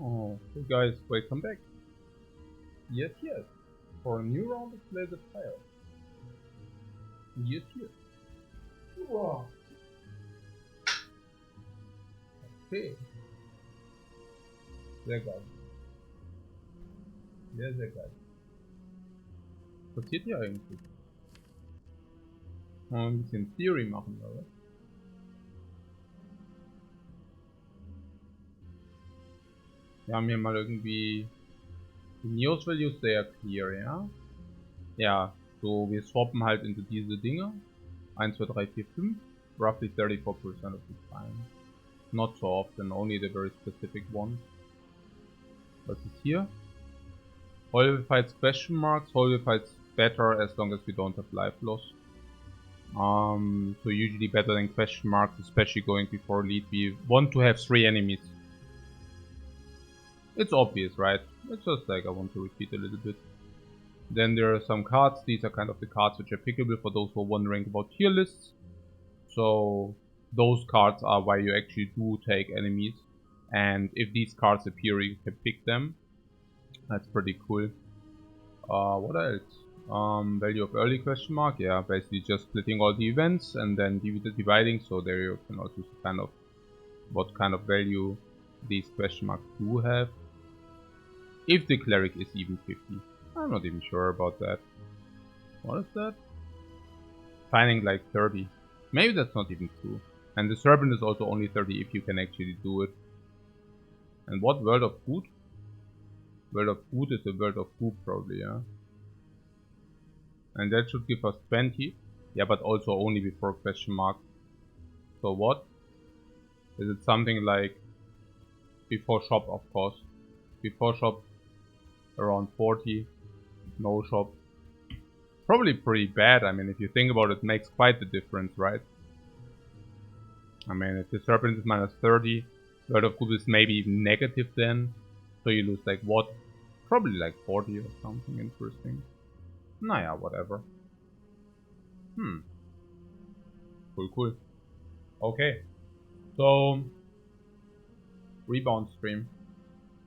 Oh, hey guys, welcome back. Yes, yes. For a new round of Play the Fire. Yes, yes. Wow. Okay. Sehr geil. Sehr, sehr geil. Was passiert hier eigentlich? Mal ein bisschen Theory machen, oder? Wir haben hier mal irgendwie die Neos Values sehr clear, ja? Ja, so wir swappen halt into diese Dinge. 1, 2, 3, 4, 5. Roughly 34% of the time. Not so often, only the very specific ones. Was ist hier? Hallway fights question marks. Hallway fights better as long as we don't have life loss. So usually better than question marks, especially going before lead. We want to have 3 enemies. It's obvious, right? It's just like I want to repeat a little bit. Then there are some cards. These are kind of the cards which are pickable for those who are wondering about tier lists. So those cards are why you actually do take enemies. And if these cards appear, you can pick them. That's pretty cool. What else? Value of early question mark. Yeah, basically just splitting all the events and then dividing. So there you can also see kind of what kind of value these question marks do have. If the cleric is even 50. I'm not even sure about that. What is that? Finding like 30. Maybe that's not even true. And the serpent is also only 30 if you can actually do it. And what world of food? World of food is a world of food probably, yeah. And that should give us 20. Yeah, but also only before question mark. So what? Is it something like before shop, of course. Before shop around 40. No shop. Probably pretty bad. I mean, if you think about it, it makes quite the difference, right? I mean, if the serpent is minus 30, world of food is maybe even negative then. So you lose like what? Probably like 40 or something interesting. Naja, whatever. Cool. Okay. So, rebound stream.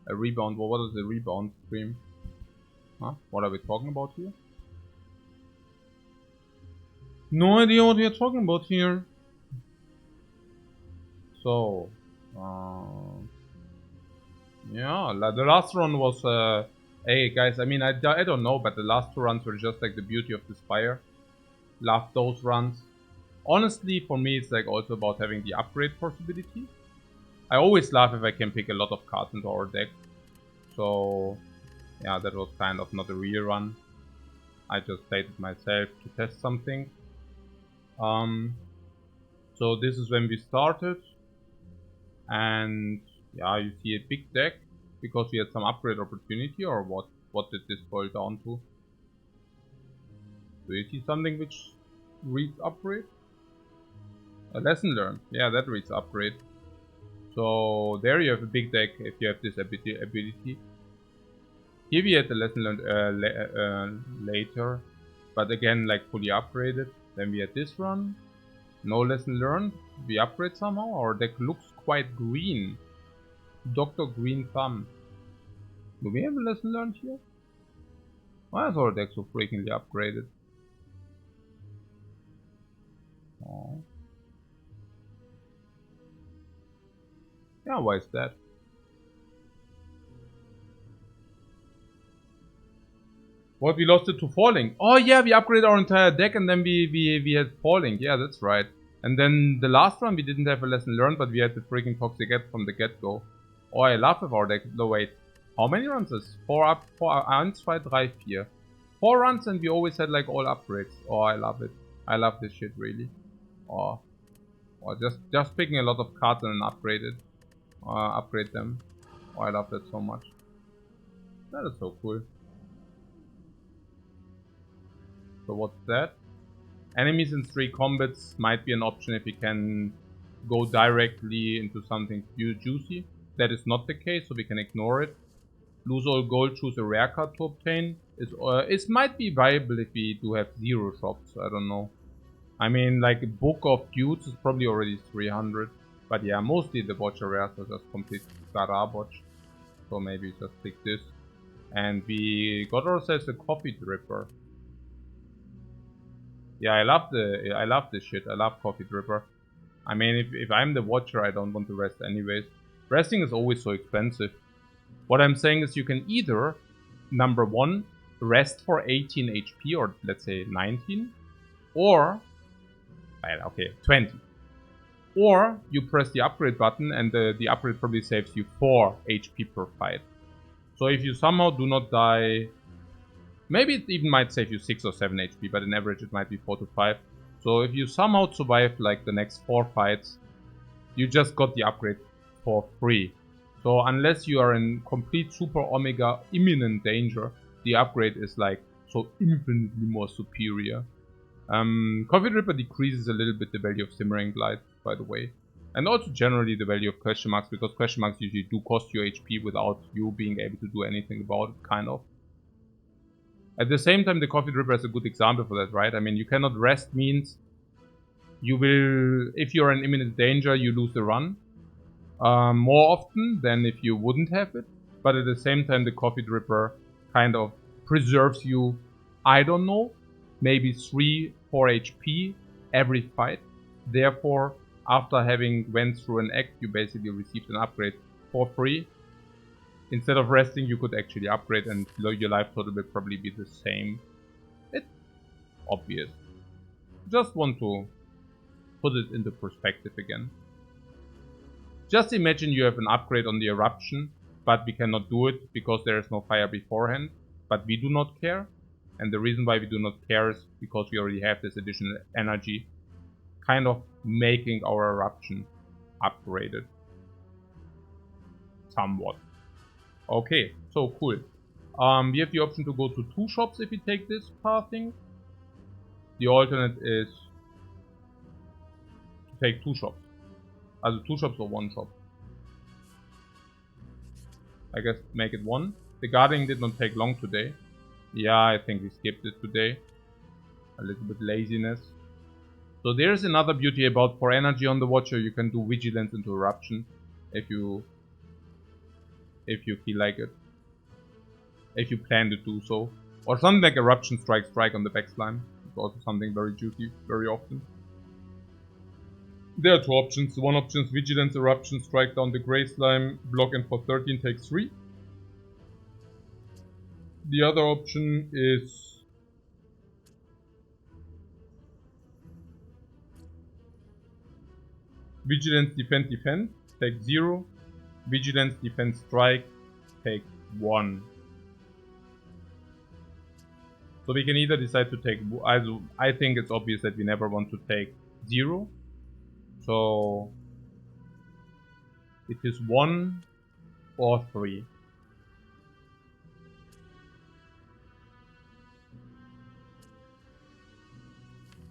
A rebound, well, what is a rebound stream? Huh? What are we talking about here? No idea what we are talking about here. So, yeah, the last run was, hey guys, I mean, I don't know, but the last 2 runs were just like the beauty of the Spire. Love those runs. Honestly, for me, it's like also about having the upgrade possibility. I always love if I can pick a lot of cards into our deck. So, yeah, that was kind of not a real run. I just played it myself to test something. So this is when we started. And yeah, you see a big deck because we had some upgrade opportunity, or what? What did this boil down to? Do you see something which reads upgrade? A lesson learned. Yeah, that reads upgrade. So there you have a big deck if you have this ability. Here we had the lesson learned later, but again like fully upgraded. Then we had this run. No lesson learned. We upgrade somehow. Our deck looks quite green. Dr. Green Thumb. Do we have a lesson learned here? Why is our deck so freakingly upgraded? Oh. Yeah, why is that? What, we lost it to Falling? Oh yeah, we upgraded our entire deck and then we had Falling. Yeah, that's right. And then the last one we didn't have a lesson learned, but we had the freaking Toxic Gap from the get-go. Oh, I love with our deck. No, wait. How many runs is 4 up? 4, 1, 2, 3, 4. 4 runs and we always had like all upgrades. Oh, I love it. I love this shit, really. Oh, just picking a lot of cards and then upgrade them. Oh, I love that so much. That is so cool. So what's that? Enemies in 3 combats might be an option if you can go directly into something juicy. That is not the case, so we can ignore it. Lose all gold, choose a rare card to obtain. It might be viable if we do have 0 shops, I don't know. I mean, like a book of dudes is probably already 300. But yeah, mostly the Watcher rares are just complete garbage. So maybe just take this. And we got ourselves a coffee dripper. Yeah, I love this shit. I love coffee dripper. I mean, if I'm the Watcher, I don't want to rest anyways. Resting is always so expensive. What I'm saying is you can either, number one, rest for 18 HP or let's say 19. Or, okay, 20. Or you press the upgrade button and the upgrade probably saves you 4 HP per fight. So if you somehow do not die, maybe it even might save you 6 or 7 HP, but in average it might be 4 to 5. So if you somehow survive like the next 4 fights, you just got the upgrade for free. So unless you are in complete super omega imminent danger, the upgrade is like so infinitely more superior. Coffee Dripper decreases a little bit the value of Simmering Glide, by the way. And also generally the value of question marks, because question marks usually do cost you HP without you being able to do anything about it, kind of. At the same time, the Coffee Dripper is a good example for that, right? I mean, you cannot rest means you will, if you're in imminent danger, you lose the run. More often than if you wouldn't have it. But at the same time, the Coffee Dripper kind of preserves you, I don't know, maybe 3-4 HP every fight. Therefore, after having went through an act, you basically received an upgrade for free. Instead of resting, you could actually upgrade and your life total will probably be the same. It's obvious. Just want to put it into perspective again. Just imagine you have an upgrade on the eruption, but we cannot do it because there is no fire beforehand. But we do not care. And the reason why we do not care is because we already have this additional energy, kind of making our eruption upgraded. Somewhat. Okay, so cool. We have the option to go to 2 shops if we take this pathing. The alternate is to take 2 shops. Also 2 shops or 1 shop. I guess make it 1. The guarding did not take long today. Yeah, I think we skipped it today. A little bit laziness. So there's another beauty about for energy on the Watcher. You can do vigilance into eruption if you feel like it. If you plan to do so. Or something like eruption strike on the backslime. It's also something very juicy very often. There are 2 options. One option is vigilance eruption, strike down the grey slime, block in for 13, take 3. The other option is vigilance defend, take 0. Vigilance defend strike, take 1. So we can either decide to take, I think it's obvious that we never want to take 0. So it is 1 or 3.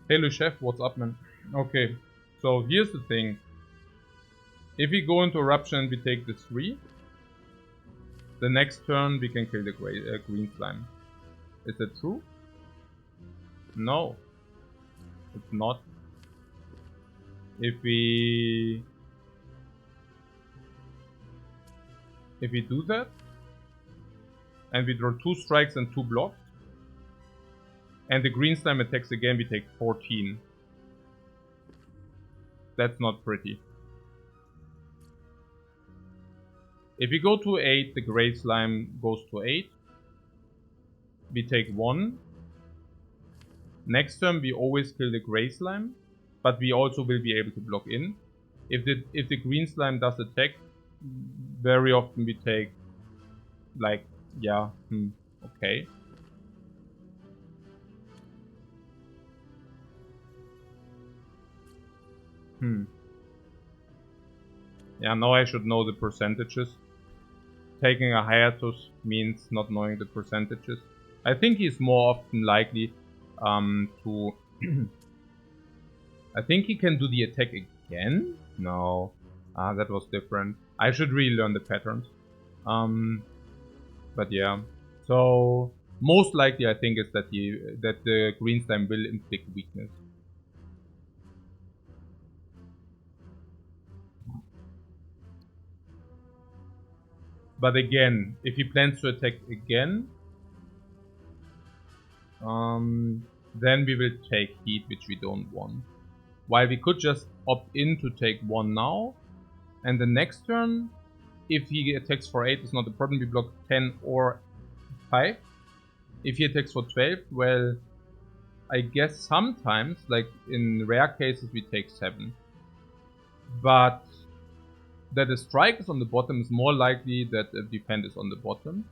Hello chef, what's up man? Okay, so here's the thing. If we go into eruption and we take the 3, the next turn we can kill the green slime. Is that true? No, it's not. If we do that and we draw 2 strikes and 2 blocks and the green slime attacks again, we take 14. That's not pretty. If we go to 8, the grey slime goes to 8. We take 1. Next turn we always kill the grey slime, but we also will be able to block in. If the green slime does attack, very often we take like, yeah, okay. Yeah, now I should know the percentages. Taking a hiatus means not knowing the percentages. I think he's more often likely to... I think he can do the attack again? No. That was different. I should really learn the patterns. But yeah. So, most likely I think is that the green slime will inflict weakness. But again, if he plans to attack again, then we will take heat, which we don't want. While we could just opt in to take 1 now, and the next turn, if he attacks for 8, it's not a problem, we block 10 or 5. If he attacks for 12, well, I guess sometimes, like in rare cases, we take 7. But that a strike is on the bottom is more likely that a defend is on the bottom.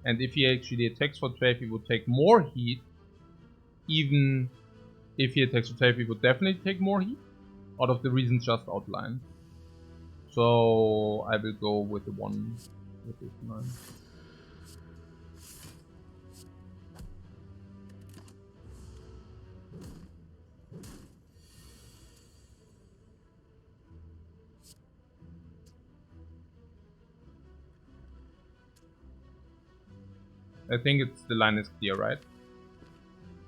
And if he actually attacks for 12, he would take more heat. Even if he attacks for 12, he would definitely take more heat, out of the reasons just outlined. So I will go with the 1 with this 9. I think the line is clear, right?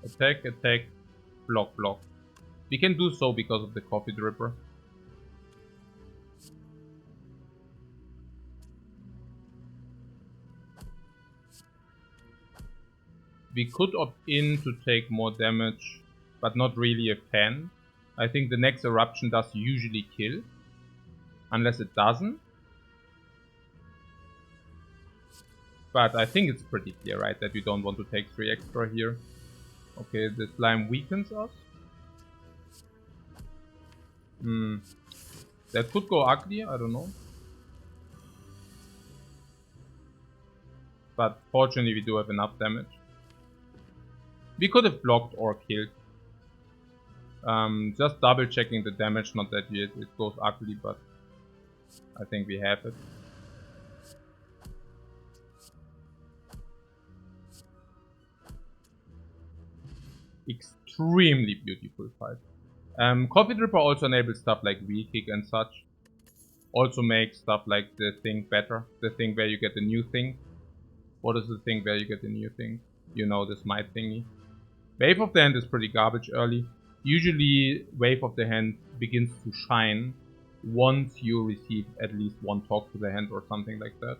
Attack, attack, block, block. We can do so because of the coffee dripper. We could opt in to take more damage, but not really a fan. I think the next eruption does usually kill. Unless it doesn't. But I think it's pretty clear, right, that we don't want to take 3 extra here. Okay, the slime weakens us. That could go ugly, I don't know. But fortunately we do have enough damage. We could have blocked or killed. Just double checking the damage, not that it goes ugly, but I think we have it. Extremely beautiful fight. Coffee Dripper also enables stuff like wheel kick and such. Also makes stuff like the thing better. The thing where you get the new thing. What is the thing where you get the new thing? You know, the smite thingy. Wave of the Hand is pretty garbage early. Usually Wave of the Hand begins to shine once you receive at least 1 talk to the hand or something like that.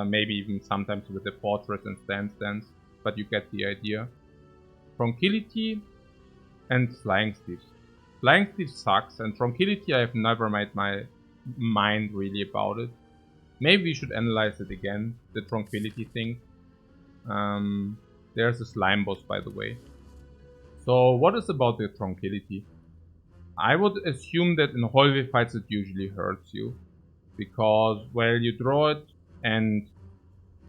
Maybe even sometimes with the Fortress and Stance, but you get the idea. Tranquility and Flying Thieves. Flying Thieves sucks, and Tranquility I have never made my mind really about it. Maybe we should analyze it again, the Tranquility thing. There's a slime boss, by the way. So what is about the Tranquility? I would assume that in hallway fights it usually hurts you. Because, well, you draw it, and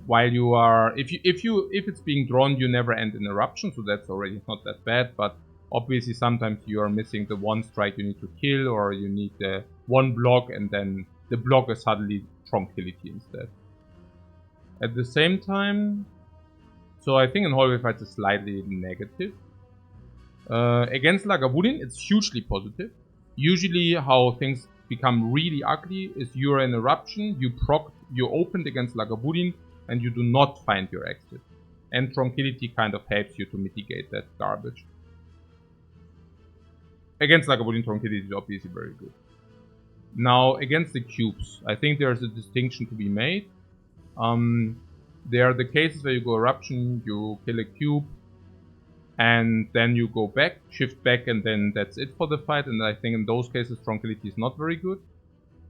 while you are, if it's being drawn, you never end in eruption, so that's already not that bad. But obviously, sometimes you are missing the 1 strike you need to kill, or you need the 1 block, and then the block is suddenly Tranquility instead. At the same time, so I think in hallway fights it's slightly negative. Against Lagavulin, it's hugely positive. Usually, how things become really ugly is you're in eruption, you opened against Lagavulin, and you do not find your exit. And Tranquility kind of helps you to mitigate that garbage. Against Lagavulin, Tranquility is obviously very good. Now, against the cubes, I think there's a distinction to be made. There are the cases where you go eruption, you kill a cube, and then you go back, shift back, and then that's it for the fight. And I think in those cases, Tranquility is not very good.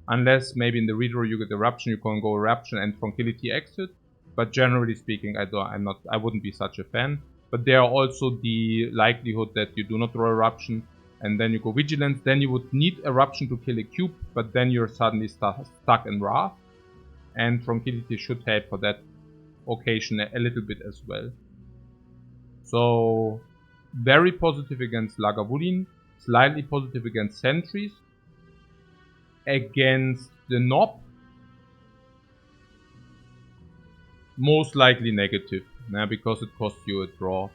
Unless maybe in the redraw you get eruption, you can go eruption and Tranquility exit. But generally speaking, I wouldn't be such a fan. But there are also the likelihood that you do not draw eruption, and then you go vigilance. Then you would need eruption to kill a cube, but then you're suddenly stuck in wrath. And Tranquility should help for that occasion a little bit as well. So, very positive against Lagavulin, slightly positive against sentries. Against the Knob, most likely negative, because it costs you a draw.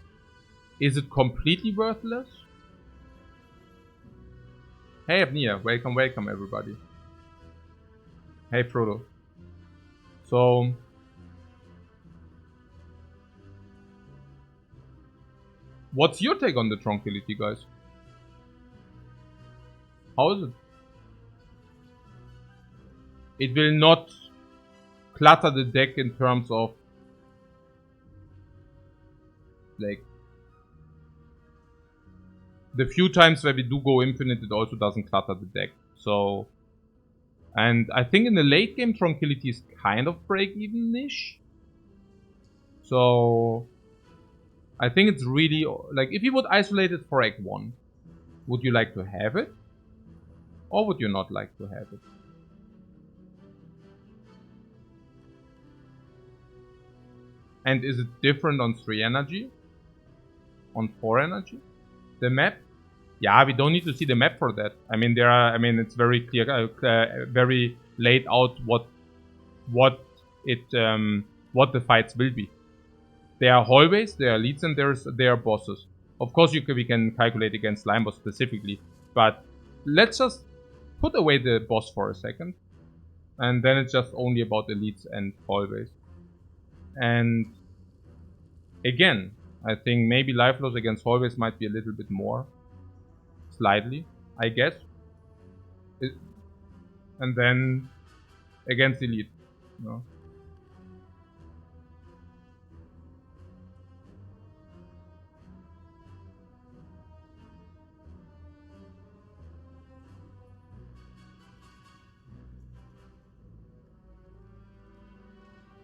Is it completely worthless? Hey Abnia, welcome everybody. Hey Frodo. So, what's your take on the Tranquility, guys? How is it? It will not clutter the deck in terms of like the few times where we do go infinite, it also doesn't clutter the deck. So, and I think in the late game, Tranquility is kind of break-even-ish. So, I think it's really, like, if you would isolate it for Act 1, would you like to have it? Or would you not like to have it? And is it different on 3 energy? On 4 energy? The map? Yeah, we don't need to see the map for that. I mean, it's very clear, very laid out what the fights will be. There are hallways, there are leads, and there are bosses. Of course, we can calculate against Slime Boss specifically, but let's just put away the boss for a second, and then it's just only about elites and hallways. And again, I think maybe life loss against hallways might be a little bit more, slightly, I guess. And then against elite, no.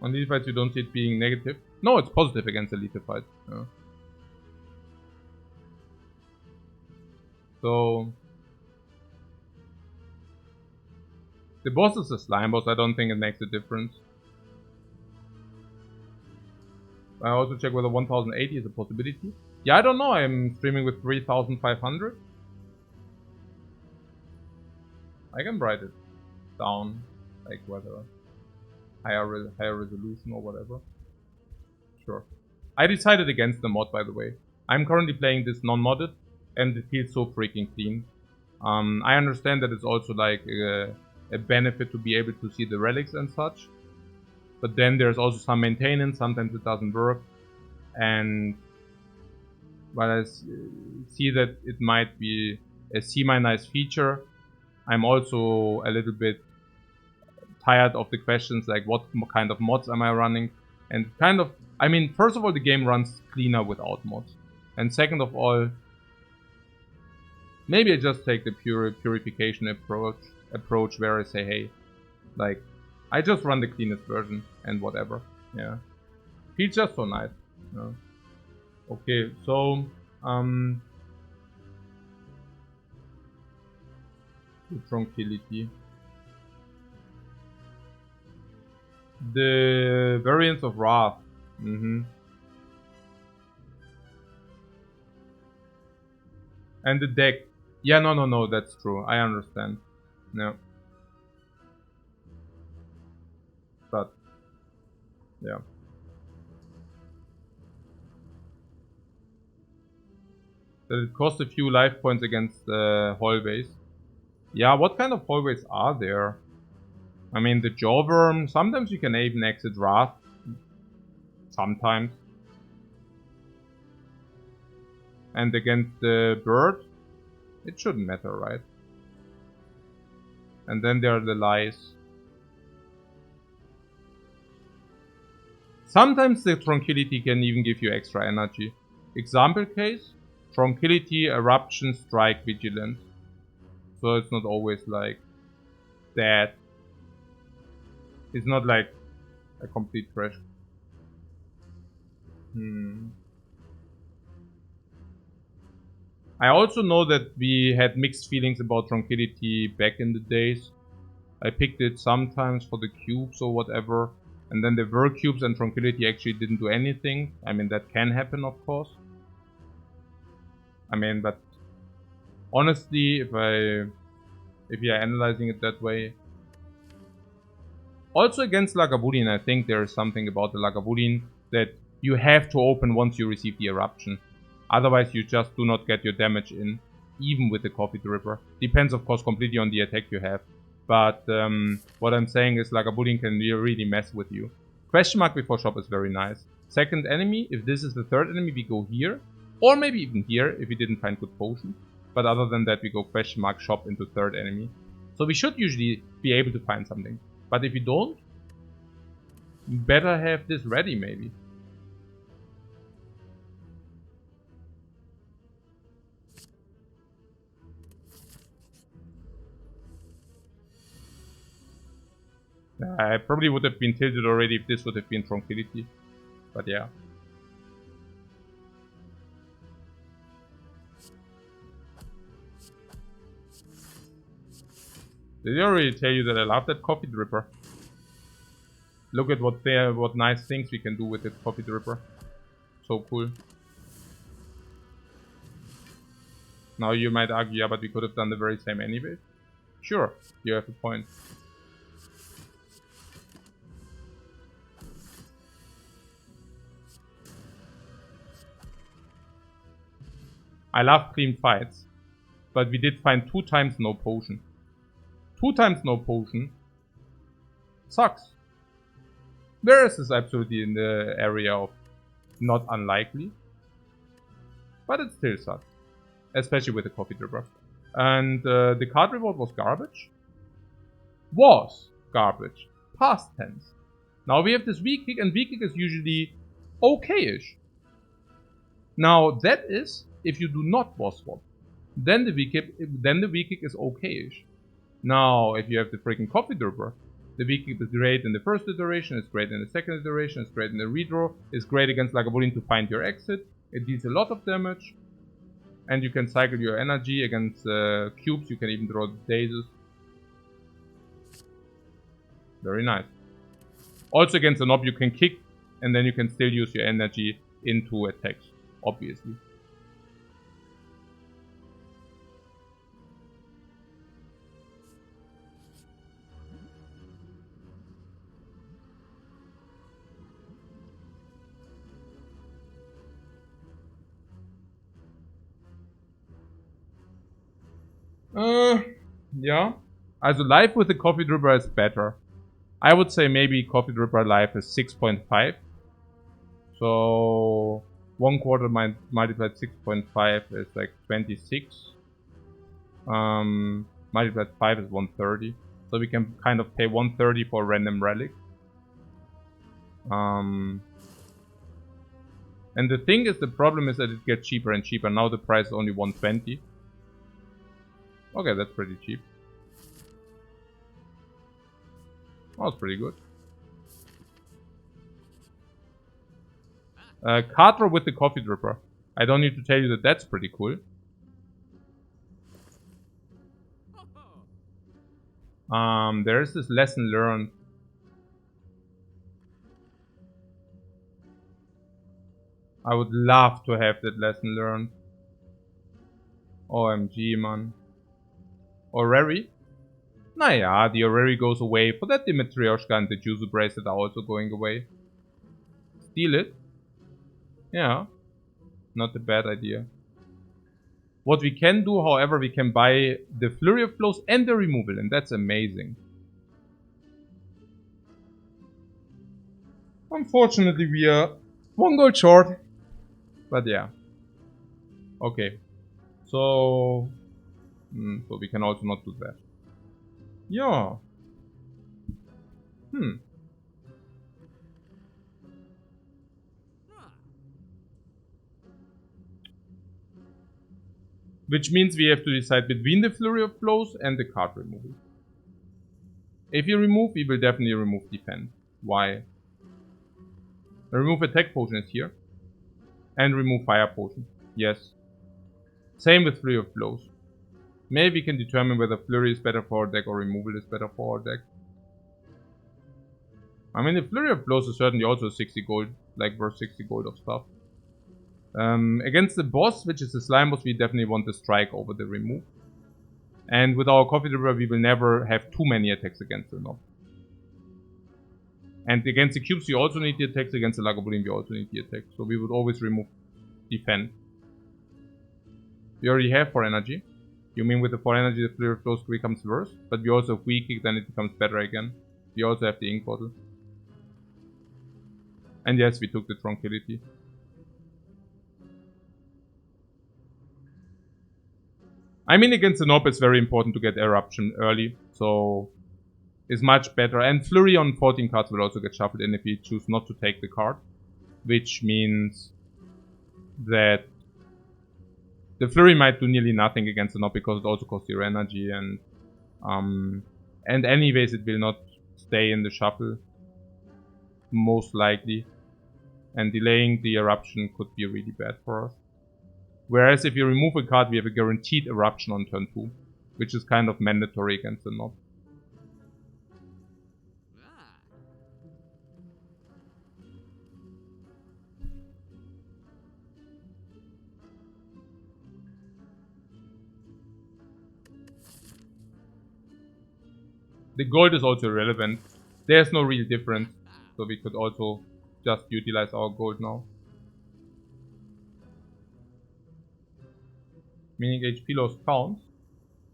On elite fights, you don't see it being negative. No, it's positive against elite fights. Yeah. So the boss is a slime boss. I don't think it makes a difference. I also check whether 1080 is a possibility. Yeah, I don't know. I'm streaming with 3500. I can write it down, like whether higher resolution or whatever. Sure. I decided against the mod, by the way. I'm currently playing this non-modded, and it feels so freaking clean. I understand that it's also like a benefit to be able to see the relics and such. But then there's also some maintenance, sometimes it doesn't work. And while I see that it might be a semi-nice feature, I'm also a little bit tired of the questions like what kind of mods am I running? And kind of, I mean, first of all, the game runs cleaner without mods. And second of all, maybe I just take the purification approach where I say, hey, like, I just run the cleanest version and whatever. Yeah. Feels just so nice. Yeah. Okay, so the Tranquility. The variants of Wrath. And the deck. Yeah, no, that's true. I understand. No. But, yeah. That it costs a few life points against hallways. Yeah, what kind of hallways are there? I mean, the Jawworm, sometimes you can even exit Wrath. Sometimes. And against the bird, it shouldn't matter, right? And then there are the lies. Sometimes the Tranquility can even give you extra energy. Example case, Tranquility, Eruption, Strike, Vigilance. So it's not always like that. It's not like a complete trash. I also know that we had mixed feelings about Tranquility back in the days. I picked it sometimes for the cubes or whatever. And then there were cubes and Tranquility actually didn't do anything. I mean, that can happen, of course. I mean, but honestly, if you are analyzing it that way. Also against Lagavulin, I think there is something about the Lagavulin that you have to open once you receive the Eruption. Otherwise, you just do not get your damage in, even with the Coffee Dripper. Depends, of course, completely on the attack you have. But what I'm saying is Lagavulin can really mess with you. Question mark before shop is very nice. Second enemy, if this is the third enemy, we go here. Or maybe even here, if we didn't find good potions. But other than that, we go question mark shop into third enemy. So we should usually be able to find something. But if you don't, better have this ready maybe. I probably would have been tilted already if this would have been Tranquility. But yeah. Did I already tell you that I love that coffee dripper? Look at what nice things we can do with that coffee dripper. So cool. Now you might argue, yeah, but we could have done the very same anyway. Sure, you have a point. I love clean fights, but we did find 2 times no potion. 2 times no potion sucks. Varus is absolutely in the area of not unlikely, but it still sucks, especially with the coffee dripper. And the card reward was garbage. Was garbage. Past tense. Now we have this weak kick, and weak kick is usually okay-ish. Now that is if you do not boss swap. Then the weak kick is okay-ish. Now if you have the freaking coffee dripper, the weak kick is great in the first iteration, it's great in the second iteration, it's great in the redraw, it's great against Lagavulin to find your exit, it deals a lot of damage, and you can cycle your energy against cubes, you can even draw daisies. Very nice. Also against an ob you can kick, and then you can still use your energy into attacks, obviously. Yeah. Also live with the coffee dripper is better. I would say maybe coffee dripper live is 6.5. So 1/4 multiplied 6.5 is like 26. Multiplied 5 is 130. So we can kind of pay 130 for a random relic. And the thing is, the problem is that it gets cheaper and cheaper. Now the price is only 120. Okay, that's pretty cheap. Oh, that's pretty good. Card draw with the coffee dripper. I don't need to tell you that that's pretty cool. There is this lesson learned. I would love to have that lesson learned. OMG, man. Orrery? Naja, the Orrery goes away. For that, the Matryoshka and the Juzu bracelet are also going away. Steal it? Yeah. Not a bad idea. What we can do, however, we can buy the Flurry of Blows and the removal, and that's amazing. Unfortunately, we are 1 gold short. But yeah. Okay. So we can also not do that. Yeah. Which means we have to decide between the Flurry of Blows and the card removal. If you remove, we will definitely remove Defend. Why? Remove Attack Potion is here. And remove Fire Potion. Yes. Same with Flurry of Blows. Maybe we can determine whether Flurry is better for our deck or removal is better for our deck. I mean, the Flurry of Blows is certainly also 60 gold, like worth 60 gold of stuff. Against the boss, which is the slime boss, we definitely want the strike over the remove. And with our coffee dripper, we will never have too many attacks against the knob. And against the cubes, we also need the attacks. Against the Lagavulin, we also need the attack. So we would always remove Defend. We already have 4 energy. You mean with the 4 energy, the Flurry of Blows becomes worse? But we also have weak kick, then it becomes better again. We also have the ink bottle. And yes, we took the Tranquility. I mean, against the Nob, it's very important to get Eruption early. So is much better. And Flurry on 14 cards will also get shuffled in if you choose not to take the card. Which means that the Flurry might do nearly nothing against the Knob because it also costs your energy. And anyways it will not stay in the shuffle. Most likely. And delaying the Eruption could be really bad for us. Whereas if you remove a card, we have a guaranteed Eruption on turn 2. Which is kind of mandatory against the Knob. The gold is also irrelevant. There's no real difference. So we could also just utilize our gold now. Meaning HP loss counts.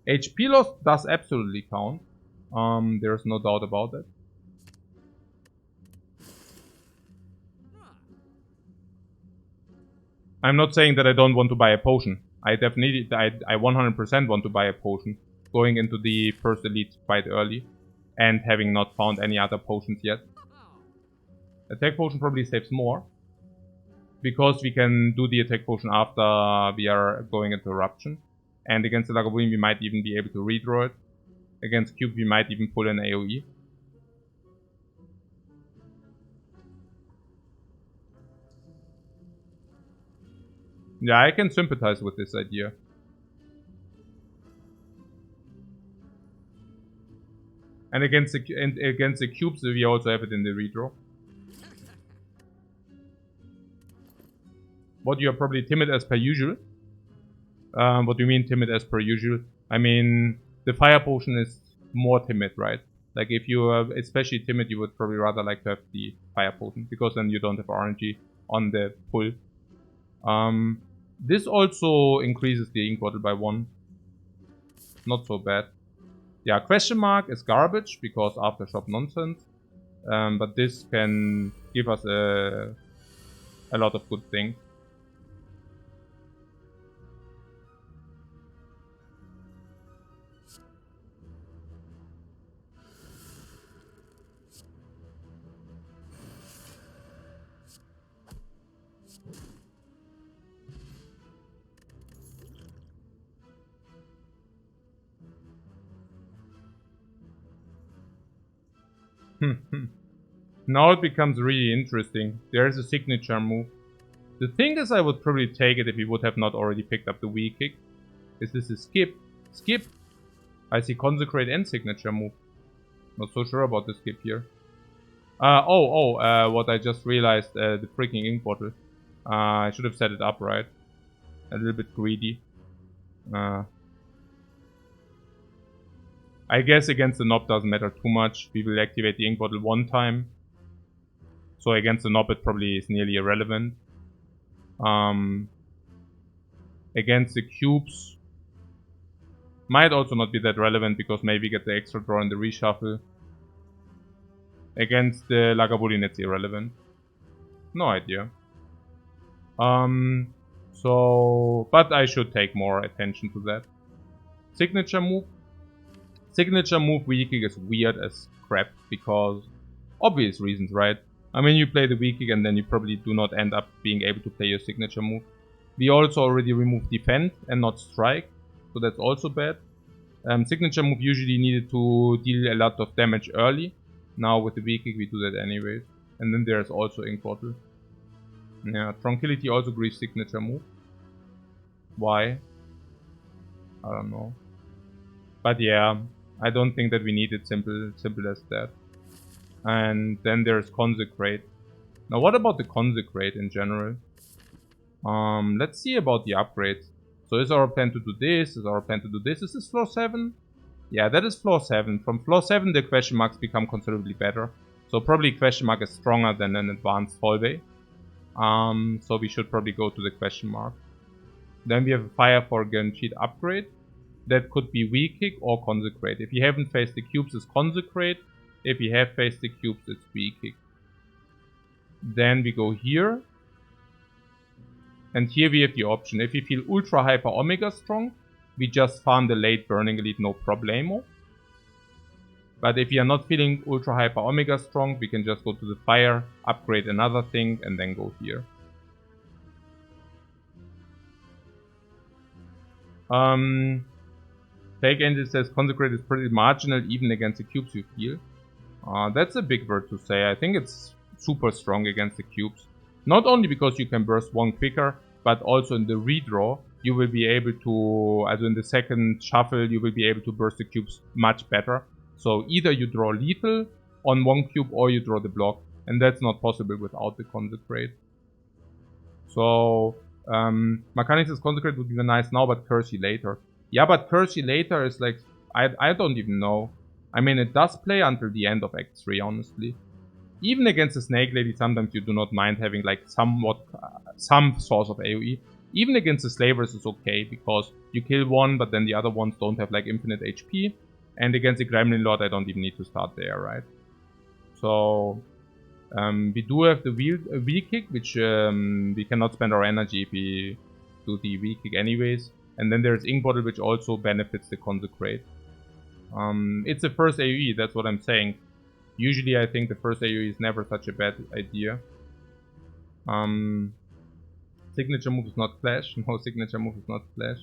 HP loss does absolutely count. There's no doubt about that. I'm not saying that I don't want to buy a potion. I definitely, I 100% want to buy a potion. Going into the first elite quite early. And having not found any other potions yet. Attack potion probably saves more. Because we can do the attack potion after we are going into Eruption. And against the Lagavulin we might even be able to redraw it. Against Cube we might even pull an AoE. Yeah, I can sympathize with this idea. And against the cubes we also have it in the redraw. What, you are probably timid as per usual? What do you mean timid as per usual? I mean, the fire potion is more timid, right? Like if you are especially timid, you would probably rather like to have the fire potion, because then you don't have RNG on the pull. This also increases the ink bottle by 1. Not so bad. Yeah, question mark is garbage because aftershock nonsense. But this can give us a lot of good things. Now it becomes really interesting. There is a signature move. The thing is, I would probably take it if we would have not already picked up the weak kick. Is this a skip? Skip! I see consecrate and signature move. Not so sure about the skip here. What I just realized, the freaking ink bottle. I should have set it up right. A little bit greedy. I guess against the Knob doesn't matter too much. We will activate the ink bottle 1 time. So against the Knob it probably is nearly irrelevant. Against the cubes might also not be that relevant because maybe we get the extra draw in the reshuffle. Against the Lagavulin it's irrelevant. No idea. But I should take more attention to that. Signature move. Signature move weak kick is weird as crap because obvious reasons, right? I mean, you play the weak kick and then you probably do not end up being able to play your signature move. We also already removed defend and not strike, so that's also bad. Signature move usually needed to deal a lot of damage early. Now with the weak kick we do that anyways. And then there's also ink bottle. Yeah, Tranquility also grieves signature move. Why? I don't know. But yeah, I don't think that we need it simple as that. And then there's Consecrate. Now what about the Consecrate in general? Let's see about the upgrades. So is our plan to do this? Is our plan to do this? Is this floor 7? Yeah, that is floor 7. From floor 7 the question marks become considerably better. So probably question mark is stronger than an advanced hallway. So we should probably go to the question mark. Then we have a fire for guaranteed upgrade. That could be weak kick or consecrate. If you haven't faced the cubes, it's consecrate. If you have faced the cubes, it's weak kick. Then we go here. And here we have the option. If you feel ultra hyper omega strong, we just farm the late burning elite no problemo. But if you are not feeling ultra hyper omega strong, we can just go to the fire, upgrade another thing, and then go here. Fake Angel says Consecrate is pretty marginal even against the cubes you feel. That's a big word to say. I think it's super strong against the cubes. Not only because you can burst one quicker, but also in the redraw, you will be able to, as in the second shuffle, you will be able to burst the cubes much better. So either you draw lethal on one cube or you draw the block, and that's not possible without the Consecrate. So, Mechanics' Consecrate would be nice now, but Curse You later. Yeah, but Curse You later is like, I don't even know. I mean, it does play until the end of Act 3, honestly. Even against the Snake Lady, sometimes you do not mind having like somewhat, some source of AoE. Even against the Slavers is okay, because you kill one, but then the other ones don't have like infinite HP. And against the Gremlin Lord, I don't even need to start there, right? So, we do have the wheel kick, which we cannot spend our energy if we do the wheel kick anyways. And then there's Ink Bottle, which also benefits the Consecrate. It's the first AoE, that's what I'm saying. Usually I think the first AoE is never such a bad idea. Signature move is not Flash. No, signature move is not Flash.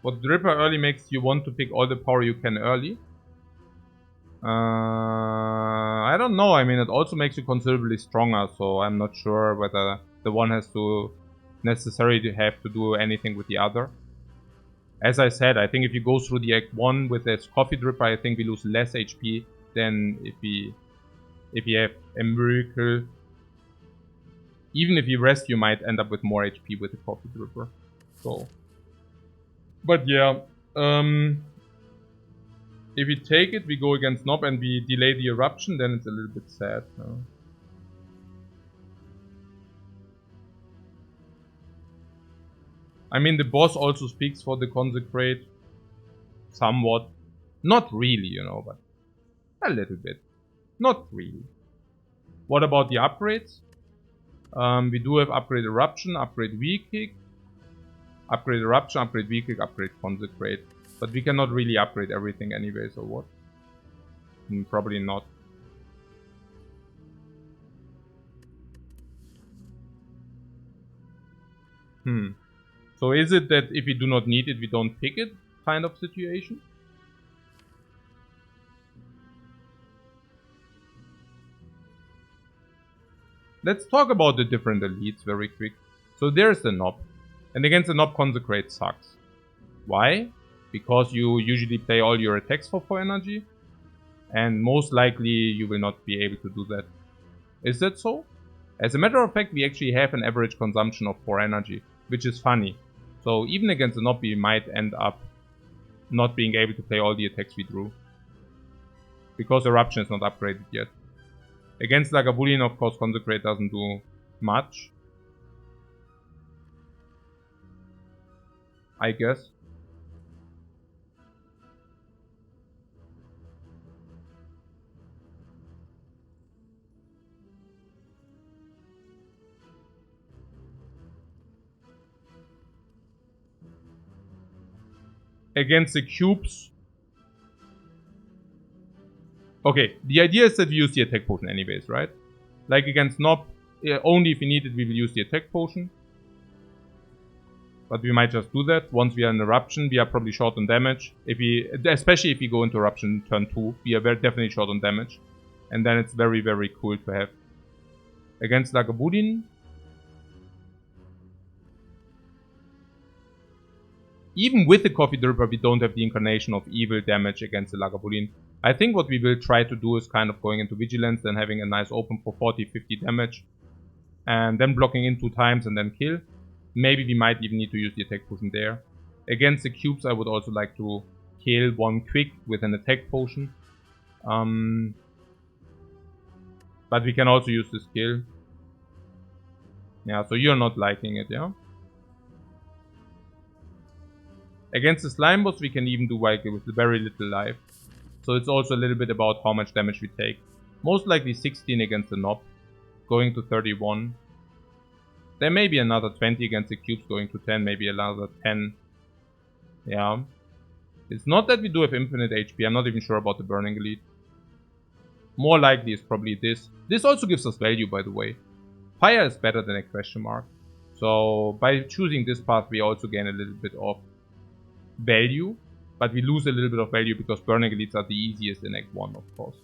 What Dripper early makes you want to pick all the power you can early? I don't know. I mean, it also makes you considerably stronger, so I'm not sure whether the one has to necessarily have to do anything with the other. As I said, I think if you go through the Act 1 with this Coffee Dripper, I think we lose less HP than if we have a Miracle. Even if you rest, you might end up with more HP with the Coffee Dripper. So, but yeah, if we take it, we go against Nob and we delay the eruption, then it's a little bit sad. I mean, the boss also speaks for the Consecrate. Somewhat. Not really, you know, but a little bit. Not really. What about the upgrades? We do have Upgrade Eruption, Upgrade V-Kick, Upgrade Eruption, Upgrade V-Kick, Upgrade Consecrate. But we cannot really upgrade everything anyway, so what? Probably not. So is it that if we do not need it, we don't pick it kind of situation? Let's talk about the different elites very quick. So there's the Nob. And against the Nob, Consecrate sucks. Why? Because you usually play all your attacks for 4 energy. And most likely you will not be able to do that. Is that so? As a matter of fact, we actually have an average consumption of 4 energy, which is funny. So even against the Nob, we might end up not being able to play all the attacks we drew. Because Eruption is not upgraded yet. Against Lagavulin, of course, Consecrate doesn't do much. I guess. Against the cubes. Okay, the idea is that we use the attack potion anyways, right? Like against Nob, only if we need it we will use the attack potion. But we might just do that. Once we are in Eruption, we are probably short on damage. Especially if we go into Eruption turn 2, we are definitely short on damage. And then it's very, very cool to have. Against Lagavulin, even with the Coffee Dripper, we don't have the Incarnation of Evil damage against the Lagavulin. I think what we will try to do is kind of going into Vigilance, then having a nice open for 40-50 damage. And then blocking in 2 times and then kill. Maybe we might even need to use the attack potion there. Against the cubes, I would also like to kill one quick with an attack potion. But we can also use the skill. Yeah, so you're not liking it, yeah? Against the slime boss, we can even do like with very little life. So it's also a little bit about how much damage we take. Most likely 16 against the Nob. going to 31. There may be another 20 against the cubes going to 10, maybe another 10. Yeah. It's not that we do have infinite HP, I'm not even sure about the Burning Elite. More likely is probably this. This also gives us value, by the way. Fire is better than a question mark. So by choosing this path, we also gain a little bit of value. But we lose a little bit of value because Burning Elites are the easiest in Act 1, of course.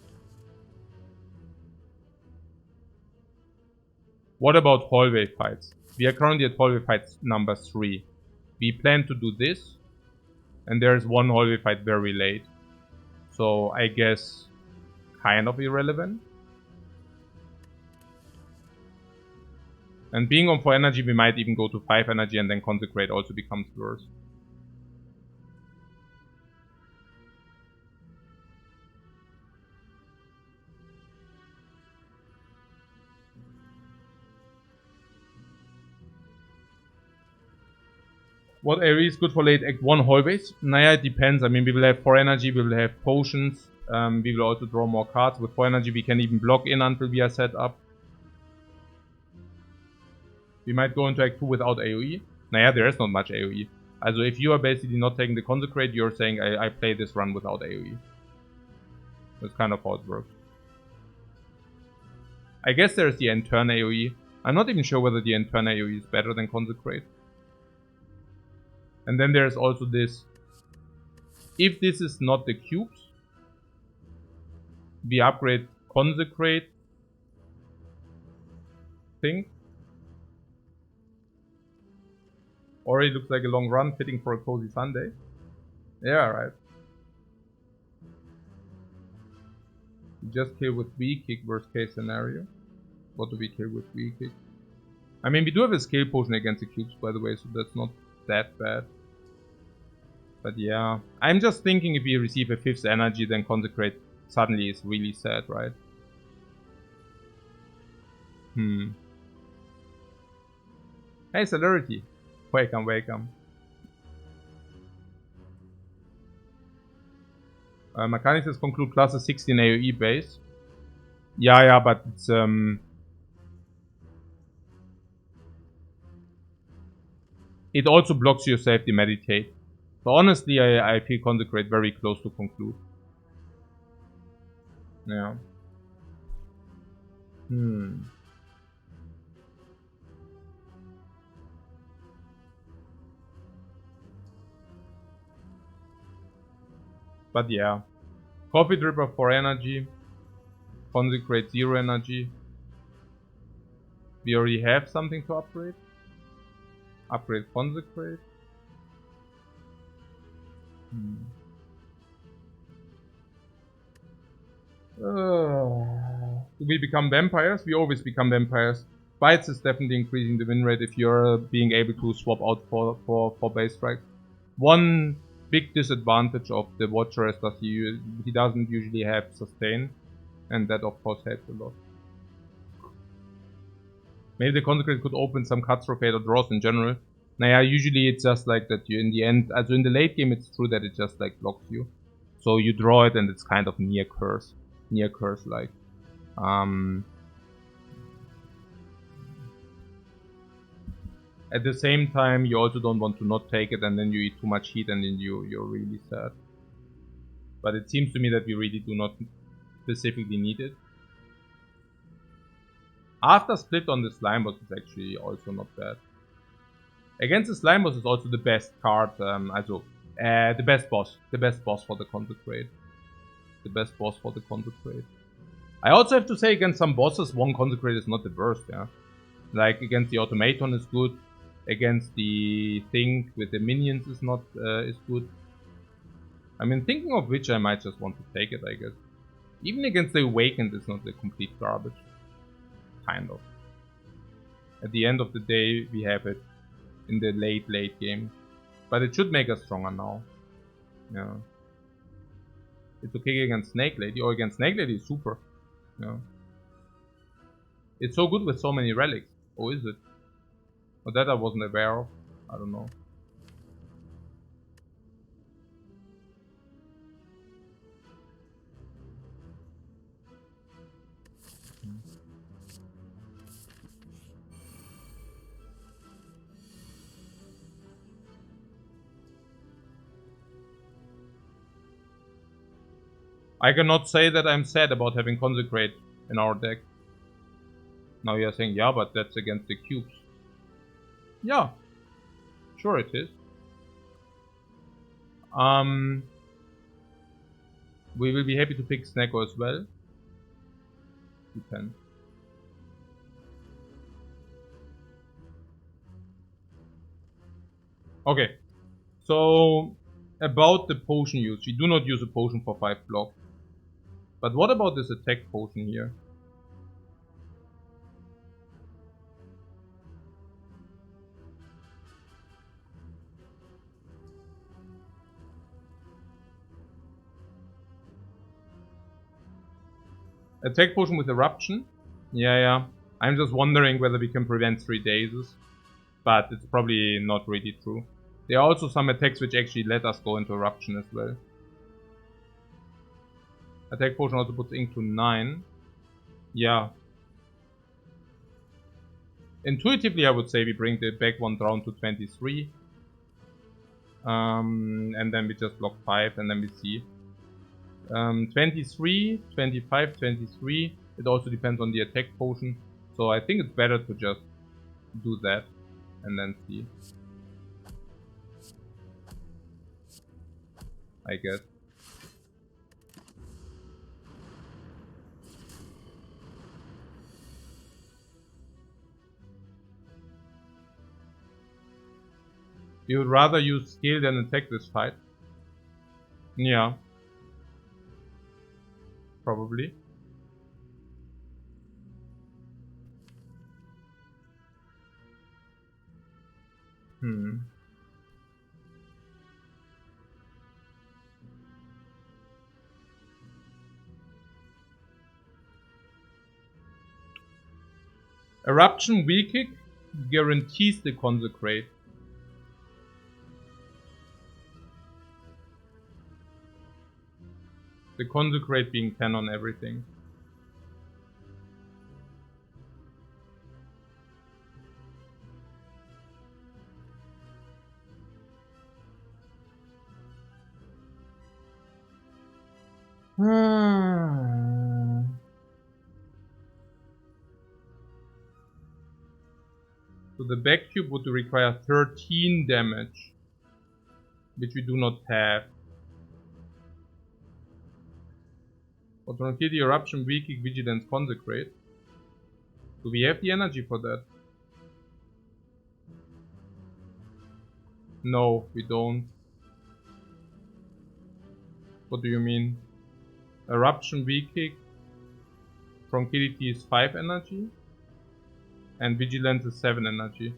What about hallway fights? We are currently at hallway fights number 3. We plan to do this. And there's one hallway fight very late. So I guess kind of irrelevant. And being on 4 energy, we might even go to 5 energy and then Consecrate also becomes worse. What area is good for late Act 1 hallways? Naja, it depends. I mean, we will have 4 energy, we will have potions. We will also draw more cards. With 4 energy, we can even block in until we are set up. We might go into Act 2 without AoE. Naja, there is not much AoE. Also, if you are basically not taking the Consecrate, you're saying, I play this run without AoE. That's kind of how it works. I guess there's the end turn AoE. I'm not even sure whether the end turn AoE is better than Consecrate. And then there's also this. If this is not the cubes, we upgrade Consecrate thing. Already looks like a long run, fitting for a cozy Sunday. Yeah, right. We just kill with V-Kick, worst case scenario. What do we kill with V-Kick? I mean, we do have a skill potion against the cubes, by the way, so that's not that bad. But yeah, I'm just thinking if we receive a 5th energy, then Consecrate suddenly is really sad, right? Hey, Celerity. Welcome, welcome. Mechanics says conclude classes 16 AoE base. Yeah, but it's it also blocks your safety meditate. So honestly, I feel Consecrate very close to conclude. Yeah. But yeah. Coffee Dripper for energy. Consecrate 0 energy. We already have something to upgrade. Upgrade Consecrate. Do we become vampires? We always become vampires. Bites is definitely increasing the win rate if you're being able to swap out for base strikes. One big disadvantage of the Watcher is that he doesn't usually have sustain, and that of course helps a lot. Maybe the Consecrate could open some cuts for fate or draws in general. Naja, usually it's just like that you in the end, also in the late game it's true that it just like blocks you. So you draw it and it's kind of near curse like. At the same time, you also don't want to not take it and then you eat too much heat and then you're really sad. But it seems to me that we really do not specifically need it. After split on the slime boss is actually also not bad. Against the slime boss is also the best card, the best boss for the Consecrate. The best boss for the Consecrate. I also have to say against some bosses, one Consecrate is not the worst, yeah. Like against the Automaton is good. Against the thing with the minions is not is good. I mean, thinking of which, I might just want to take it, I guess. Even against the Awakened, it's not the complete garbage. Kind of. At the end of the day, we have it in the late game. But it should make us stronger now. Yeah. It's okay against Snake Lady, or against Snake Lady is super. Yeah. It's so good with so many relics. Or is it? Or that I wasn't aware of. I don't know. I cannot say that I'm sad about having Consecrate in our deck. Now you're saying, yeah, but that's against the cubes. Yeah, sure it is. We will be happy to pick Snecko as well. Depends. Okay, so about the potion use. We do not use a potion for 5 block. But what about this attack potion here? Attack potion with eruption? Yeah. I'm just wondering whether we can prevent 3 dazes. But it's probably not really true. There are also some attacks which actually let us go into eruption as well. Attack potion also puts ink to 9. Yeah. Intuitively I would say we bring the back one down to 23. And then we just block 5 and then we see. 23, 25, 23. It also depends on the attack potion. So I think it's better to just do that and then see. I guess. You would rather use skill than attack this fight? Yeah. Probably. Eruption weak kick guarantees the Consecrate. The Consecrate being 10 on everything. So the back cube would require 13 damage, which we do not have. Autonomicity, Eruption, Weak Kick, Vigilance, Consecrate. Do we have the energy for that? No, we don't. What do you mean? Eruption, Weak Kick, Tranquility is 5 energy, and Vigilance is 7 energy.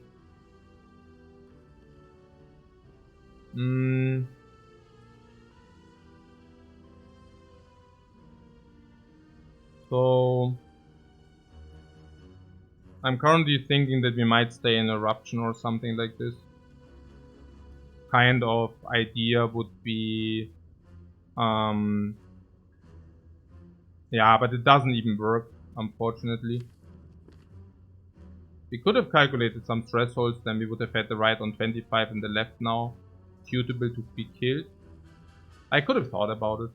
So I'm currently thinking that we might stay in Eruption or something like this. Kind of idea would be yeah, but it doesn't even work, unfortunately. We could have calculated some thresholds, then we would have had the right on 25 and the left now, suitable to be killed. I could have thought about it.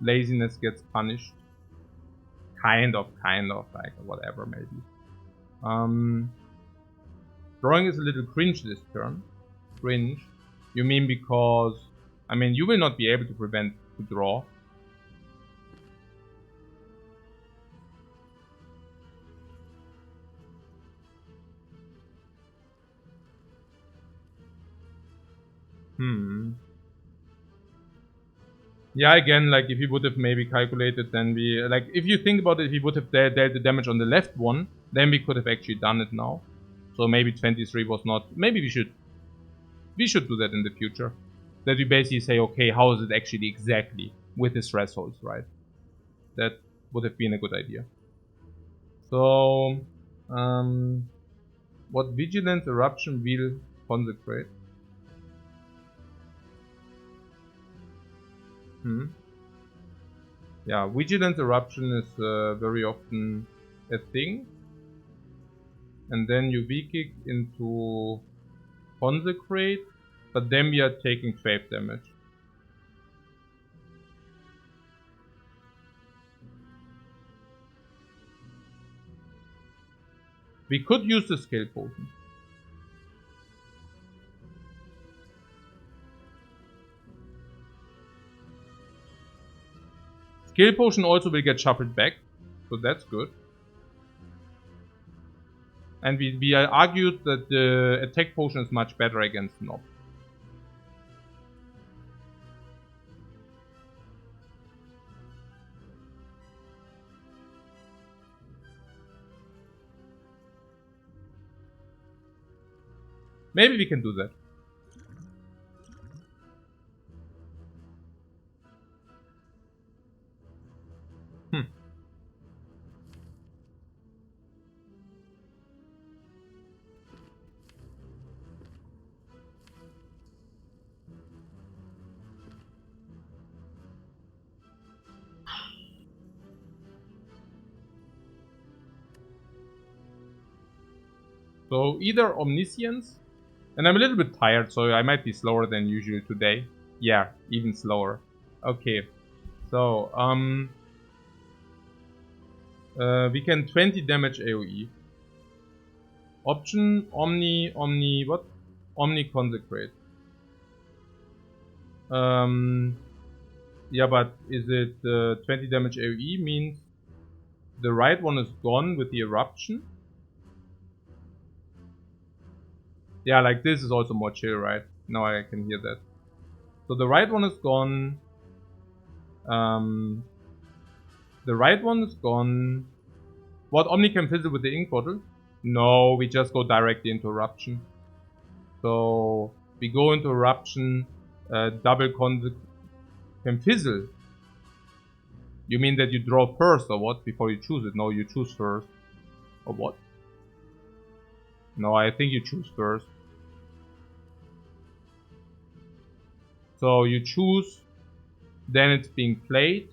Laziness gets punished. Kind of, like whatever maybe. Drawing is a little cringe this turn. Cringe? You mean because, I mean, you will not be able to prevent to draw. Yeah, again, like if he would have maybe calculated, then we, like if you think about it, if he would have dealt the damage on the left one, then we could have actually done it now. So maybe 23 was not, maybe we should do that in the future. That we basically say, okay, how is it actually exactly with his thresholds, right? That would have been a good idea. So, what Vigilance, Eruption will Consecrate? Yeah, Vigilance Eruption is very often a thing. And then you V-kick into Consecrate, but then we are taking 12 damage. We could use the skill potion. Skill potion also will get shuffled back, so that's good. And we argued that the attack potion is much better against Nob. Maybe we can do that. So either Omniscience, and I'm a little bit tired, so I might be slower than usual today. Yeah, even slower. Okay, so we can 20 damage AoE. Option Omni what? Omni Consecrate. Yeah, but is it 20 damage AoE means the right one is gone with the eruption? Yeah, like this is also more chill, right? Now I can hear that. So the right one is gone. The right one is gone. What, Omni can fizzle with the ink bottle? No, we just go directly into eruption. So we go into eruption, double can fizzle. You mean that you draw first or what? Before you choose it? No, you choose first. Or what? No, I think you choose first. So you choose, then it's being played.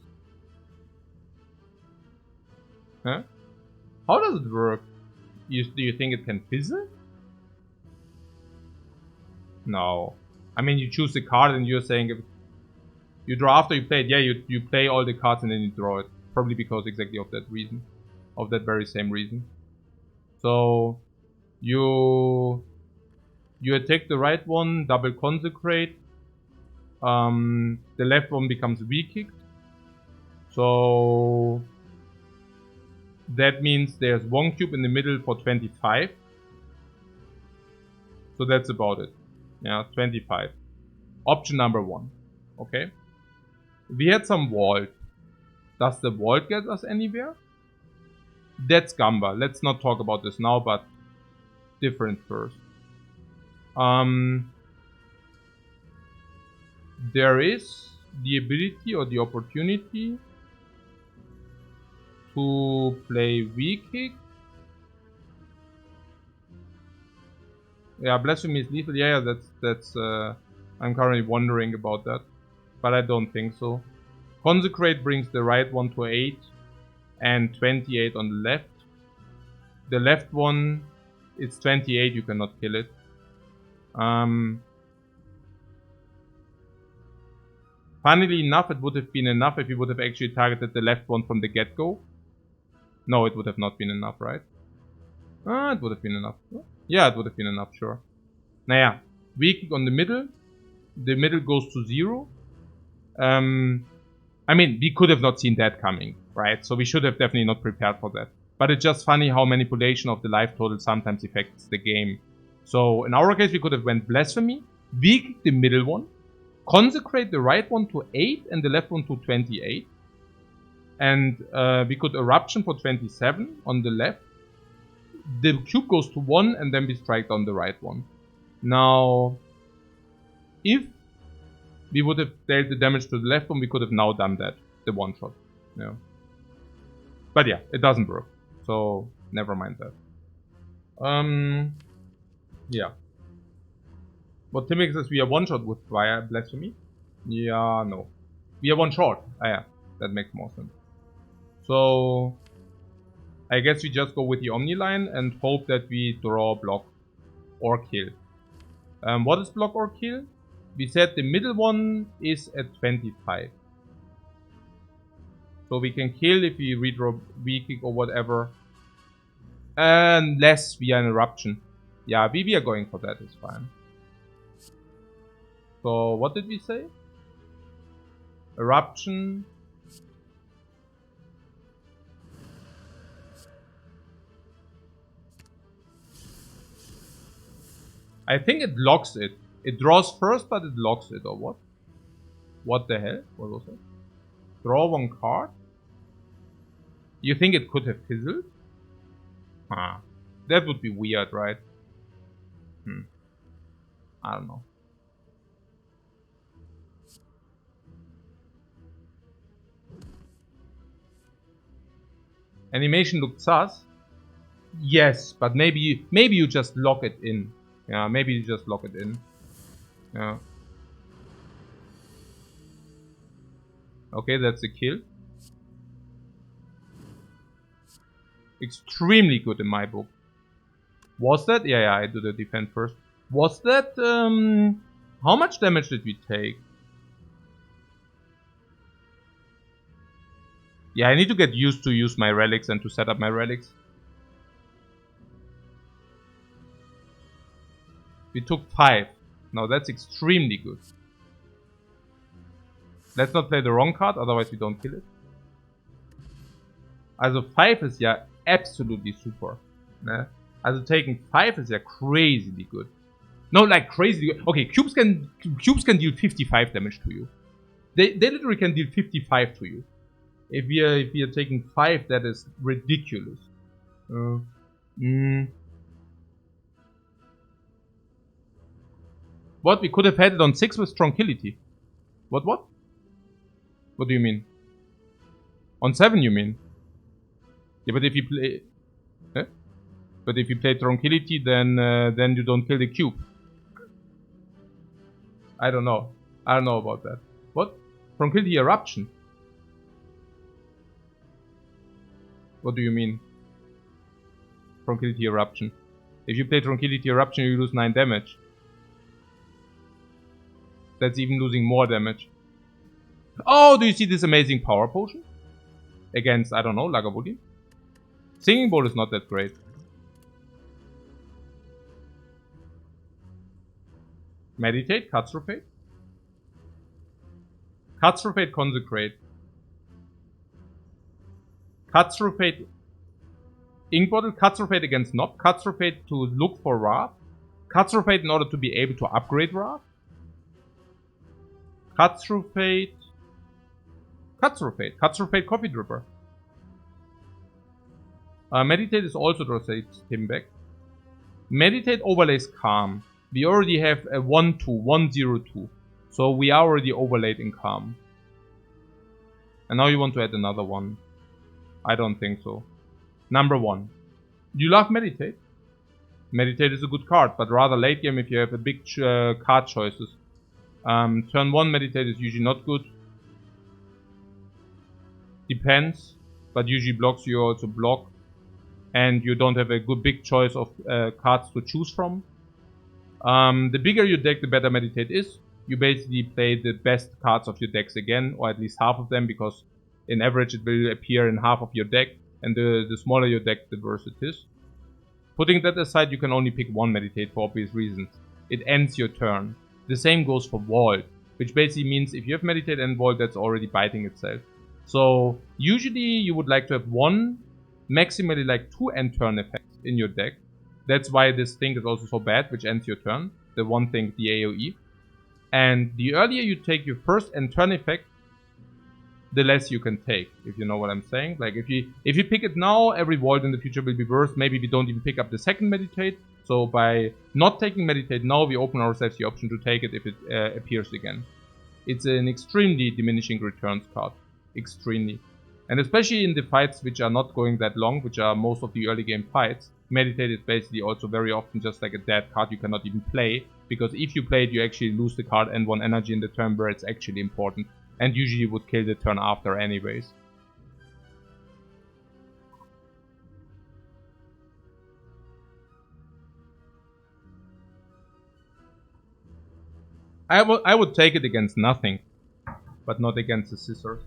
Huh? How does it work? Do you think it can fizzle? No. I mean, you choose the card and you're saying if you draw after you play it. Yeah, you play all the cards and then you draw it. Probably because exactly of that reason. Of that very same reason. So you attack the right one, double consecrate. The left one becomes weak-kicked. So that means there's one cube in the middle for 25. So that's about it. Yeah, 25. Option number 1. Okay. We had some vault. Does the vault get us anywhere? That's Gamba. Let's not talk about this now, but different first. There is the ability or the opportunity to play weak kick. Yeah, Blasphemy is lethal. Yeah, that's I'm currently wondering about that, but I don't think so. Consecrate brings the right one to 8 and 28 on the left. The left one, it's 28, you cannot kill it. Funnily enough, it would have been enough if you would have actually targeted the left one from the get-go. No, it would have not been enough, right? It would have been enough. Yeah, it would have been enough, sure. Naja, weak kick on the middle. The middle goes to 0. I mean, we could have not seen that coming, right? So we should have definitely not prepared for that. But it's just funny how manipulation of the life total sometimes affects the game. So in our case, we could have went Blasphemy, weak kick the middle one, consecrate the right one to 8 and the left one to 28. And we could Eruption for 27 on the left. The cube goes to 1 and then we strike down the right one. Now, if we would have dealt the damage to the left one, we could have now done that. The one shot. Yeah. But yeah, it doesn't work. So, never mind that. Yeah. What Timix says, we are one shot with Spire Blasphemy? Yeah, no. We are one shot. Ah, yeah. That makes more sense. So, I guess we just go with the Omni line and hope that we draw block or kill. What is block or kill? We said the middle one is at 25. So we can kill if we redraw weak kick or whatever. And less via an eruption. Yeah, we are going for that, it's fine. So, what did we say? Eruption. I think it locks it. It draws first, but it locks it, or what? What the hell? What was it? Draw one card? You think it could have fizzled? Huh. That would be weird, right? I don't know. Animation looked sus. Yes, but maybe you just lock it in. Yeah, maybe you just lock it in. Yeah. Okay, that's a kill. Extremely good in my book. Was that? Yeah, I do the defend first. Was that, how much damage did we take? Yeah, I need to get used to use my relics and to set up my relics. We took 5. Now that's extremely good. Let's not play the wrong card, otherwise we don't kill it. Also 5 is ja absolutely super. Ne? Also taking 5 is ja crazily good. No, like crazy good. Okay, cubes can deal 55 damage to you. They literally can deal 55 to you. If we are taking 5, that is ridiculous. What? We could have had it on 6 with Tranquility. What? What do you mean? On 7 you mean? Yeah, but if you play... Eh? But if you play Tranquility, then you don't kill the cube. I don't know. I don't know about that. What? Tranquility Eruption? What do you mean? Tranquility Eruption. If you play Tranquility Eruption, you lose 9 damage. That's even losing more damage. Oh, do you see this amazing power potion? Against, I don't know, Lagavulin? Singing Bowl is not that great. Meditate, Cuts through Fate. Cuts through Fate, Consecrate. Cuts through Fate, Ink Bottle. Cuts through Fate against Nob. Cuts through Fate to look for Wrath. Cuts through Fate in order to be able to upgrade Wrath. Cuts through Fate. Cuts through Fate. Cuts through Fate, Coffee Dripper. Meditate is also rotates him back. Meditate overlays Calm. We already have a 1-2, 1-0-2. So we are already overlaid in Calm. And now you want to add another one. I don't think so. Number 1. Do you love Meditate? Meditate is a good card, but rather late game if you have a big card choices. Turn 1 Meditate is usually not good. Depends, but usually blocks you also block. And you don't have a good big choice of cards to choose from. The bigger your deck, the better Meditate is. You basically play the best cards of your decks again, or at least half of them, because in average it will appear in half of your deck, and the smaller your deck, the worse it is. Putting that aside, you can only pick 1 Meditate for obvious reasons. It ends your turn. The same goes for Vault, which basically means if you have Meditate and Vault, that's already biting itself. So usually you would like to have 1, maximally like 2 end turn effects in your deck. That's why this thing is also so bad, which ends your turn. The one thing, the AoE. And the earlier you take your first end turn effect, the less you can take, if you know what I'm saying. Like if you pick it now, every Vault in the future will be worse. Maybe we don't even pick up the second Meditate. So by not taking Meditate now, we open ourselves the option to take it if it appears again. It's an extremely diminishing returns card. Extremely. And especially in the fights which are not going that long, which are most of the early game fights, Meditate is basically also very often just like a dead card you cannot even play. Because if you play it, you actually lose the card and 1 energy in the turn where it's actually important. And usually would kill the turn after anyways. I would take it against nothing, but not against the scissors.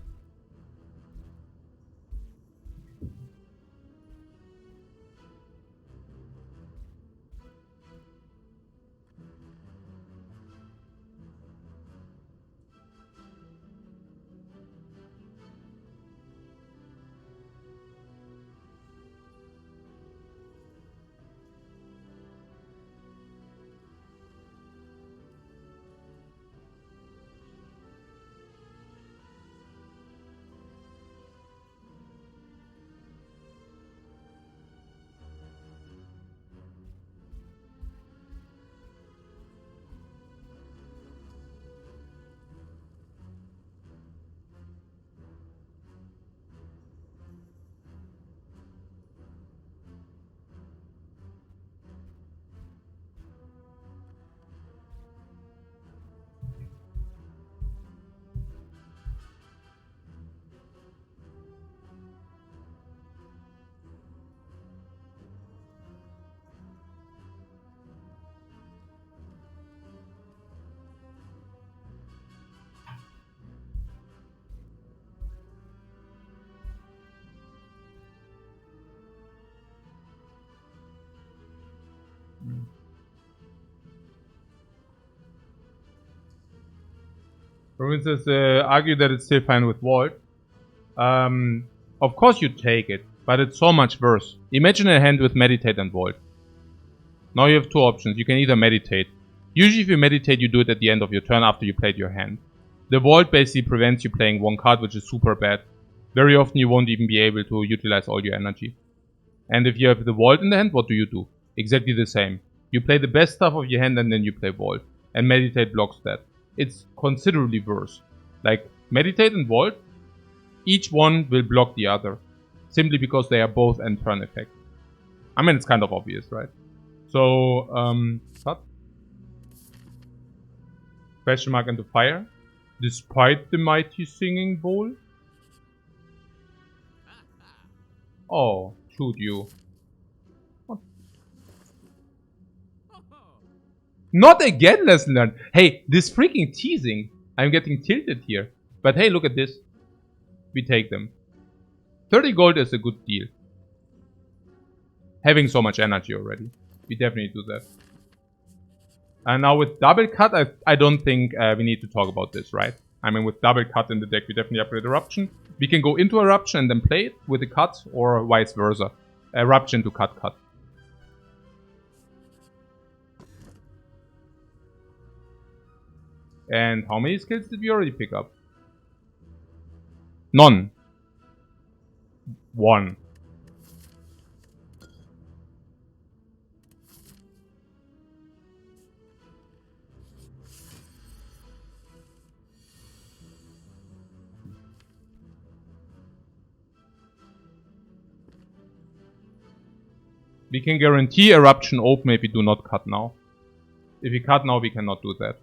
Provinces argue that it's still fine with Vault. Of course you take it, but it's so much worse. Imagine a hand with Meditate and Vault. Now you have two options. You can either meditate. Usually if you meditate, you do it at the end of your turn after you played your hand. The Vault basically prevents you playing one card, which is super bad. Very often you won't even be able to utilize all your energy. And if you have the Vault in the hand, what do? Exactly the same. You play the best stuff of your hand and then you play Vault. And Meditate blocks that. It's considerably worse. Like, Meditate and Vault, each one will block the other. Simply because they are both end turn effect. I mean, it's kind of obvious, right? So, cut. Question mark into fire. Despite the mighty singing bowl. Oh, shoot you. What? Not again, lesson learned. Hey, this freaking teasing. I'm getting tilted here. But hey, look at this. We take them. 30 gold is a good deal. Having so much energy already. We definitely do that. And now with double cut, I don't think we need to talk about this, right? I mean, with double cut in the deck, we definitely upgrade Eruption. We can go into Eruption and then play it with a cut, or vice versa. Eruption to cut. And how many skills did we already pick up? None. 1. We can guarantee Eruption open if we do not cut now. If we cut now, we cannot do that.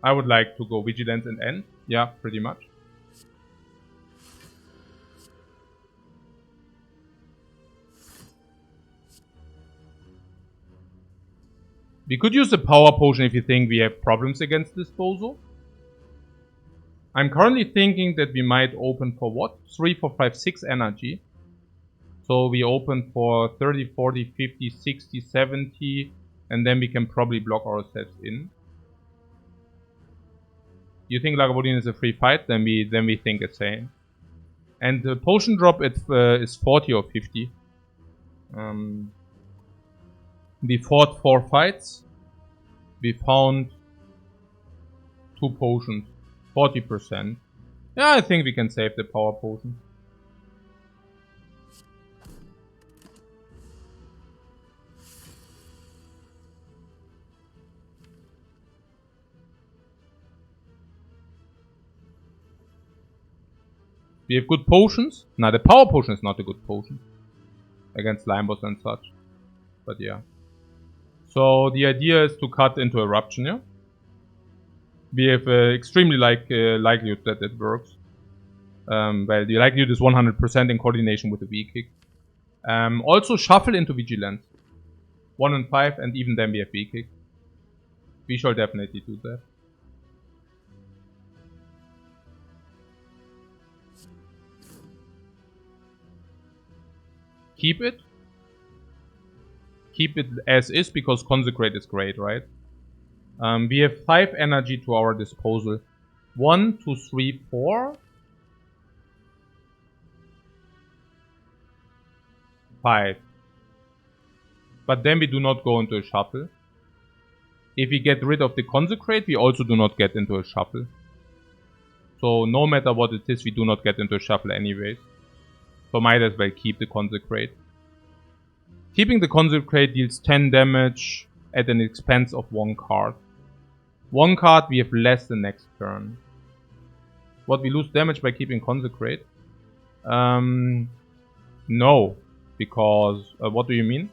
I would like to go Vigilance and end. Yeah, pretty much. We could use a power potion if you think we have problems against this bozo. I'm currently thinking that we might open for what? 3, 4, 5, 6 energy. So we open for 30, 40, 50, 60, 70. And then we can probably block ourselves in. You think Lagavulin is a free fight? Then we think the same. And the potion drop is 40 or 50. We fought 4 fights. We found 2 potions. 40%. Yeah, I think we can save the power potion. We have good potions. Now the power potion is not a good potion. Against slime boss and such. But yeah. So the idea is to cut into Eruption, yeah? We have extremely likelihood that it works. Well, the likelihood is 100% in coordination with the V-Kick. Also shuffle into Vigilance. 1 and 5, and even then we have V-Kick. We shall definitely do that. Keep it. Keep it as is, because Consecrate is great, right? We have 5 energy to our disposal. 1, 2, 3, 4. 5. But then we do not go into a shuffle. If we get rid of the Consecrate, we also do not get into a shuffle. So no matter what it is, we do not get into a shuffle anyways. So might as well keep the Consecrate. Keeping the Consecrate deals 10 damage at an expense of 1 card. 1 card we have less the next turn. What, we lose damage by keeping Consecrate? No. Because, what do you mean?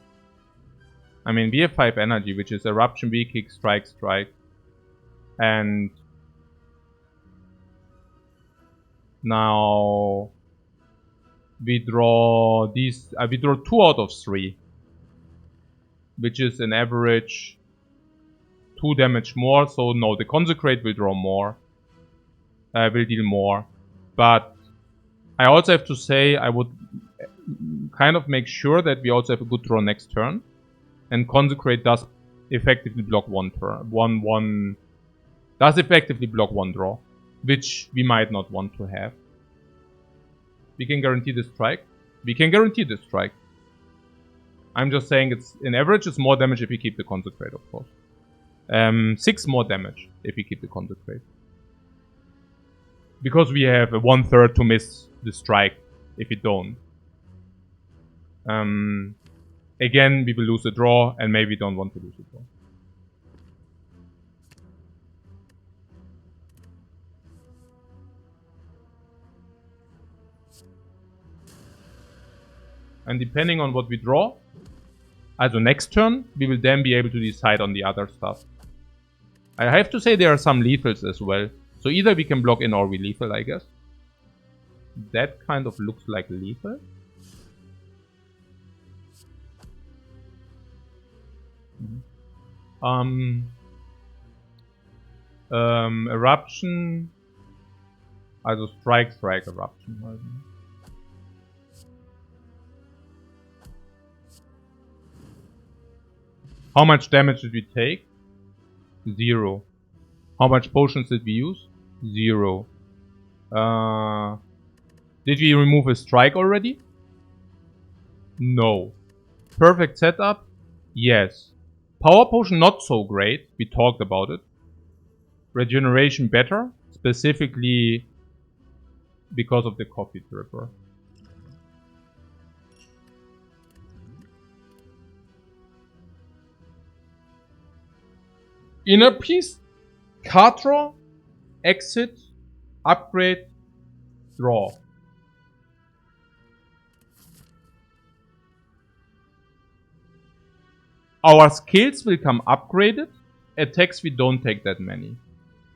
I mean, we have 5 energy, which is Eruption, V-Kick, Strike, Strike. And now we draw these. We draw 2 out of 3, which is an average 2 damage more. So no, the Consecrate will draw more, will deal more. But I also have to say I would kind of make sure that we also have a good draw next turn. And Consecrate does effectively block one turn. Does effectively block one draw. Which we might not want to have. We can guarantee the strike. We can guarantee the strike. I'm just saying it's in average it's more damage if we keep the Consecrate, of course. 6 more damage if we keep the Consecrate. Because we have a 1/3 to miss the strike if we don't. Again, we will lose a draw, and maybe we don't want to lose a draw. And depending on what we draw, also next turn, we will then be able to decide on the other stuff. I have to say there are some lethals as well. So either we can block in or we lethal, I guess. That kind of looks like lethal. Eruption. Also strike, eruption. How much damage did we take? 0. How much potions did we use? 0. Did we remove a strike already? No. Perfect setup? Yes. Power potion not so great. We talked about it. Regeneration better. Specifically because of the coffee dripper. Inner piece, card draw, exit, upgrade, draw. Our skills will come upgraded. Attacks we don't take that many.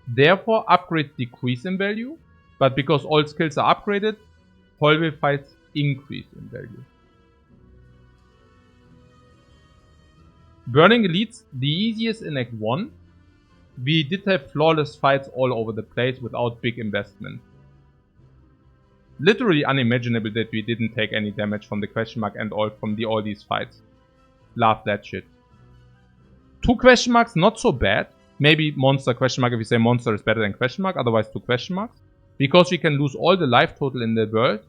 Therefore upgrades decrease in value. But because all skills are upgraded, hallway fights increase in value. Burning Elites, the easiest in Act 1. We did have flawless fights all over the place without big investment. Literally unimaginable that we didn't take any damage from the question mark and all from all these fights. Love that shit. 2 question marks, not so bad. Maybe monster question mark if we say monster is better than question mark, otherwise 2 question marks. Because we can lose all the life total in the world.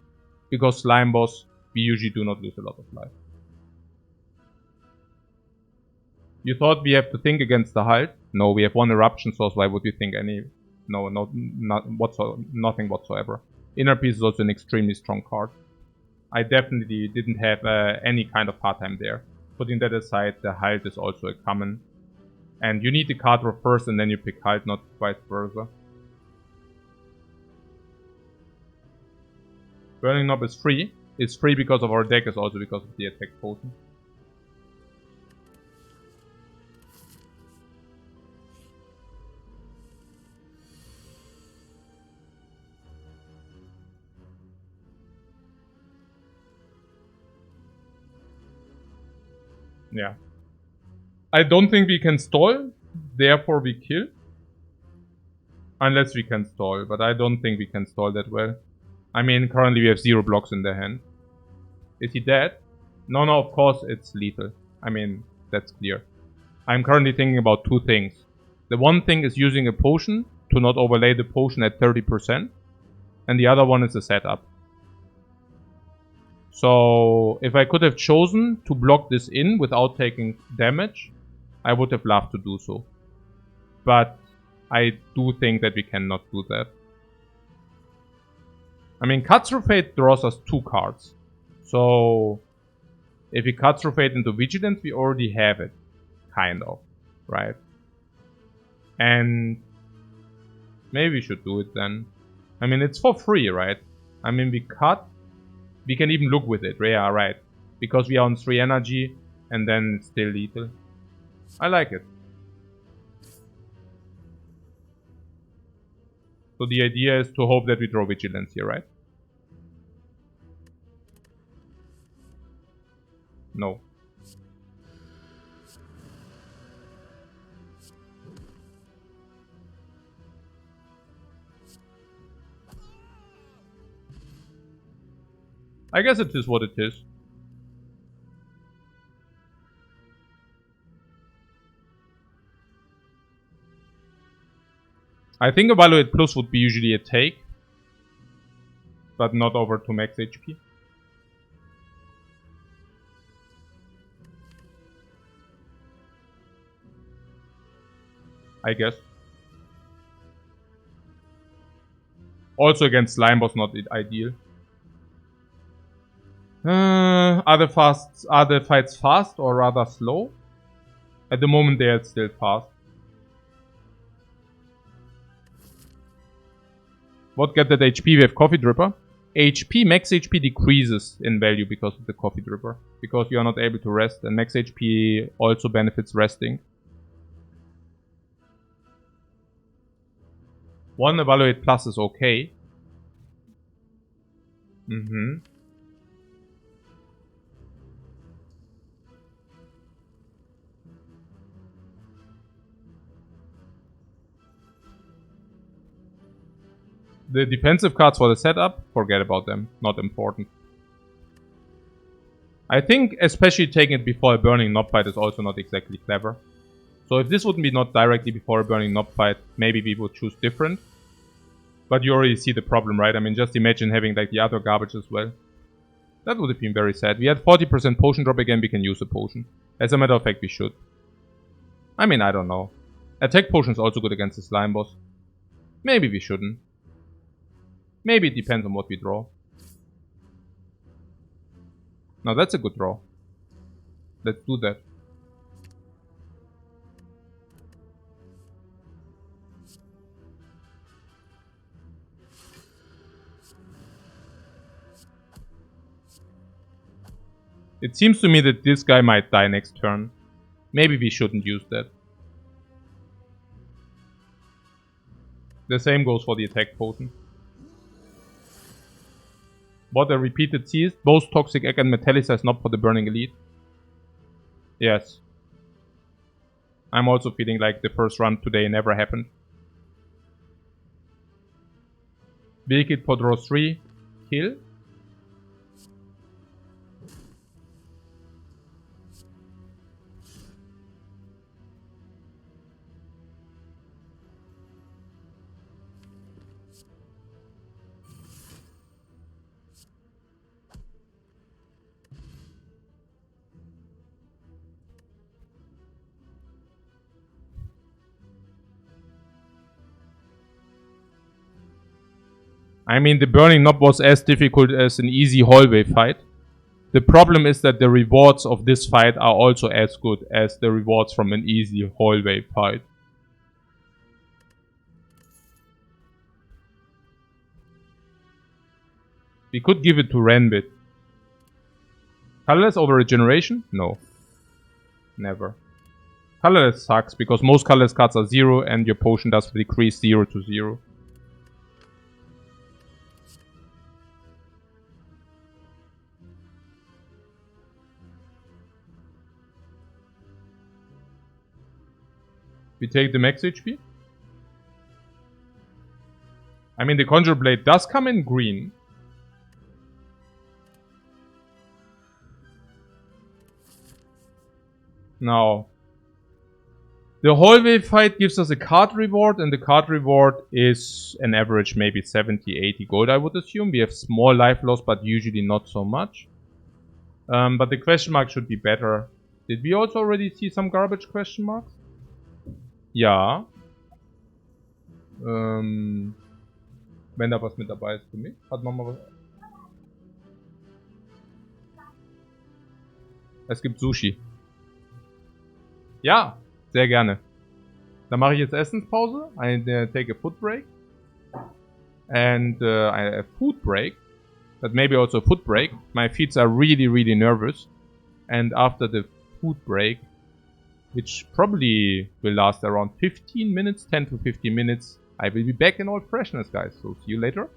Because slime boss, we usually do not lose a lot of life. You thought we have to think against the Halt? No, we have 1 eruption source, why would you think any... No, nothing whatsoever. Inner Peace is also an extremely strong card. I definitely didn't have any kind of hard time there. Putting that aside, the Halt is also a common. And you need the card draw first and then you pick Halt, not vice versa. Burning Knob is free. It's free because of our deck, is also because of the attack potion. Yeah. I don't think we can stall, therefore we kill. Unless we can stall, but I don't think we can stall that well. I mean, currently we have 0 blocks in their hand. Is he dead? No, of course it's lethal. I mean, that's clear. I'm currently thinking about 2 things. The one thing is using a potion to not overlay the potion at 30%. And the other one is the setup. So, if I could have chosen to block this in without taking damage, I would have loved to do so. But I do think that we cannot do that. I mean, Cut Through Fate draws us 2 cards. So, if we Cut Through Fate into Vigilance, we already have it. Kind of. Right? And maybe we should do it then. I mean, it's for free, right? I mean, we cut. We can even look with it. Yeah, right. Because we are on 3 energy and then it's still lethal. I like it. So the idea is to hope that we draw Vigilance here, right? No. I guess it is what it is. I think Evaluate Plus would be usually a take. But not over to max HP. I guess. Also against Slime Boss not ideal. Are the fights fast or rather slow? At the moment they are still fast. What get that HP? We have Coffee Dripper. Max HP decreases in value because of the Coffee Dripper. Because you are not able to rest, and max HP also benefits resting. One Evaluate Plus is okay. The defensive cards for the setup, forget about them. Not important. I think especially taking it before a Burning Knob fight is also not exactly clever. So if this wouldn't be not directly before a Burning Knob fight, maybe we would choose different. But you already see the problem, right? I mean, just imagine having like the other garbage as well. That would have been very sad. We had 40% potion drop again, we can use a potion. As a matter of fact, we should. I mean, I don't know. Attack potion is also good against the Slime Boss. Maybe we shouldn't. Maybe it depends on what we draw. Now that's a good draw. Let's do that. It seems to me that this guy might die next turn. Maybe we shouldn't use that. The same goes for the attack potion. What a repeated seized. Both Toxic Egg and Metallicize not for the Burning Elite. Yes. I'm also feeling like the first run today never happened. Vehicle for draw 3. Kill. I mean, the Burning Knob was as difficult as an easy hallway fight. The problem is that the rewards of this fight are also as good as the rewards from an easy hallway fight. We could give it to Renbit. Colorless over regeneration? No. Never. Colorless sucks because most colorless cards are 0 and your potion does decrease 0 to 0. We take the max HP. I mean, the Conjure Blade does come in green. Now, the hallway fight gives us a card reward, and the card reward is an average maybe 70, 80 gold, I would assume. We have small life loss, but usually not so much. But the question mark should be better. Did we also already see some garbage question marks? Ja. Wenn da was mit dabei ist für mich, hat man mal was. Es gibt Sushi. Ja, sehr gerne. Dann mache ich jetzt Essenspause. I take a food break. And a food break. But maybe also a foot break. My feet are really, really nervous. And after the food break, which probably will last around 15 minutes, 10 to 15 minutes, I will be back in all freshness, guys. So see you later.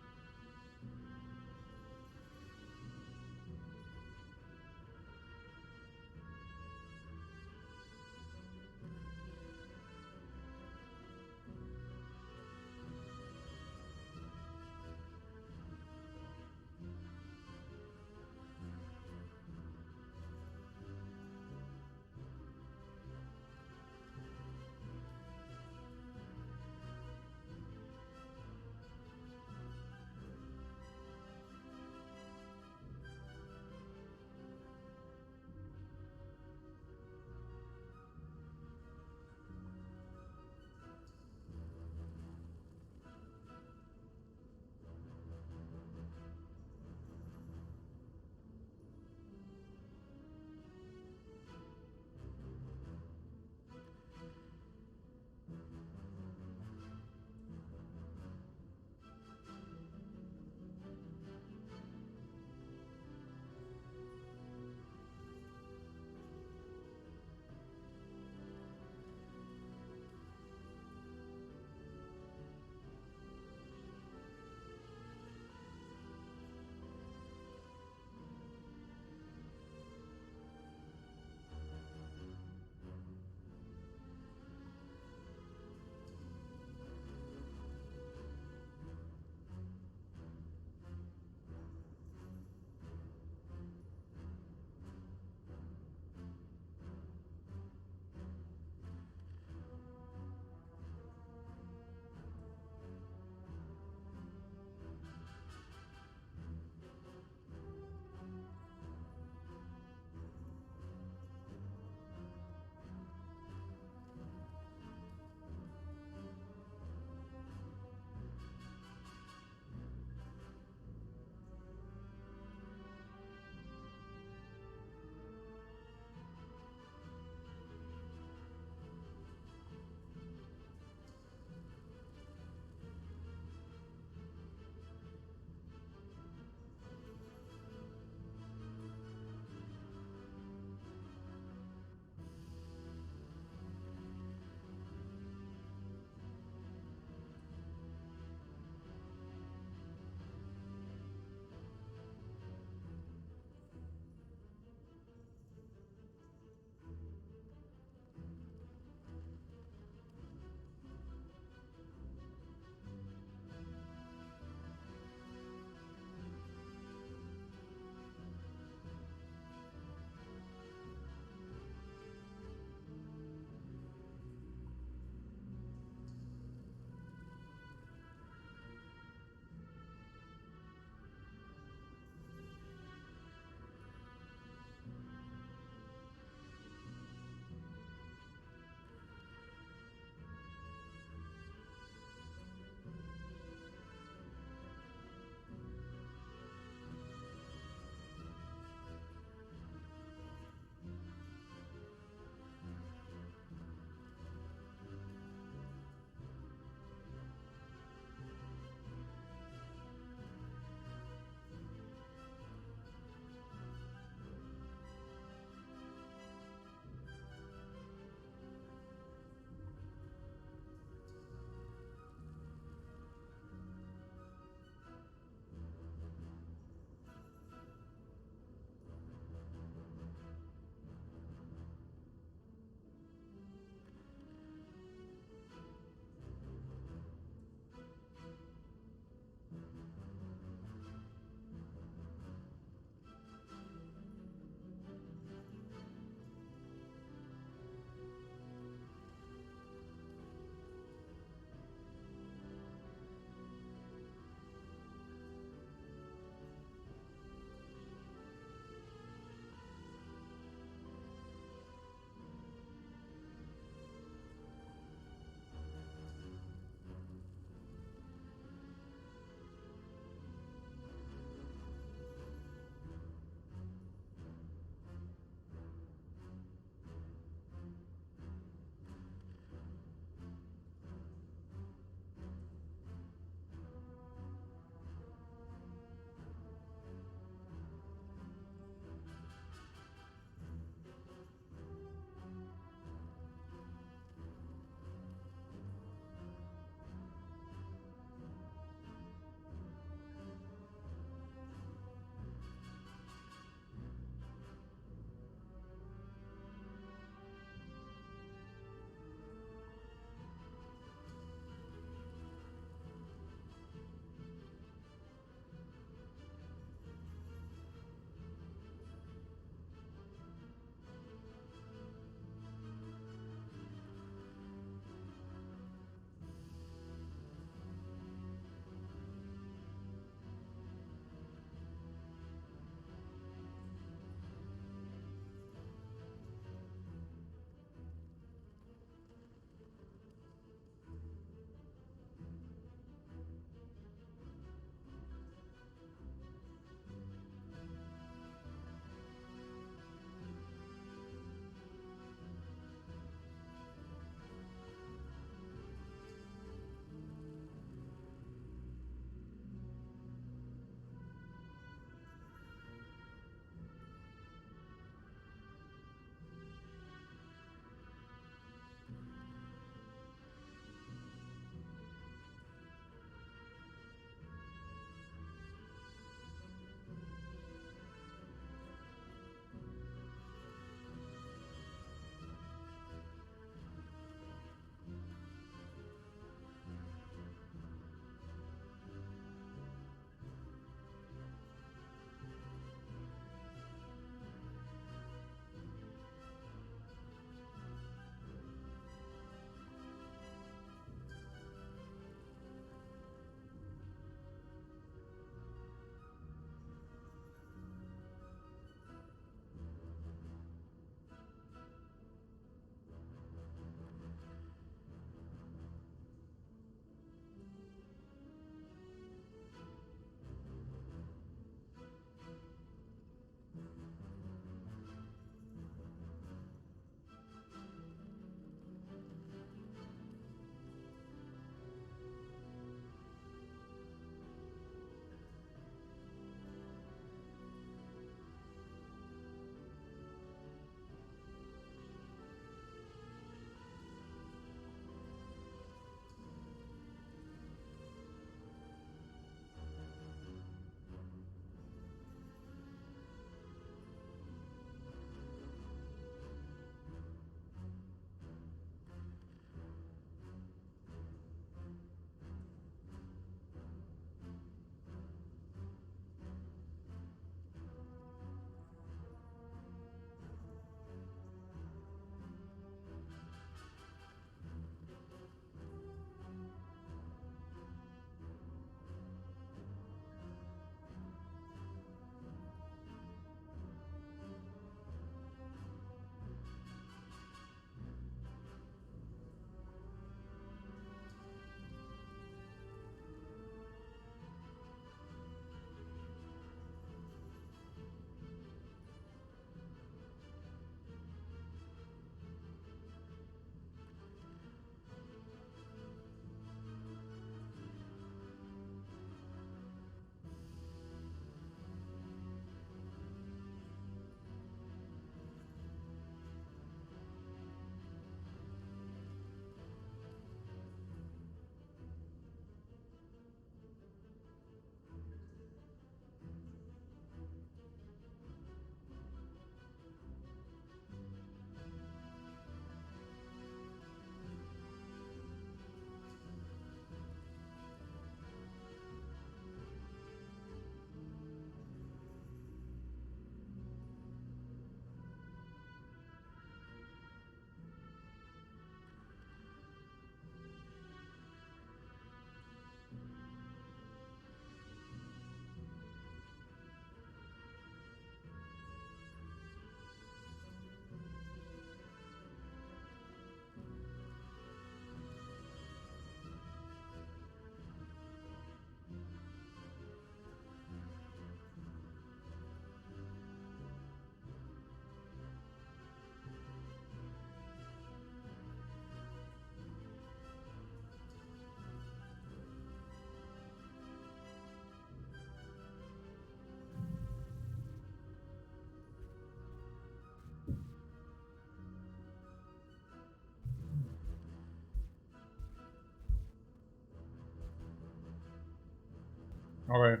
Okay.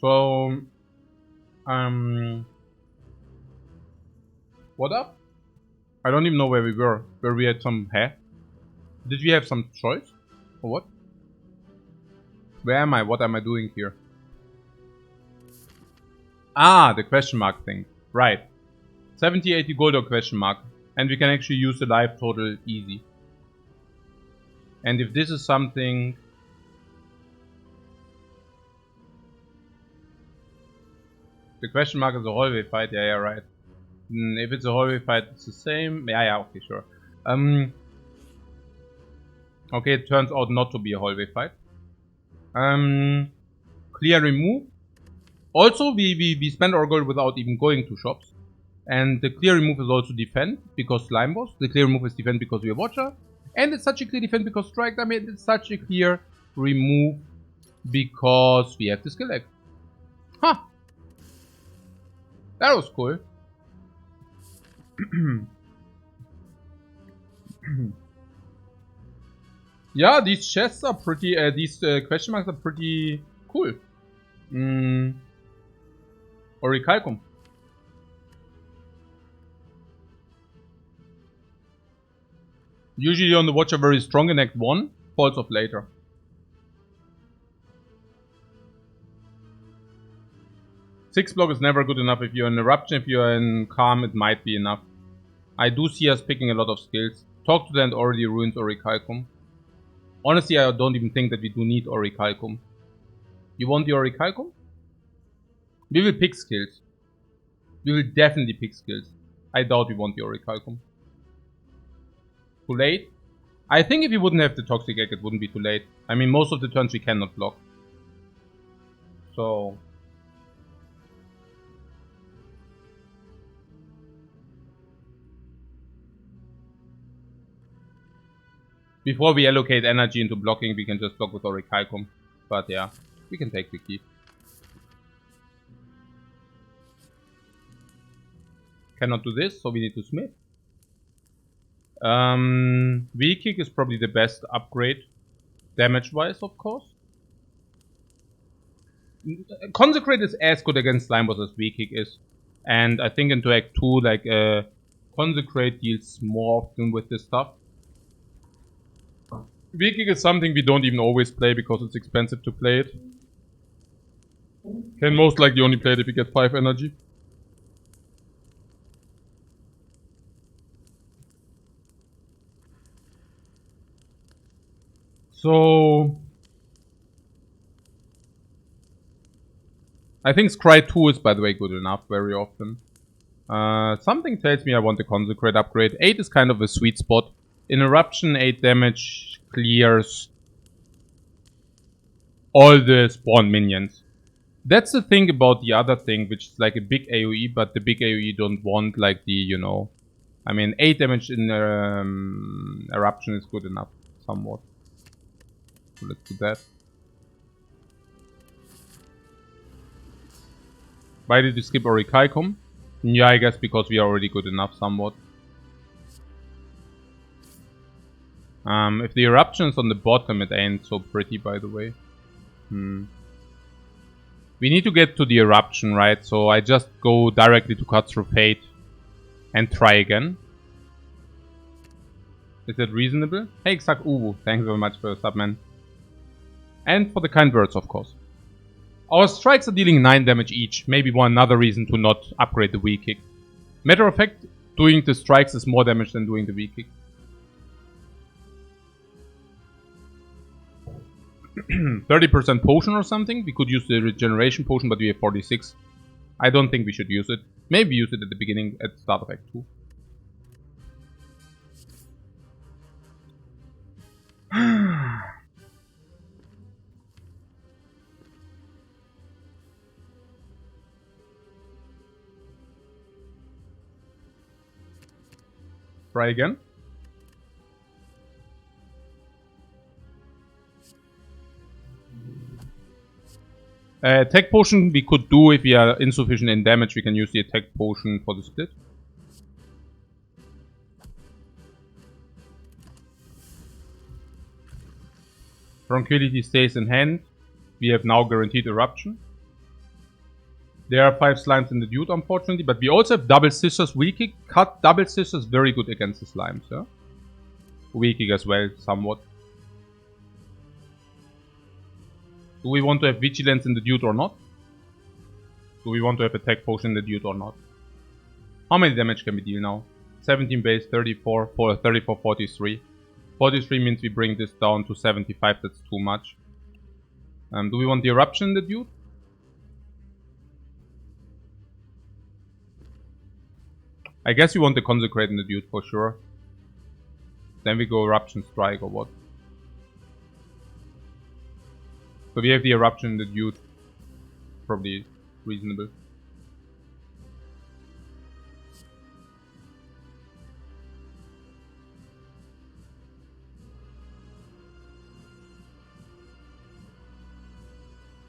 So, what up? I don't even know where we were. Where we had some hair. Did we have some choice? Or what? Where am I? What am I doing here? Ah, the question mark thing. Right. 70, 80 gold or question mark. And we can actually use the life total easy. And if this is something... The question mark is a hallway fight. Yeah, right. If it's a hallway fight, it's the same. Yeah, okay, sure. Okay, it turns out not to be a hallway fight. Clear remove. Also, we spend our gold without even going to shops. And the clear remove is also defend because slime boss. The clear remove is defend because we are watcher. And it's such a clear defend because strike damage. It's such a clear remove because we have the skill egg. Huh. That was cool. Yeah, these chests are pretty, these question marks are pretty cool. Orichalcum. Usually on the watch are very strong in Act 1, falls off later. Six block is never good enough. If you're in Eruption, if you're in Calm, it might be enough. I do see us picking a lot of skills. Talk to the End already ruins Orichalcum. Honestly, I don't even think that we do need Orichalcum. You want the Orichalcum? We will pick skills. We will definitely pick skills. I doubt we want the Orichalcum. Too late? I think if we wouldn't have the Toxic Egg, it wouldn't be too late. I mean, most of the turns we cannot block. So... Before we allocate energy into blocking, we can just block with Orichalcum. But yeah, we can take the key. Cannot do this, so we need to smith. V-Kick is probably the best upgrade. Damage-wise, of course. Consecrate is as good against Slime Boss as V-Kick is. And I think into Act 2, like, Consecrate deals more often with this stuff. V-Kick is something we don't even always play because it's expensive to play it. Can most likely only play it if you get 5 energy. So... I think Scry 2 is, by the way, good enough very often. Something tells me I want the Consecrate upgrade. 8 is kind of a sweet spot. In Eruption, 8 damage clears all the spawn minions. That's the thing about the other thing, which is like a big AoE, but the big AoE don't want like the, you know... I mean, 8 damage in Eruption is good enough, somewhat. So let's do that. Why did you skip Orichalcum? Yeah, I guess because we are already good enough, somewhat. If the Eruption is on the bottom, it ain't so pretty, by the way. We need to get to the Eruption, right? So I just go directly to Cut Through Fate and try again. Is that reasonable? Hey, Xak Uwu, thanks very much for the sub, man. And for the kind words, of course. Our strikes are dealing 9 damage each. Maybe one another reason to not upgrade the V-Kick. Matter of fact, doing the strikes is more damage than doing the V-Kick. 30% potion or something. We could use the regeneration potion, but we have 46. I don't think we should use it. Maybe use it at the beginning, at the start of Act 2. Try again. Attack potion we could do if we are insufficient in damage. We can use the attack potion for the split. Tranquility stays in hand. We have now guaranteed eruption. There are 5 slimes in the dude, unfortunately, but we also have double scissors, wheel kick. Cut double scissors, very good against the slimes, yeah? Wheel kick as well, somewhat. Do we want to have vigilance in the dude or not? Do we want to have attack potion in the dude or not? How many damage can we deal now? 17 base, 34, 43. 43 means we bring this down to 75, that's too much. Do we want the eruption in the dude? I guess you want the consecrate in the dude for sure. Then we go eruption strike or what? So we have the eruption in the dude. Probably reasonable.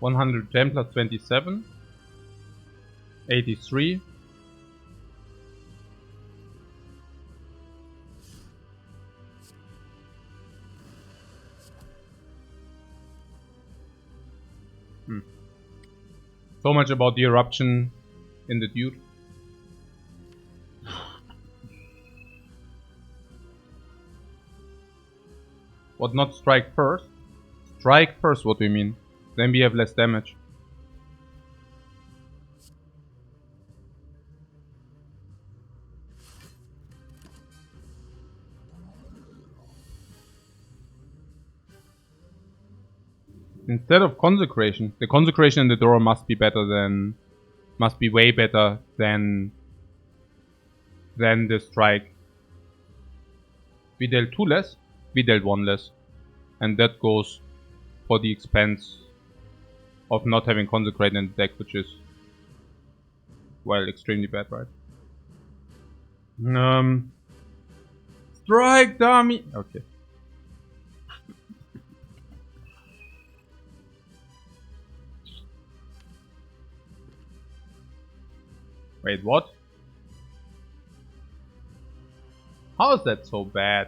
$110 plus 27. 83. So much about the eruption in the dude. What, not strike first? Strike first, what do you mean? Then we have less damage. Instead of consecration, the consecration in the door must be better than, must be way better than the strike. We dealt 2 less, we dealt 1 less, and that goes for the expense of not having consecrate in the deck, which is, well, extremely bad, right? Strike dummy. Okay. Wait, what? How is that so bad?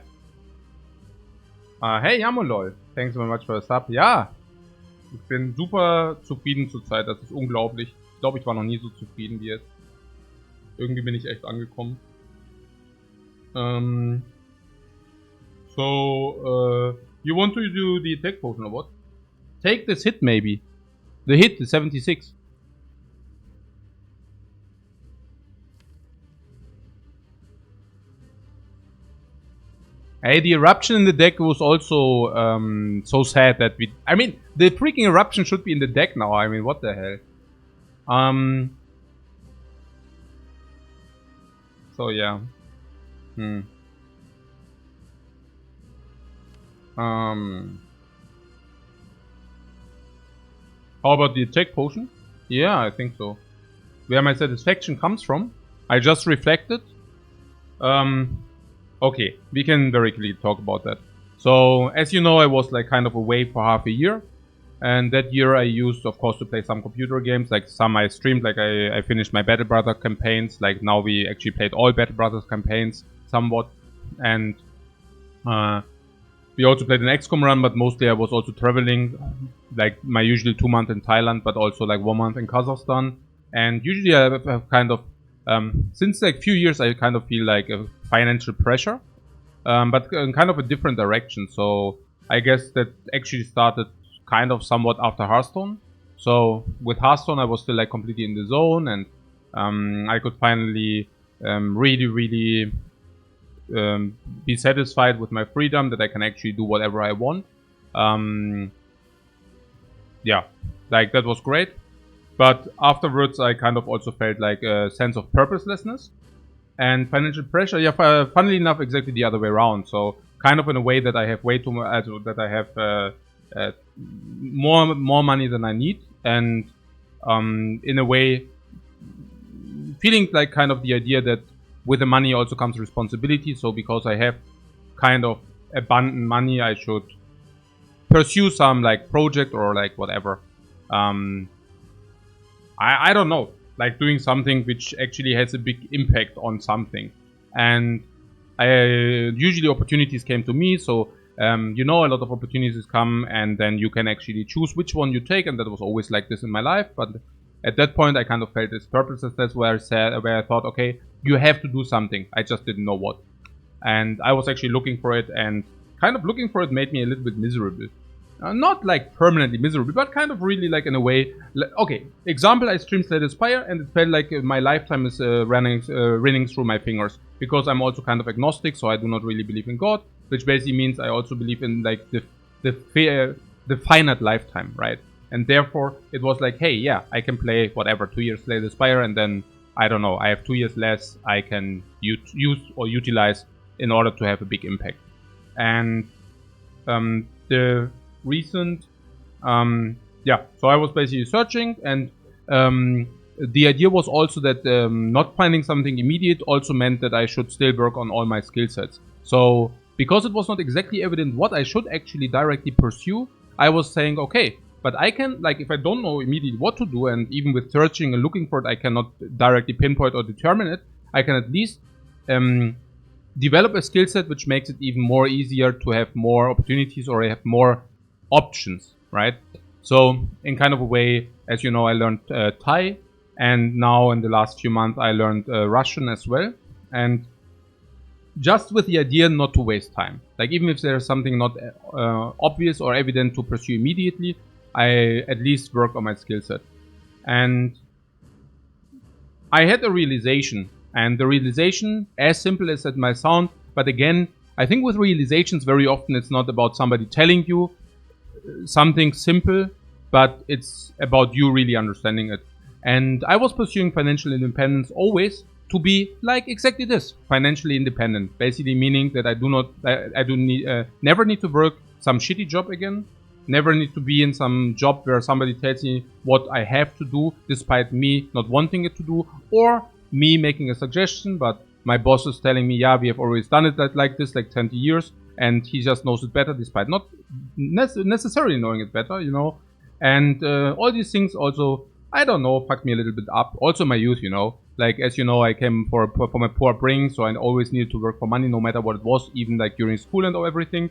Hey Jamolol, thanks very much for the sub. Ja, ich bin super zufrieden zurzeit, das ist unglaublich. Ich glaube, ich war noch nie so zufrieden wie jetzt. Irgendwie bin ich echt angekommen. You want to do the attack potion or what? Take this hit maybe. The hit is 76. Hey, the eruption in the deck was also so sad that we... I mean, the freaking eruption should be in the deck now. I mean, what the hell? So, yeah. How about the attack potion? Yeah, I think so. Where my satisfaction comes from, I just reflected. Okay, we can very clearly talk about that. So, as you know, I was like kind of away for half a year. And that year I used, of course, to play some computer games. Like some I streamed, like I finished my Battle Brother campaigns. Like now we actually played all Battle Brothers campaigns, somewhat. And we also played an XCOM run, but mostly I was also traveling. Like my usual 2 months in Thailand, but also like 1 month in Kazakhstan. And usually I have kind of... since like few years I kind of feel like a financial pressure, but in kind of a different direction. So I guess that actually started kind of somewhat after Hearthstone. So with Hearthstone I was still like completely in the zone, and I could finally really be satisfied with my freedom, that I can actually do whatever I want. Yeah, like that was great. But afterwards, I kind of also felt like a sense of purposelessness and financial pressure. Yeah, funnily enough, exactly the other way around. So kind of in a way that I have way too much, that I have more money than I need, and in a way, feeling like kind of the idea that with the money also comes responsibility. So because I have kind of abundant money, I should pursue some like project or like whatever. I don't know, like doing something which actually has a big impact on something. And usually opportunities came to me, so you know, a lot of opportunities come, and then you can actually choose which one you take, and that was always like this in my life. But at that point, I kind of felt this purposeless. That's where I thought, okay, you have to do something. I just didn't know what. And I was actually looking for it, and kind of looking for it made me a little bit miserable. Not like permanently miserable, but kind of really like in a way. Okay, example, I streamed Spire, and it felt like my lifetime is running through my fingers, because I'm also kind of agnostic, so I do not really believe in God, which basically means I also believe in like the finite lifetime, right? And therefore it was like, hey, yeah, I can play whatever 2 years Spire, and then I don't know, I have 2 years less I can use or utilize in order to have a big impact. And the recent so I was basically searching, and the idea was also that not finding something immediate also meant that I should still work on all my skill sets. So because it was not exactly evident what I should actually directly pursue, I was saying, okay, but I can, like, if I don't know immediately what to do, and even with searching and looking for it I cannot directly pinpoint or determine it, I can at least develop a skill set which makes it even more easier to have more opportunities or have more options, right? So in kind of a way, as you know, I learned Thai, and now in the last few months I learned Russian as well, and just with the idea not to waste time. Like, even if there's something not obvious or evident to pursue immediately, I at least work on my skill set. And I had a realization, and the realization, as simple as it might sound, but again, I think with realizations very often it's not about somebody telling you something simple, but it's about you really understanding it. And I was pursuing financial independence always to be like exactly this, financially independent. Basically meaning that I never need to work some shitty job again. Never need to be in some job where somebody tells me what I have to do, despite me not wanting it to do, or me making a suggestion, but my boss is telling me, yeah, we have always done it like this, like 20 years, and he just knows it better, despite not necessarily knowing it better, you know. And all these things also, I don't know, fucked me a little bit up. Also my youth, you know. Like, as you know, I came from a poor upbringing, so I always needed to work for money, no matter what it was, even like during school and all everything.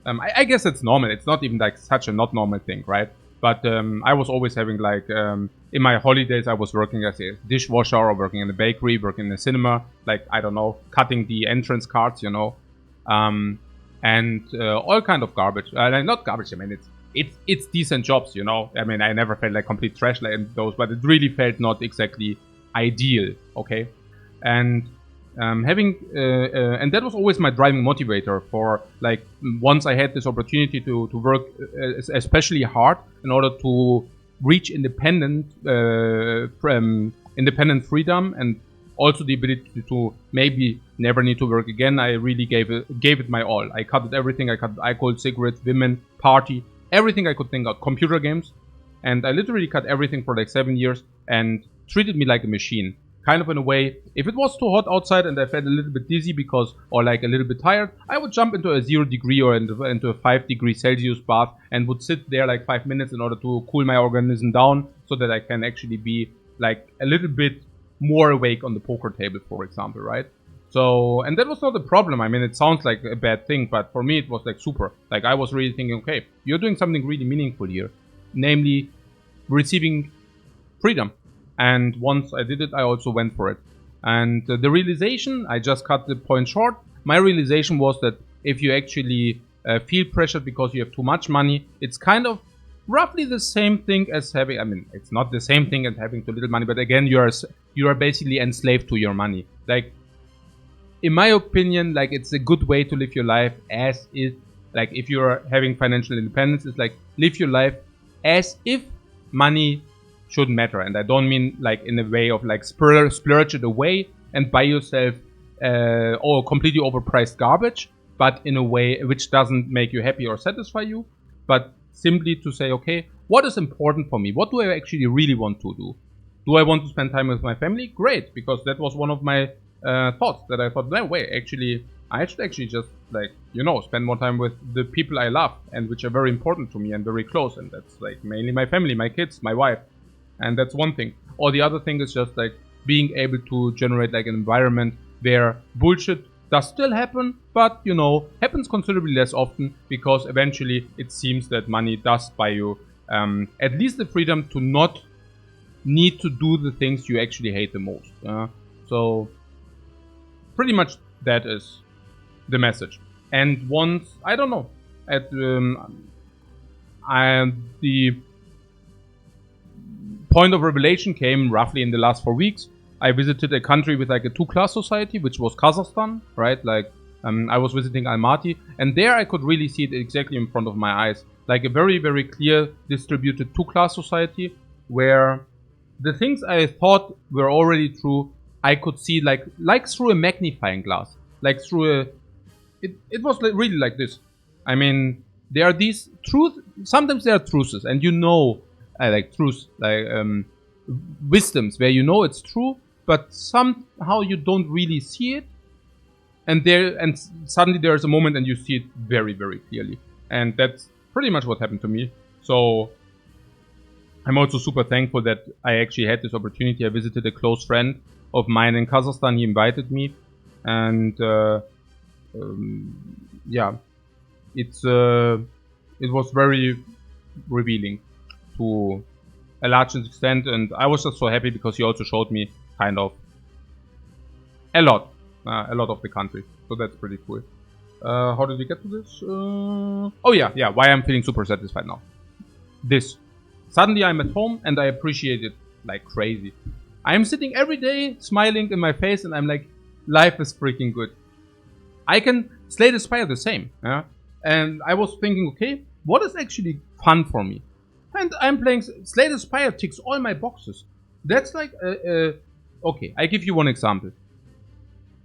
I guess it's normal. It's not even like such a not normal thing, right? But I was always having like, in my holidays, I was working as a dishwasher or working in a bakery, working in a cinema, like, I don't know, cutting the entrance cards, you know, and all kind of garbage. Not garbage, I mean, it's decent jobs, you know. I mean, I never felt like complete trash like in those, but it really felt not exactly ideal, okay? And and that was always my driving motivator for, like, once I had this opportunity to work especially hard in order to reach independent freedom, and also the ability to maybe never need to work again. I really gave it my all. I cut everything. I cut alcohol, cigarettes, women, party, everything I could think of, computer games, and I literally cut everything for like 7 years and treated me like a machine. Kind of in a way, if it was too hot outside and I felt a little bit dizzy or like a little bit tired, I would jump into a 0 degree or into a 5 degree Celsius bath and would sit there like 5 minutes in order to cool my organism down, so that I can actually be like a little bit more awake on the poker table, for example, right? So, and that was not a problem. I mean, it sounds like a bad thing, but for me it was like super. Like, I was really thinking, okay, you're doing something really meaningful here, namely receiving freedom. And once I did it, I also went for it. And the realization, I just cut the point short. My realization was that if you actually feel pressured because you have too much money, it's kind of roughly the same thing as having, I mean, it's not the same thing as having too little money, but again, you are basically enslaved to your money. Like, in my opinion, like, it's a good way to live your life as if, like, if you're having financial independence, it's like, live your life as if money shouldn't matter. And I don't mean like in a way of like splurge it away and buy yourself or completely overpriced garbage, but in a way which doesn't make you happy or satisfy you, but simply to say, okay, what is important for me? What do I actually really want to do? Do I want to spend time with my family? Great, because that was one of my thoughts, that I thought, no way, actually, I should actually just, like, you know, spend more time with the people I love and which are very important to me and very close. And that's like mainly my family, my kids, my wife. And that's one thing. Or the other thing is just like being able to generate like an environment where bullshit Does still happen, but you know, happens considerably less often because eventually it seems that money does buy you at least the freedom to not need to do the things you actually hate the most. So pretty much that is the message. And once, I don't know, at the point of revelation came roughly in the last 4 weeks. I visited a country with like a 2-class society, which was Kazakhstan, right? Like I was visiting Almaty, and there I could really see it exactly in front of my eyes. Like a very, very clear distributed 2-class society where the things I thought were already true, I could see like through a magnifying glass, like through a, it was like really like this. I mean, there are these truths, sometimes there are truths, and you know, like truths, like wisdoms where you know it's true, but somehow you don't really see it, and suddenly there's a moment and you see it very, very clearly, and that's pretty much what happened to me. So I'm also super thankful that I actually had this opportunity. I visited a close friend of mine in Kazakhstan. He invited me, and yeah, it was very revealing to a large extent, and I was just so happy because he also showed me kind of a lot of the country. So that's pretty cool. How did we get to this? Oh yeah, why I'm feeling super satisfied now. This. Suddenly I'm at home and I appreciate it like crazy. I'm sitting every day smiling in my face and I'm like, life is freaking good. I can slay the Spire the same. Yeah? And I was thinking, okay, what is actually fun for me? And I'm playing Slay the Spire, ticks all my boxes. That's like, okay, I give you one example.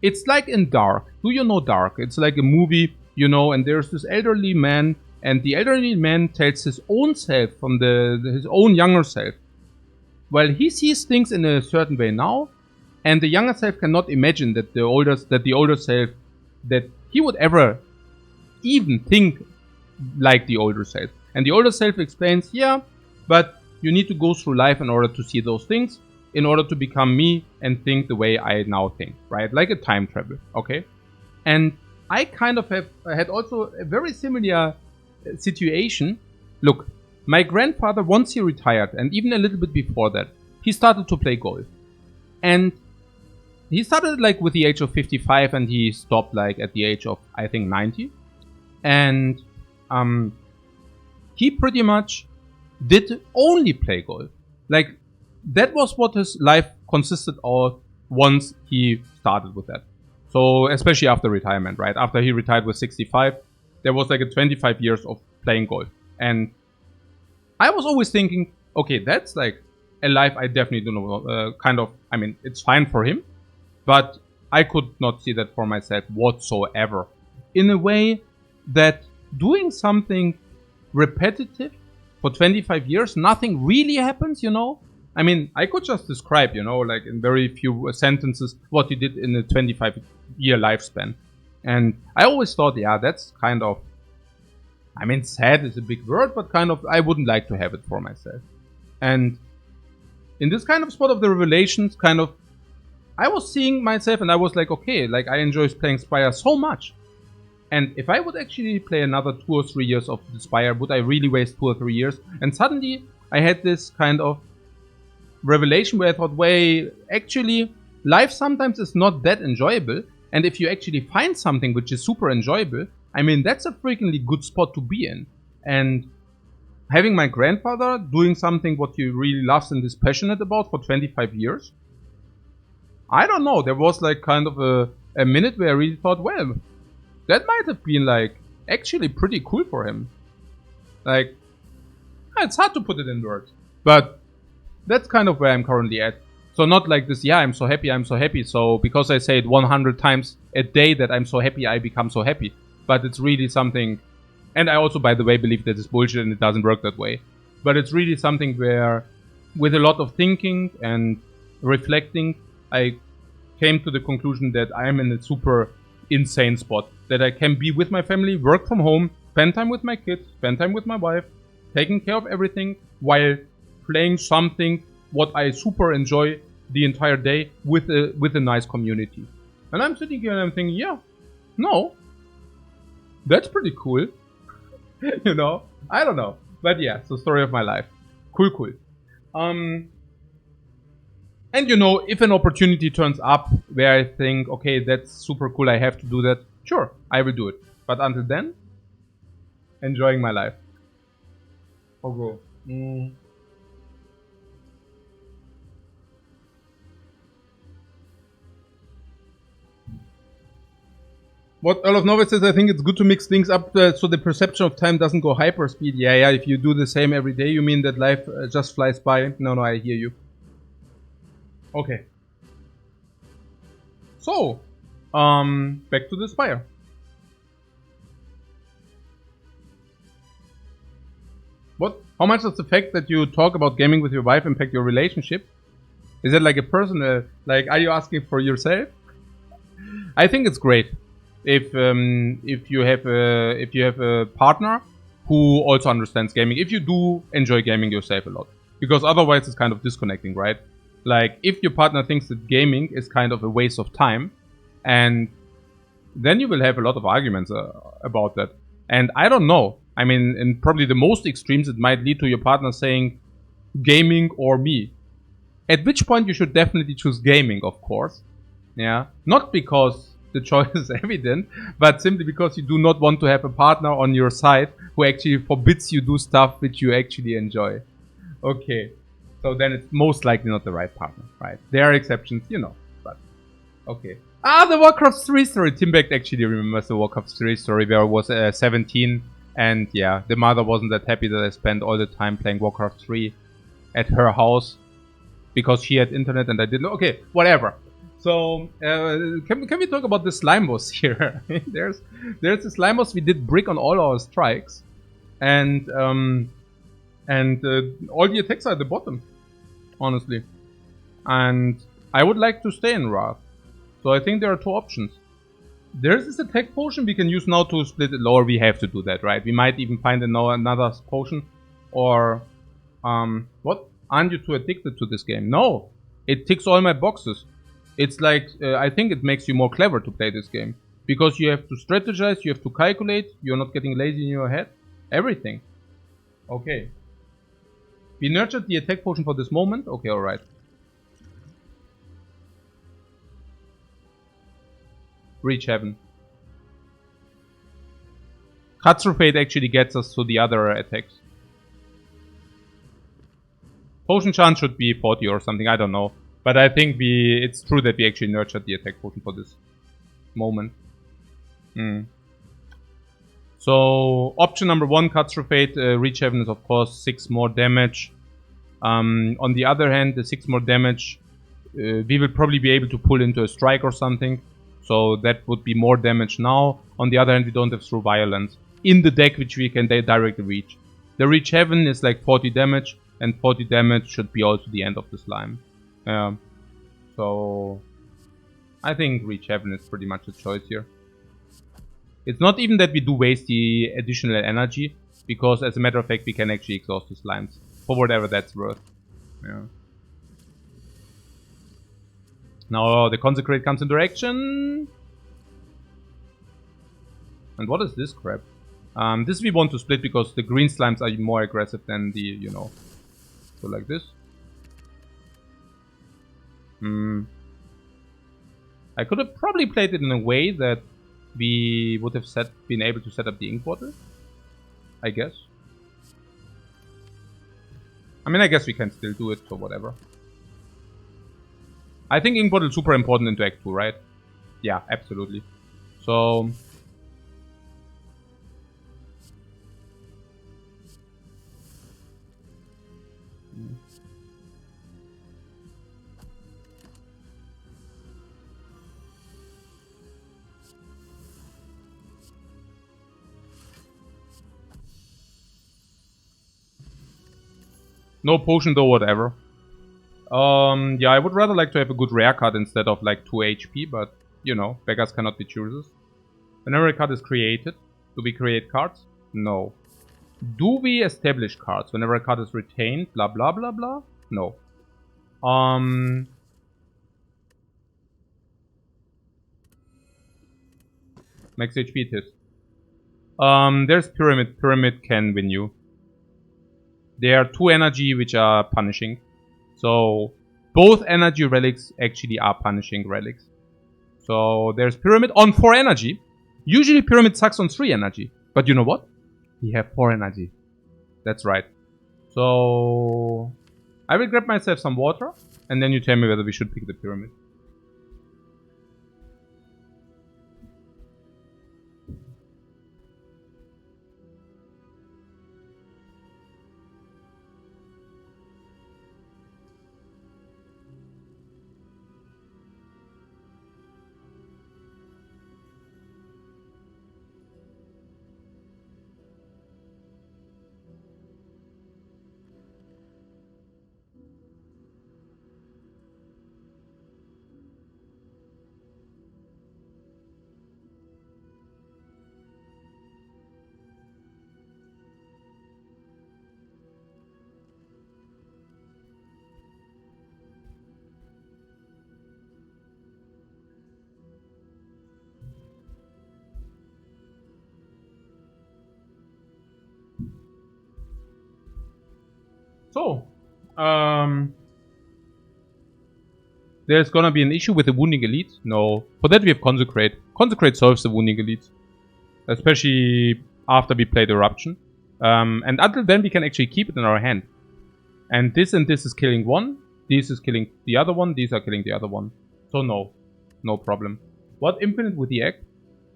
It's like in Dark. Do you know Dark? It's like a movie, you know, and there's this elderly man, and the elderly man tells his own self from his own younger self. Well, he sees things in a certain way now, and the younger self cannot imagine that the older self, that he would ever even think like the older self. And the older self explains, yeah, but you need to go through life in order to see those things, in order to become me and think the way I now think, right? Like a time travel, okay? And I kind of had also a very similar situation. Look, my grandfather, once he retired, and even a little bit before that, he started to play golf. And he started like with the age of 55 and he stopped like at the age of, I think, 90. And he pretty much did only play golf. Like, that was what his life consisted of once he started with that. So, especially after retirement, right? After he retired with 65, there was like a 25 years of playing golf. And I was always thinking, okay, that's like a life I definitely don't know, I mean, it's fine for him, but I could not see that for myself whatsoever. In a way that doing something repetitive for 25 years, nothing really happens, you know? I mean, I could just describe, you know, like in very few sentences, what he did in a 25-year lifespan. And I always thought, yeah, that's kind of, I mean, sad is a big word, but kind of, I wouldn't like to have it for myself. And in this kind of spot of the revelations, kind of, I was seeing myself and I was like, okay, like I enjoy playing Spire so much. And if I would actually play another 2 or 3 years of the Spire, would I really waste 2 or 3 years? And suddenly I had this kind of revelation where I thought, wait, actually, life sometimes is not that enjoyable. And if you actually find something which is super enjoyable, I mean, that's a freakingly good spot to be in. And having my grandfather doing something what he really loves and is passionate about for 25 years, I don't know, there was like kind of a minute where I really thought, well, that might have been like actually pretty cool for him. Like, it's hard to put it in words, but that's kind of where I'm currently at. So not like this, yeah, I'm so happy, so because I say it 100 times a day that I'm so happy, I become so happy. But it's really something, and I also, by the way, believe that it's bullshit and it doesn't work that way. But it's really something where, with a lot of thinking and reflecting, I came to the conclusion that I'm in a super insane spot. That I can be with my family, work from home, spend time with my kids, spend time with my wife, taking care of everything, while playing something what I super enjoy the entire day with a nice community. And I'm sitting here and I'm thinking, yeah, No. That's pretty cool. You know? I don't know. But yeah, so story of my life. Cool, cool. And you know, if an opportunity turns up where I think, okay, that's super cool, I have to do that, sure, I will do it. But until then, enjoying my life. Oh, go. What Earl of Nova says, I think it's good to mix things up so the perception of time doesn't go hyper speed. Yeah, if you do the same every day, you mean that life just flies by? No, I hear you. Okay. So, back to the Spire. What? How much does the fact that you talk about gaming with your wife impact your relationship? Is it like a personal, like, are you asking for yourself? I think it's great if you have a partner who also understands gaming. If you do enjoy gaming yourself a lot, because otherwise it's kind of disconnecting, right? Like if your partner thinks that gaming is kind of a waste of time, and then you will have a lot of arguments about that. And I don't know. I mean, in probably the most extremes, it might lead to your partner saying gaming or me. At which point you should definitely choose gaming, of course. Yeah, not because the choice is evident, but simply because you do not want to have a partner on your side who actually forbids you do stuff which you actually enjoy. Okay, so then it's most likely not the right partner, right? There are exceptions, you know, but okay. The Warcraft 3 story. Timbeck actually remembers the Warcraft 3 story where I was 17 and yeah, the mother wasn't that happy that I spent all the time playing Warcraft 3 at her house because she had internet and I didn't. Okay, whatever. So can we talk about the slime boss here? there's the slime boss. We did brick on all our strikes, and all the attacks are at the bottom, honestly. And I would like to stay in Wrath. So I think there are two options. There's this attack potion we can use now to split it lower. We have to do that, right? We might even find another potion, or what? Aren't you too addicted to this game? No, it ticks all my boxes. It's like, I think it makes you more clever to play this game. Because you have to strategize, you have to calculate, you're not getting lazy in your head. Everything. Okay. We nurtured the attack potion for this moment? Okay, alright. Reach heaven. Cut through fate actually gets us to the other attacks. Potion chance should be 40 or something, I don't know. But I think it's true that we actually nurtured the attack potion for this moment. So, option number 1, cut through fate, reach heaven is of course 6 more damage. On the other hand, the 6 more damage, we will probably be able to pull into a strike or something. So that would be more damage now. On the other hand, we don't have through violence in the deck which we can directly reach. The reach heaven is like 40 damage, and 40 damage should be also the end of the slime. So I think reach heaven is pretty much a choice here. It's not even that we do waste the additional energy, because as a matter of fact we can actually exhaust the slimes for whatever that's worth. Yeah. Now the consecrate comes into action. And what is this crap? This we want to split because the green slimes are more aggressive than the, you know. So like this. I could have probably played it in a way that we would have been able to set up the ink bottle. I guess. I mean, I guess we can still do it, so whatever. I think ink bottle is super important into Act 2, right? Yeah, absolutely. So... no potion though, whatever. Yeah, I would rather like to have a good rare card instead of like 2 HP, but you know, beggars cannot be choosers. Whenever a card is created, do we create cards? No. Do we establish cards? Whenever a card is retained, blah blah blah blah? No. Max HP it is. There's Pyramid. Pyramid can win you. There are 2 energy which are punishing. So both energy relics actually are punishing relics. So there's Pyramid on 4 energy. Usually Pyramid sucks on 3 energy. But you know what? We have 4 energy. That's right. So I will grab myself some water. And then you tell me whether we should pick the Pyramid. So, there's gonna be an issue with the Wounding Elite? No. For that we have Consecrate. Consecrate solves the Wounding Elite. Especially after we play the Eruption. And until then we can actually keep it in our hand. And this is killing one. This is killing the other one. These are killing the other one. So no. No problem. What Infinite with the Egg?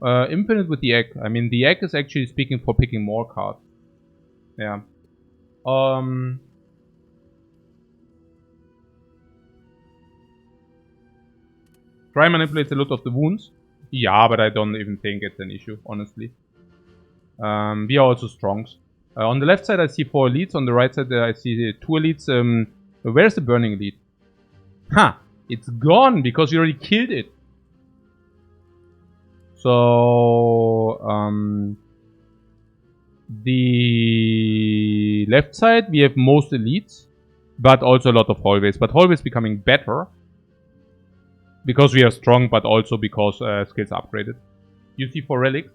Infinite with the Egg. I mean, the Egg is actually speaking for picking more cards. Yeah. Try manipulates a lot of the wounds. Yeah, but I don't even think it's an issue, honestly. We are also strongs. On the left side I see 4 elites. On the right side I see 2 elites. Where's the burning elite? Ha! It's gone because we already killed it. So the left side we have most elites, but also a lot of hallways. But hallways becoming better. Because we are strong, but also because skills upgraded. You see 4 relics.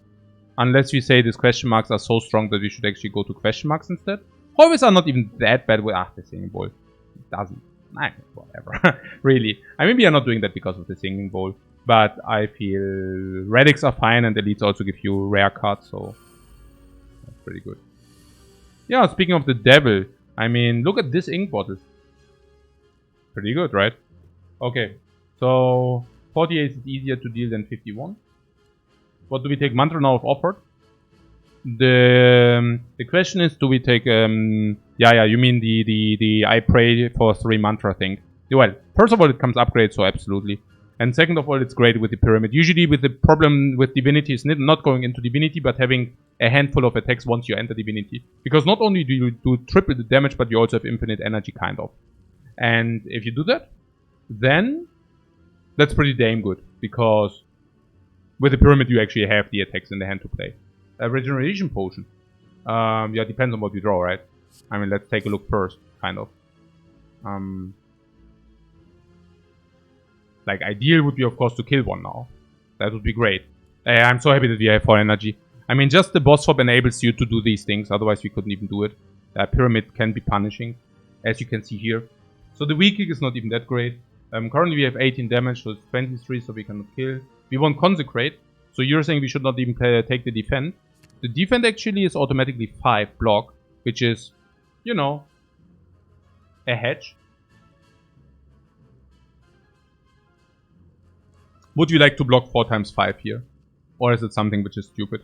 Unless we say these question marks are so strong that we should actually go to question marks instead. Hallways are not even that bad with the singing bowl. It doesn't. Nah, whatever. Really. I mean, we are not doing that because of the singing bowl. But I feel relics are fine and elites also give you rare cards, so that's pretty good. Yeah, speaking of the devil, I mean, look at this ink bottle. Pretty good, right? Okay. So, 48 is easier to deal than 51. What do we take? Mantra now of offered. The question is, do we take yeah, you mean the I pray for 3 mantra thing. Well, first of all it comes upgrade, so absolutely. And second of all, it's great with the pyramid. Usually with the problem with divinity is not going into divinity, but having a handful of attacks once you enter divinity. Because not only do you do triple the damage, but you also have infinite energy, kind of. And if you do that, then that's pretty damn good, because with the pyramid you actually have the attacks in the hand to play. A regeneration potion. Yeah, depends on what you draw, right? I mean, let's take a look first, kind of. Like, ideal would be, of course, to kill one now. That would be great. I'm so happy that we have 4 energy. I mean, just the boss swap enables you to do these things, otherwise we couldn't even do it. Pyramid can be punishing, as you can see here. So the weak kick is not even that great. Currently we have 18 damage, so it's 23, so we cannot kill. We won't consecrate, so you're saying we should not even take the defend. The defend actually is automatically 5 block, which is, you know, a hedge. Would you like to block 4 times 5 here? Or is it something which is stupid?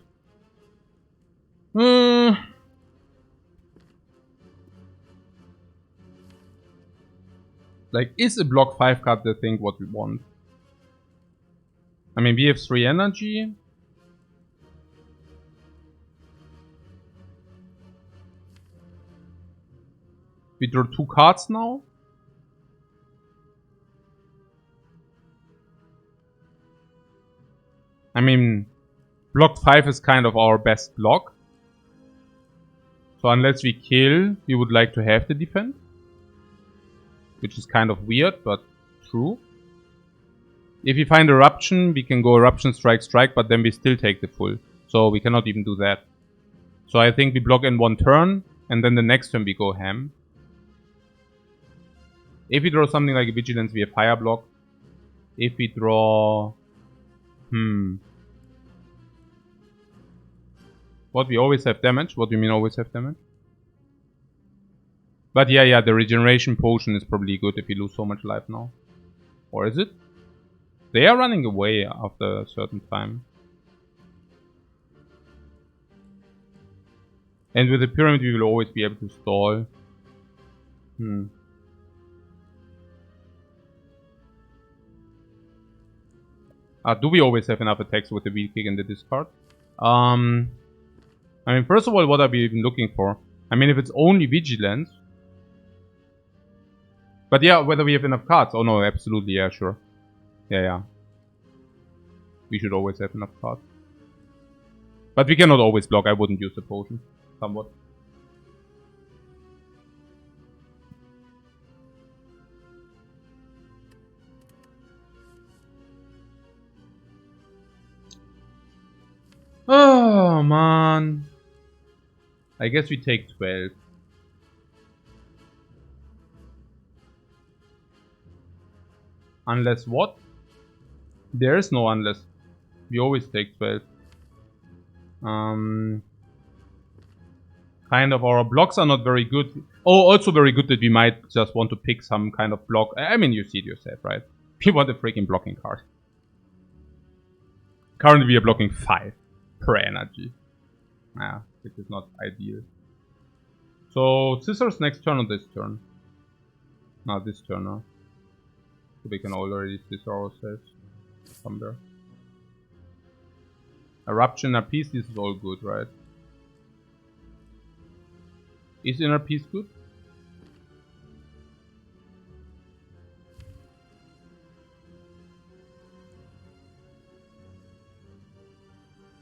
Like, is a block 5 card the thing what we want? I mean, we have 3 energy. We draw 2 cards now. I mean, block 5 is kind of our best block. So unless we kill, we would like to have the defend. Which is kind of weird, but true. If we find Eruption, we can go Eruption, Strike, Strike, but then we still take the full. So we cannot even do that. So I think we block in one turn, and then the next turn we go ham. If we draw something like a Vigilance, we have Fire block. If we draw... What, we always have damage? What do you mean always have damage? But yeah, the Regeneration Potion is probably good if you lose so much life now. Or is it? They are running away after a certain time. And with the Pyramid we will always be able to stall. Do we always have enough attacks with the wheel kick and the discard? I mean, first of all, what are we even looking for? I mean, if it's only Vigilance... But yeah, whether we have enough cards. Oh no, absolutely, yeah, sure. Yeah. We should always have enough cards. But we cannot always block, I wouldn't use the potion. Somewhat. Oh, man. I guess we take 12. Unless what? There is no unless. We always take 12. Kind of, our blocks are not very good. Oh, also very good that we might just want to pick some kind of block. I mean, you see it yourself, right? We want a freaking blocking card. Currently we are blocking 5 per energy. Which is not ideal. So, scissors next turn or this turn? No, this turn, no. So we can already scissor ourselves somewhere. Eruption, Inner Peace, this is all good, right? Is Inner Peace good?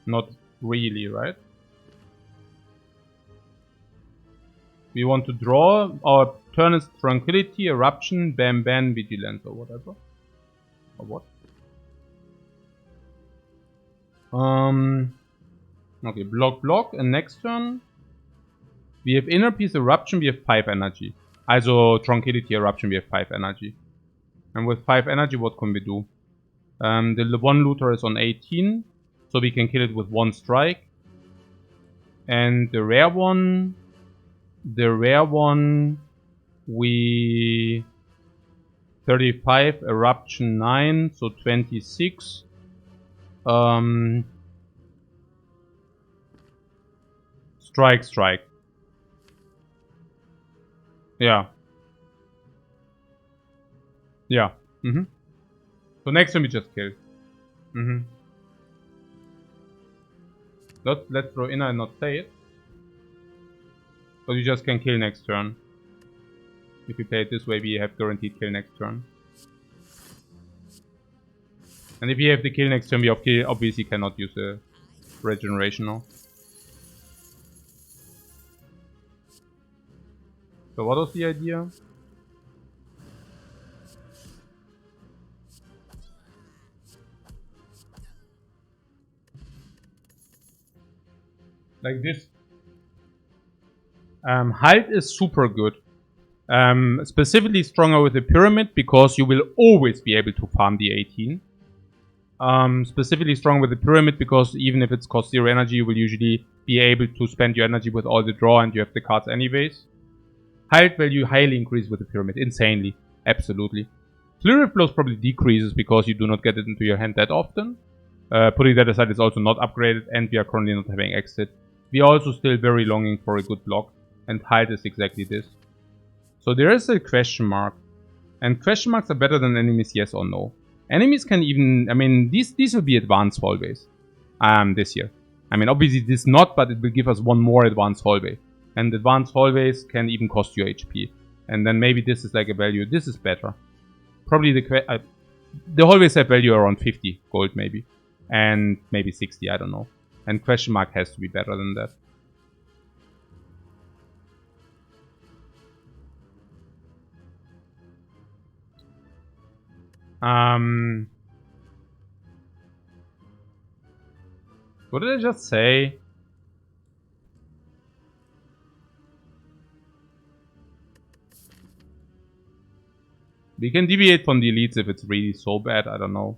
Not really, right? We want to draw. Our turn is Tranquility, Eruption, Bam Bam, Vigilance or whatever. Or what? Okay, block, and next turn we have Inner Peace, Eruption, we have 5 energy. Also Tranquility, Eruption, we have 5 energy. And with 5 energy, what can we do? The one looter is on 18, so we can kill it with 1 strike. And the rare one, we 35, Eruption 9, so 26. Strike. Yeah. So next time we just kill. Let's throw inner and not say it. But you just can kill next turn. If we play it this way, we have guaranteed kill next turn. And if we have the kill next turn, we obviously cannot use the regeneration now. So what was the idea? Like this. Halt is super good. Specifically stronger with the pyramid because you will always be able to farm the 18. Specifically strong with the pyramid because even if it's cost 0 energy, you will usually be able to spend your energy with all the draw and you have the cards anyways. Halt value highly increases with the pyramid, insanely, absolutely. Flurry of Blows probably decreases because you do not get it into your hand that often. Putting that aside, it's also not upgraded and we are currently not having exit. We are also still very longing for a good block, and Halt is exactly this. So there is a question mark, and question marks are better than enemies, yes or no. Enemies can even, I mean, these will be advanced hallways this year. I mean, obviously this not, but it will give us one more advanced hallway. And advanced hallways can even cost you HP. And then maybe this is like a value, this is better. Probably the hallways have value around 50 gold maybe. And maybe 60, I don't know. And question mark has to be better than that. What did I just say? We can deviate from the elites if it's really so bad, I don't know.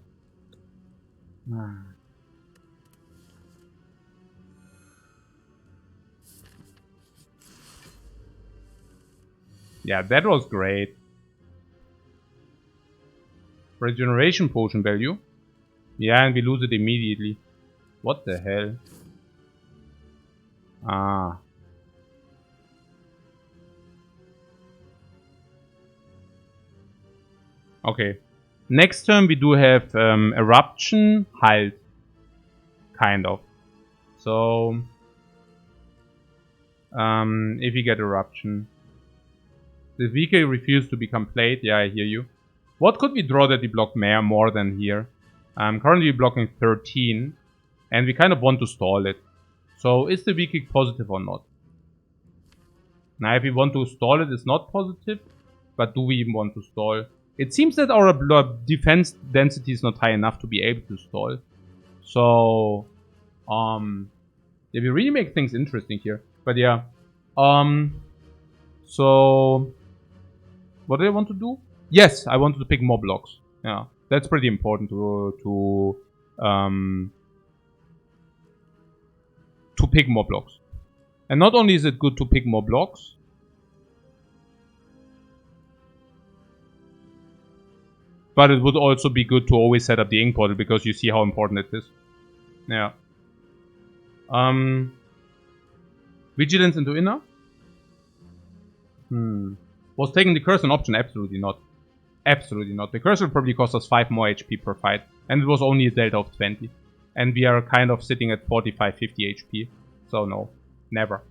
Yeah, that was great. Regeneration potion value. Yeah, and we lose it immediately. What the hell? Ah. Okay. Next turn we do have Eruption, Halt. Kind of. So... if we get Eruption... The vehicle refused to become plate. Yeah, I hear you. What could we draw that we block more than here? Currently blocking 13. And we kind of want to stall it. So is the vehicle positive or not? Now if we want to stall it, it's not positive. But do we even want to stall? It seems that our defense density is not high enough to be able to stall. So... yeah, we really make things interesting here. But yeah. So... What do I want to do? Yes, I wanted to pick more blocks. Yeah, that's pretty important to pick more blocks. And not only is it good to pick more blocks, but it would also be good to always set up the ink portal because you see how important it is. Yeah. Vigilance into inner? Was taking the curse an option? Absolutely not. Absolutely not. The curse will probably cost us 5 more HP per fight. And it was only a delta of 20. And we are kind of sitting at 45, 50 HP. So no. Never.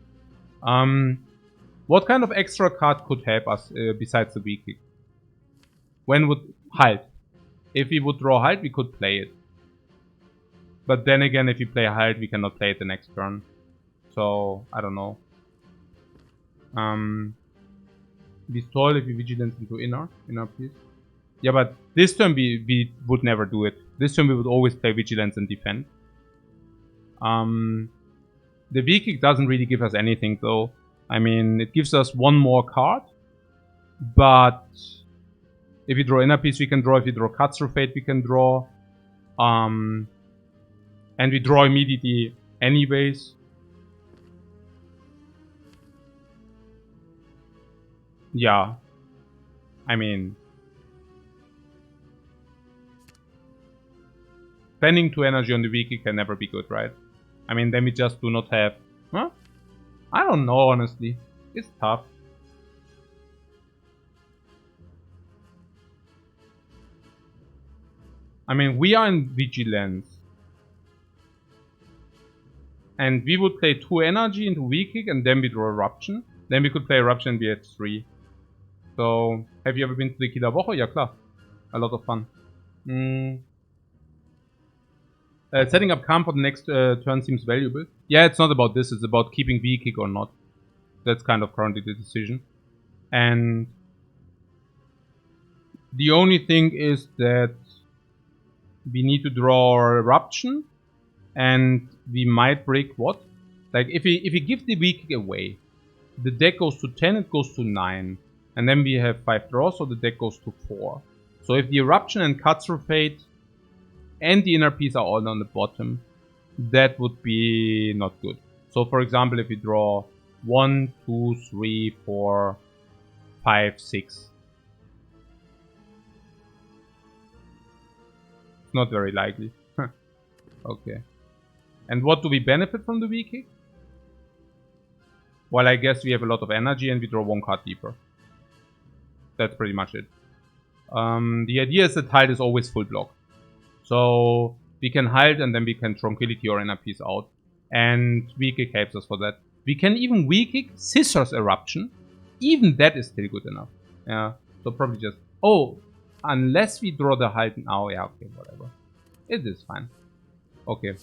What kind of extra card could help us besides the weak kick? When would... Halt. If we would draw Halt, we could play it. But then again, if we play Halt, we cannot play it the next turn. So, I don't know. We stall if we vigilance into inner please. Yeah, but this turn we would never do it. This turn we would always play vigilance and defend. The V-Kick doesn't really give us anything though. I mean, it gives us one more card. But if we draw inner piece we can draw, if we draw Cuts through Fate we can draw. And we draw immediately anyways. Yeah. I mean... Spending 2 energy on the Wiki can never be good, right? I mean, then we just do not have... Huh? I don't know, honestly. It's tough. I mean, we are in Vigilance. And we would play 2 energy into V-Kick and then we draw Eruption. Then we could play Eruption and we had 3. So, have you ever been to the Kieler Woche? Ja, klar. A lot of fun. Setting up camp for the next turn seems valuable. Yeah, it's not about this, it's about keeping V-Kick or not. That's kind of currently the decision. And the only thing is that we need to draw Eruption. And we might break what? Like, if we give the V-Kick away, the deck goes to 10, it goes to 9. And then we have 5 draws, so the deck goes to 4. So if the Eruption and Cuts through Fate and the inner piece are all on the bottom, that would be not good. So for example, if we draw 1, 2, 3, 4, 5, 6. It's not very likely. Okay. And what do we benefit from the V-Kick? Well, I guess we have a lot of energy and we draw 1 card deeper. That's pretty much it. The idea is that Halt is always full block. So we can Halt and then we can Tranquility or inner piece out. And V-Kick helps us for that. We can even V-Kick Scissors Eruption. Even that is still good enough. Yeah. So probably just... Oh! Unless we draw the Halt now. Yeah, okay, whatever. It is fine. Okay.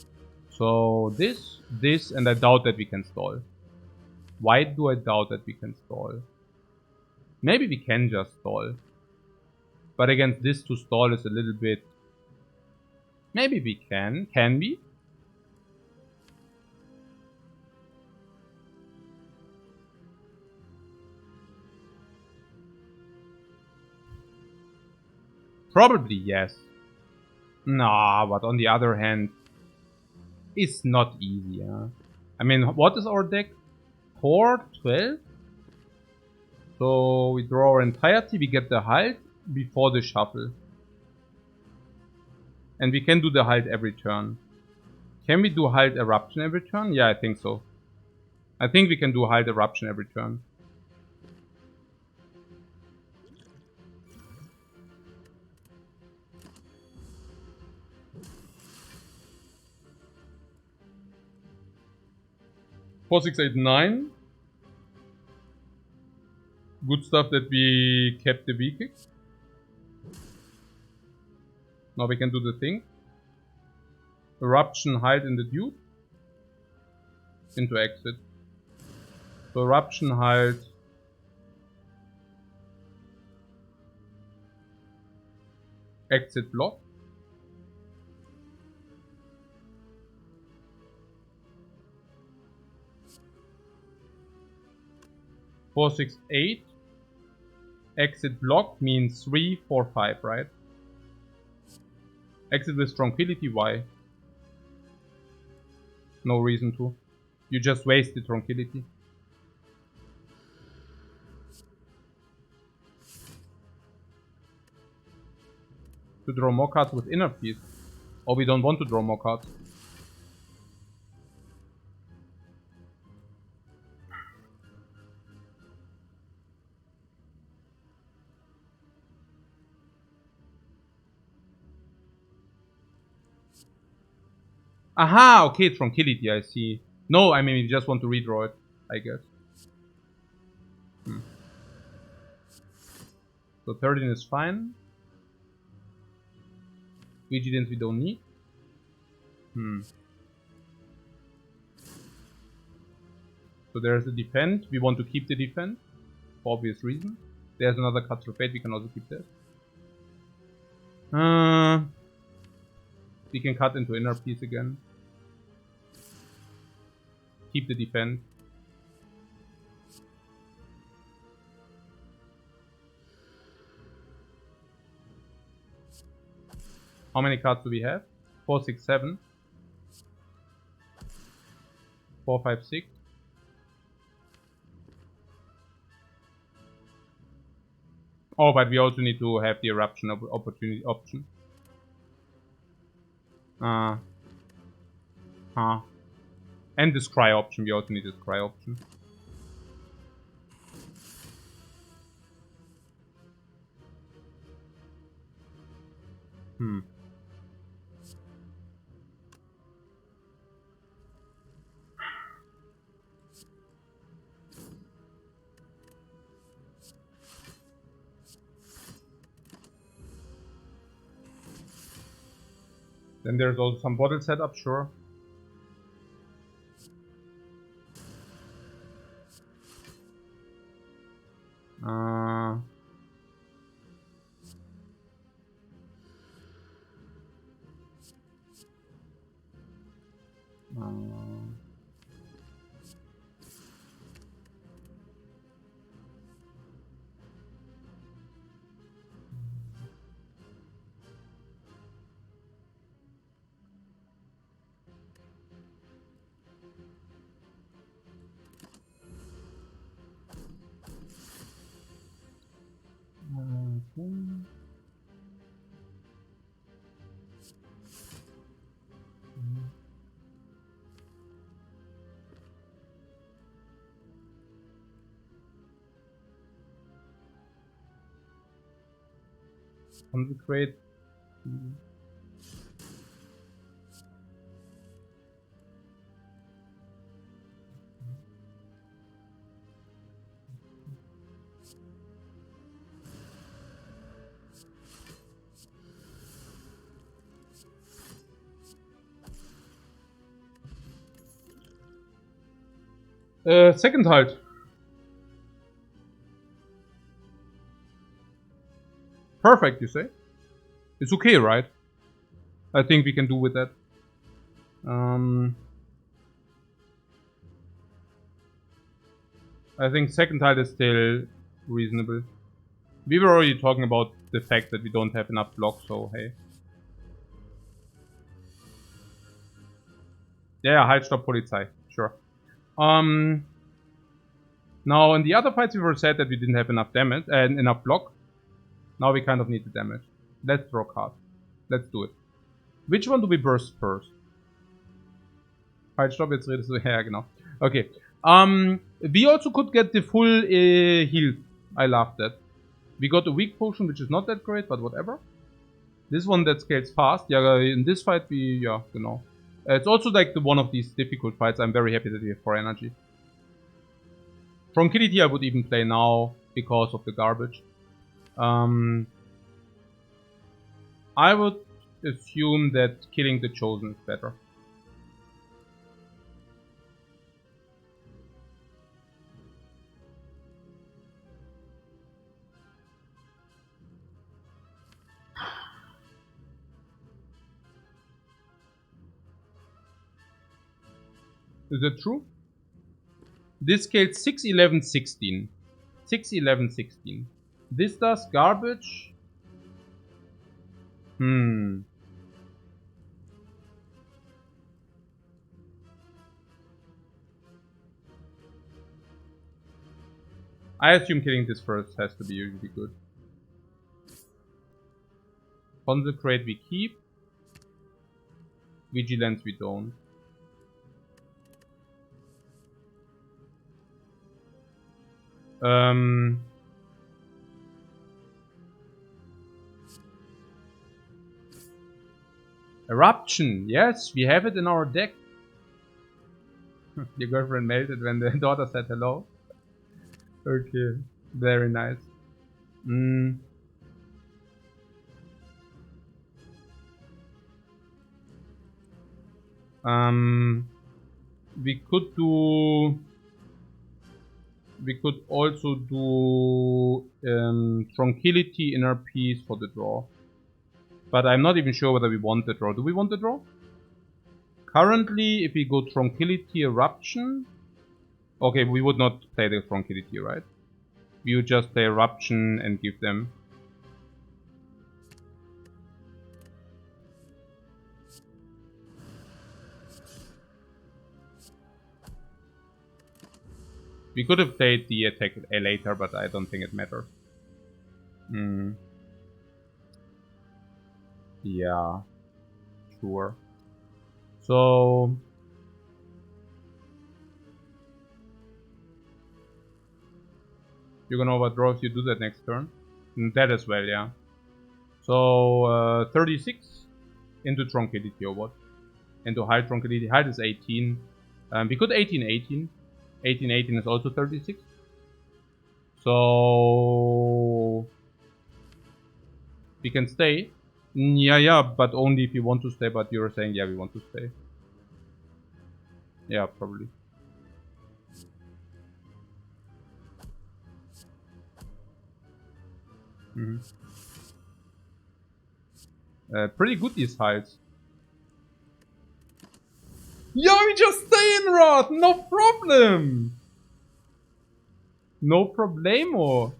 So this, and I doubt that we can stall. Why do I doubt that we can stall? Maybe we can just stall. But against this to stall is a little bit... Maybe we can. Can we? Probably yes. Nah, but on the other hand, it's not easy, huh? I mean, what is our deck? 4, 12? So we draw our entirety, we get the halt before the shuffle. And we can do the halt every turn. Can we do halt eruption every turn? Yeah, I think so. I think we can do halt eruption every turn. Four, 6, 8, 9. Good stuff that we kept the V-kicks. Now we can do the thing. Eruption, halt in the dude. Into exit. So eruption, halt. Exit block. Four, 6, 8. Exit block means 3, 4, 5, right? Exit with tranquility, why? No reason to. You just wasted tranquility. To draw more cards with inner peace. Or we don't want to draw more cards. Aha, okay, tranquility, I see. No, I mean, we just want to redraw it, I guess. So 13 is fine. Vigilance we don't need. So there's a defend. We want to keep the defend. For obvious reason. There's another cut through fate. We can also keep that. We can cut into inner peace again. Keep the defend. How many cards do we have? 4, 6, 7. 4, 5, 6. Oh, but we also need to have the eruption opportunity option. And the scry option. We also need the scry option. Then there's also some bottle setup, sure. Consecrate. Second halt. Perfect, you say? It's okay, right? I think we can do with that. I think second halt is still reasonable. We were already talking about the fact that we don't have enough blocks, so hey. Yeah, Heilstopp Polizei, sure. Now in the other fights we were said that we didn't have enough damage and enough block. Now we kind of need the damage. Let's draw cards. Let's do it. Which one do we burst first? Heilstopp, jetzt redest du. Ja, genau. Okay. We also could get the full heal. I love that. We got a weak potion, which is not that great, but whatever. This one that scales fast. Yeah, in this fight we, yeah, genau. It's also like one of these difficult fights. I'm very happy that we have 4 energy. Tranquility I would even play now because of the garbage. I would assume that killing the Chosen is better. Is it true? This scales 6, 11, 16. 6, 11, 16. This does garbage. I assume killing this first has to be usually good. Consecrate we keep. Vigilance we don't. Eruption, yes, we have it in our deck. Your girlfriend melted when the daughter said hello. Okay, very nice. We could do. We could also do Tranquility Inner Peace for the draw. But I'm not even sure whether we want the draw. Do we want the draw? Currently, if we go Tranquility Eruption... Okay, we would not play the Tranquility, right? We would just play Eruption and give them... We could have played the attack later, but I don't think it matters. Yeah, sure. So... You're gonna overdraw if you do that next turn. That as well, yeah. So, 36 into Tranquility or what? Into High Tranquility. Height is 18. We could 18, 18. 18, 18 is also 36. So... We can stay. Yeah, but only if you want to stay, but you're saying, yeah, we want to stay. Yeah, probably. Pretty good, these heights. Yeah, we just stay in Rod! No problem! No problemo!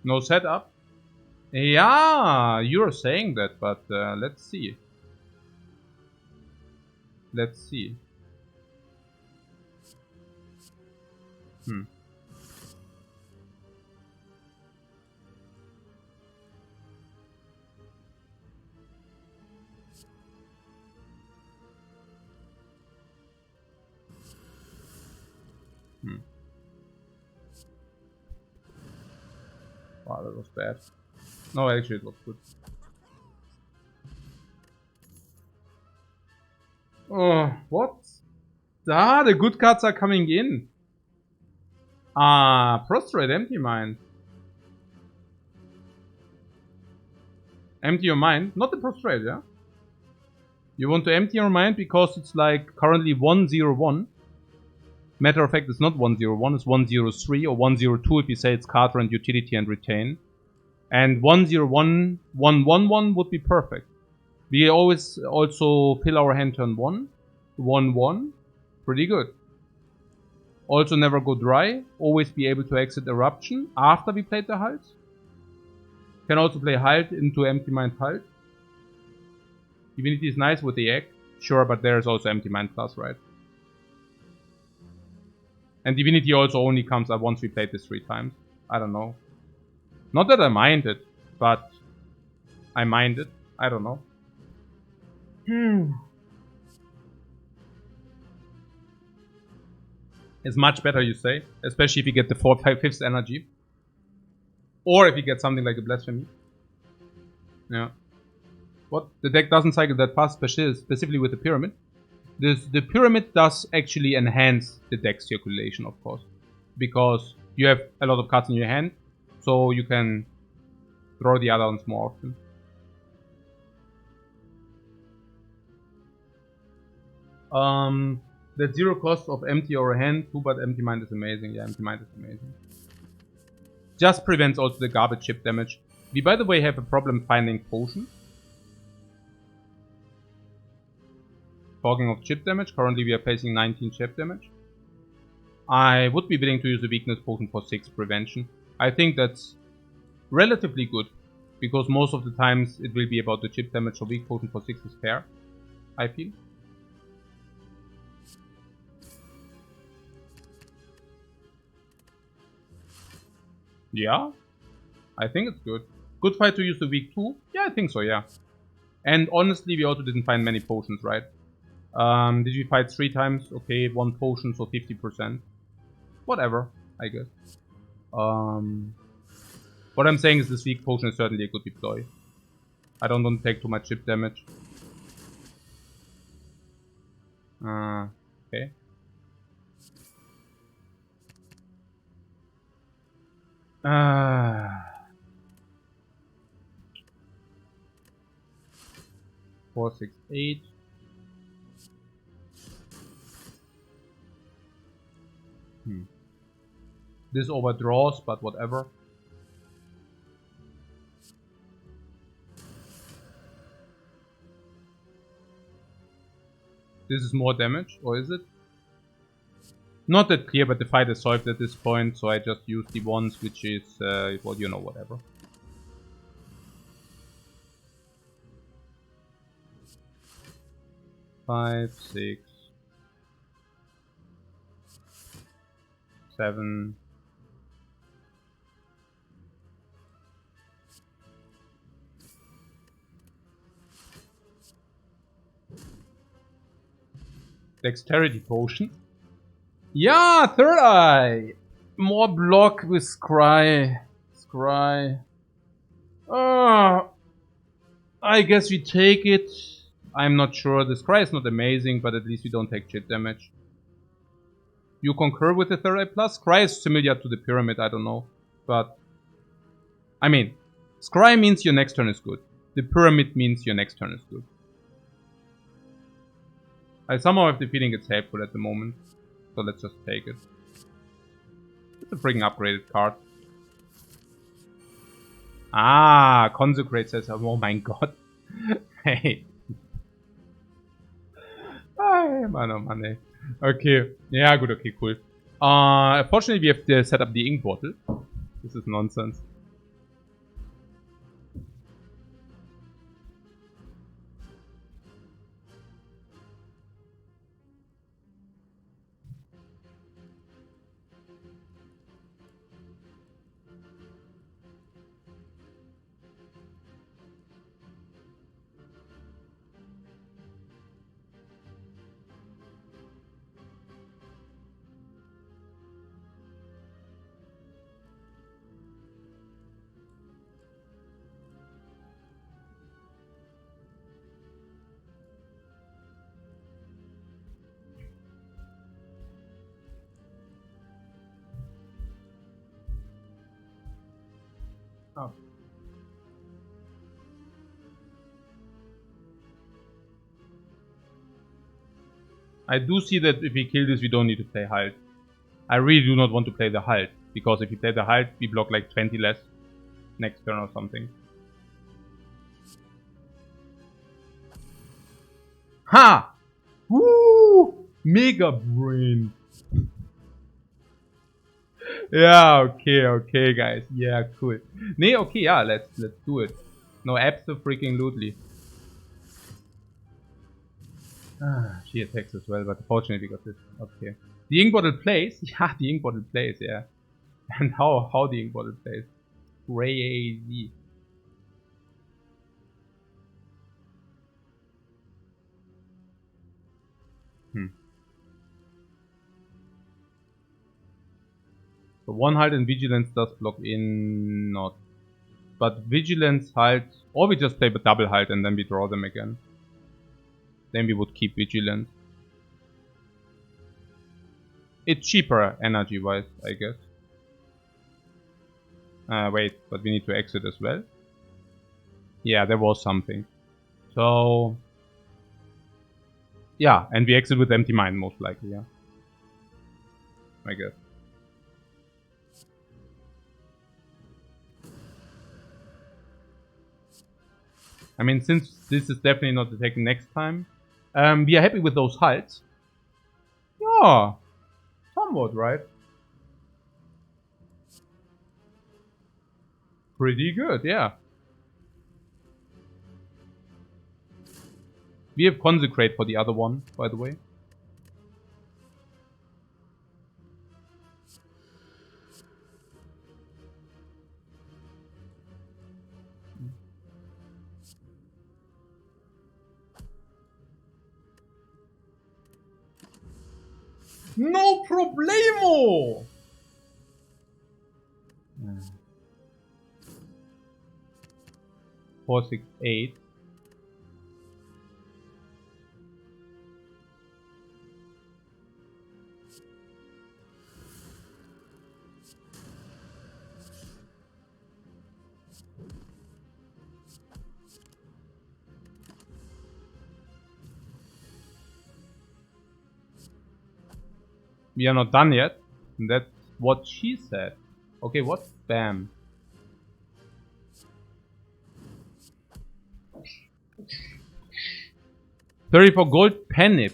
No setup? Yeah, you're saying that, but let's see. Let's see. Wow, that was bad. No, actually it was good. Oh, what? Ah, the good cards are coming in. Ah, Prostrate, Empty Mind. Empty your mind, not the Prostrate, yeah? You want to empty your mind because it's like currently 101. Matter of fact, it's not 101, it's 103 or 102 if you say it's card rent, utility and retain. And 101, 111 would be perfect. We always also fill our hand turn 1. 1-1. Pretty good. Also never go dry. Always be able to exit Eruption after we played the Halt. Can also play Halt into Empty Mind Halt. Divinity is nice with the egg. Sure, but there's also Empty Mind Plus, right? And Divinity also only comes up once we played this 3 times. I don't know. Not that I mind it, but I mind it. I don't know. It's much better, you say. Especially if you get the 4th, 5th energy. Or if you get something like a Blasphemy. Yeah. What? The deck doesn't cycle that fast, specifically with the Pyramid. The Pyramid does actually enhance the deck circulation, of course. Because you have a lot of cards in your hand. So you can throw the other ones more often. That 0 cost of empty or a hand, 2, but Empty Mind is amazing. Yeah, Empty Mind is amazing. Just prevents also the garbage chip damage. We, by the way, have a problem finding potions. Talking of chip damage, currently we are facing 19 chip damage. I would be willing to use a weakness potion for 6 prevention. I think that's relatively good, because most of the times it will be about the chip damage, so weak potion for 6 is fair, I feel. Yeah, I think it's good. Good fight to use the weak 2? Yeah, I think so, yeah. And honestly, we also didn't find many potions, right? Did we fight 3 times? Okay, 1 potion, so 50%. Whatever, I guess. What I'm saying is this weak potion is certainly a good deploy. I don't want to take too much chip damage. Okay. Four, 6, 8. This overdraws, but whatever. This is more damage, or is it? Not that clear, but the fight is solved at this point, so I just use the ones, which is, well, you know, whatever. Five, 6, 7. Dexterity potion. Yeah, third eye! More block with Scry. I guess we take it. I'm not sure. The Scry is not amazing, but at least we don't take chip damage. You concur with the third eye plus? Scry is similar to the Pyramid, I don't know. But, I mean, Scry means your next turn is good. The Pyramid means your next turn is good. I somehow have the feeling it's helpful at the moment. So let's just take it. It's a freaking upgraded card. Ah, Consecrate says, oh my god. Hey. Mann. Okay. Yeah, good, okay, cool. Unfortunately, we have to set up the ink bottle. This is nonsense. Oh. I do see that if we kill this, we don't need to play Halt. I really do not want to play the Halt, because if we play the Halt, we block like 20 less next turn or something. Ha! Woo! Mega brain. Yeah, okay, guys. Yeah, cool. Nee, okay, yeah, let's do it. No, abso-freaking-lutely. She attacks as well, but fortunately we got this. Okay. The ink bottle plays? Yeah, the ink bottle plays, yeah. And how the ink bottle plays. Crazy. So 1 halt and vigilance does block in, not. But vigilance halt, or we just play a double halt and then we draw them again. Then we would keep vigilance. It's cheaper energy wise, I guess. Wait, but we need to exit as well. Yeah, there was something. So yeah, and we exit with empty mind most likely, yeah. I guess. I mean, since this is definitely not attacking next time, we are happy with those halts. Yeah, somewhat, right? Pretty good, yeah. We have Consecrate for the other one, by the way. No problemo! 4, 6, 8. We are not done yet. That's what she said. Okay, what? Bam. $30 for gold Penip.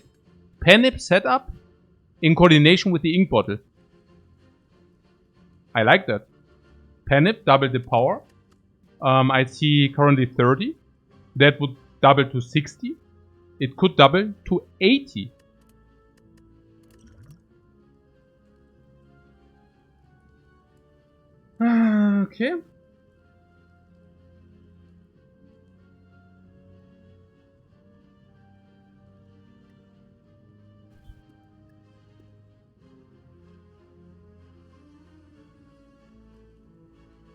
Penip setup in coordination with the ink bottle. I like that. Penip, double the power. I see currently 30. That would double to 60. It could double to 80. Okay.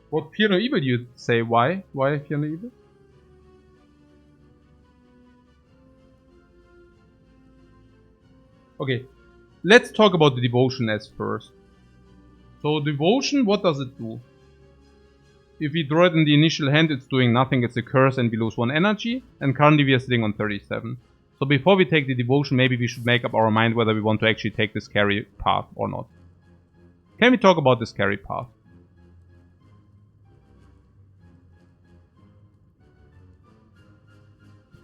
What Fear No Evil you say? Why? Why Fear No Evil? Okay, let's talk about the devotion as first. So devotion, what does it do? If we draw it in the initial hand, it's doing nothing, it's a curse and we lose 1 energy. And currently we are sitting on 37. So before we take the devotion, maybe we should make up our mind whether we want to actually take this carry path or not. Can we talk about this carry path?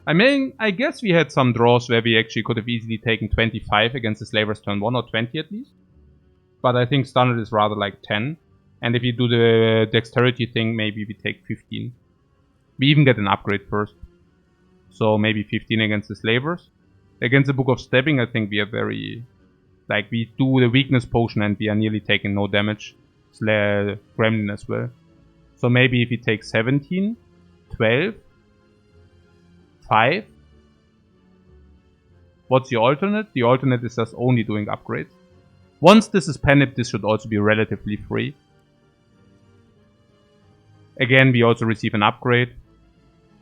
I mean, I guess we had some draws where we actually could have easily taken 25 against the Slavers turn 1 or 20 at least. But I think standard is rather like 10. And if you do the dexterity thing, maybe we take 15. We even get an upgrade first. So maybe 15 against the Slavers. Against the Book of Stabbing, I think we are very... Like, we do the weakness potion and we are nearly taking no damage. Gremlin as well. So maybe if we take 17, 12... 5. What's the alternate? The alternate is just only doing upgrades. Once this is Penip, this should also be relatively free. Again, we also receive an upgrade.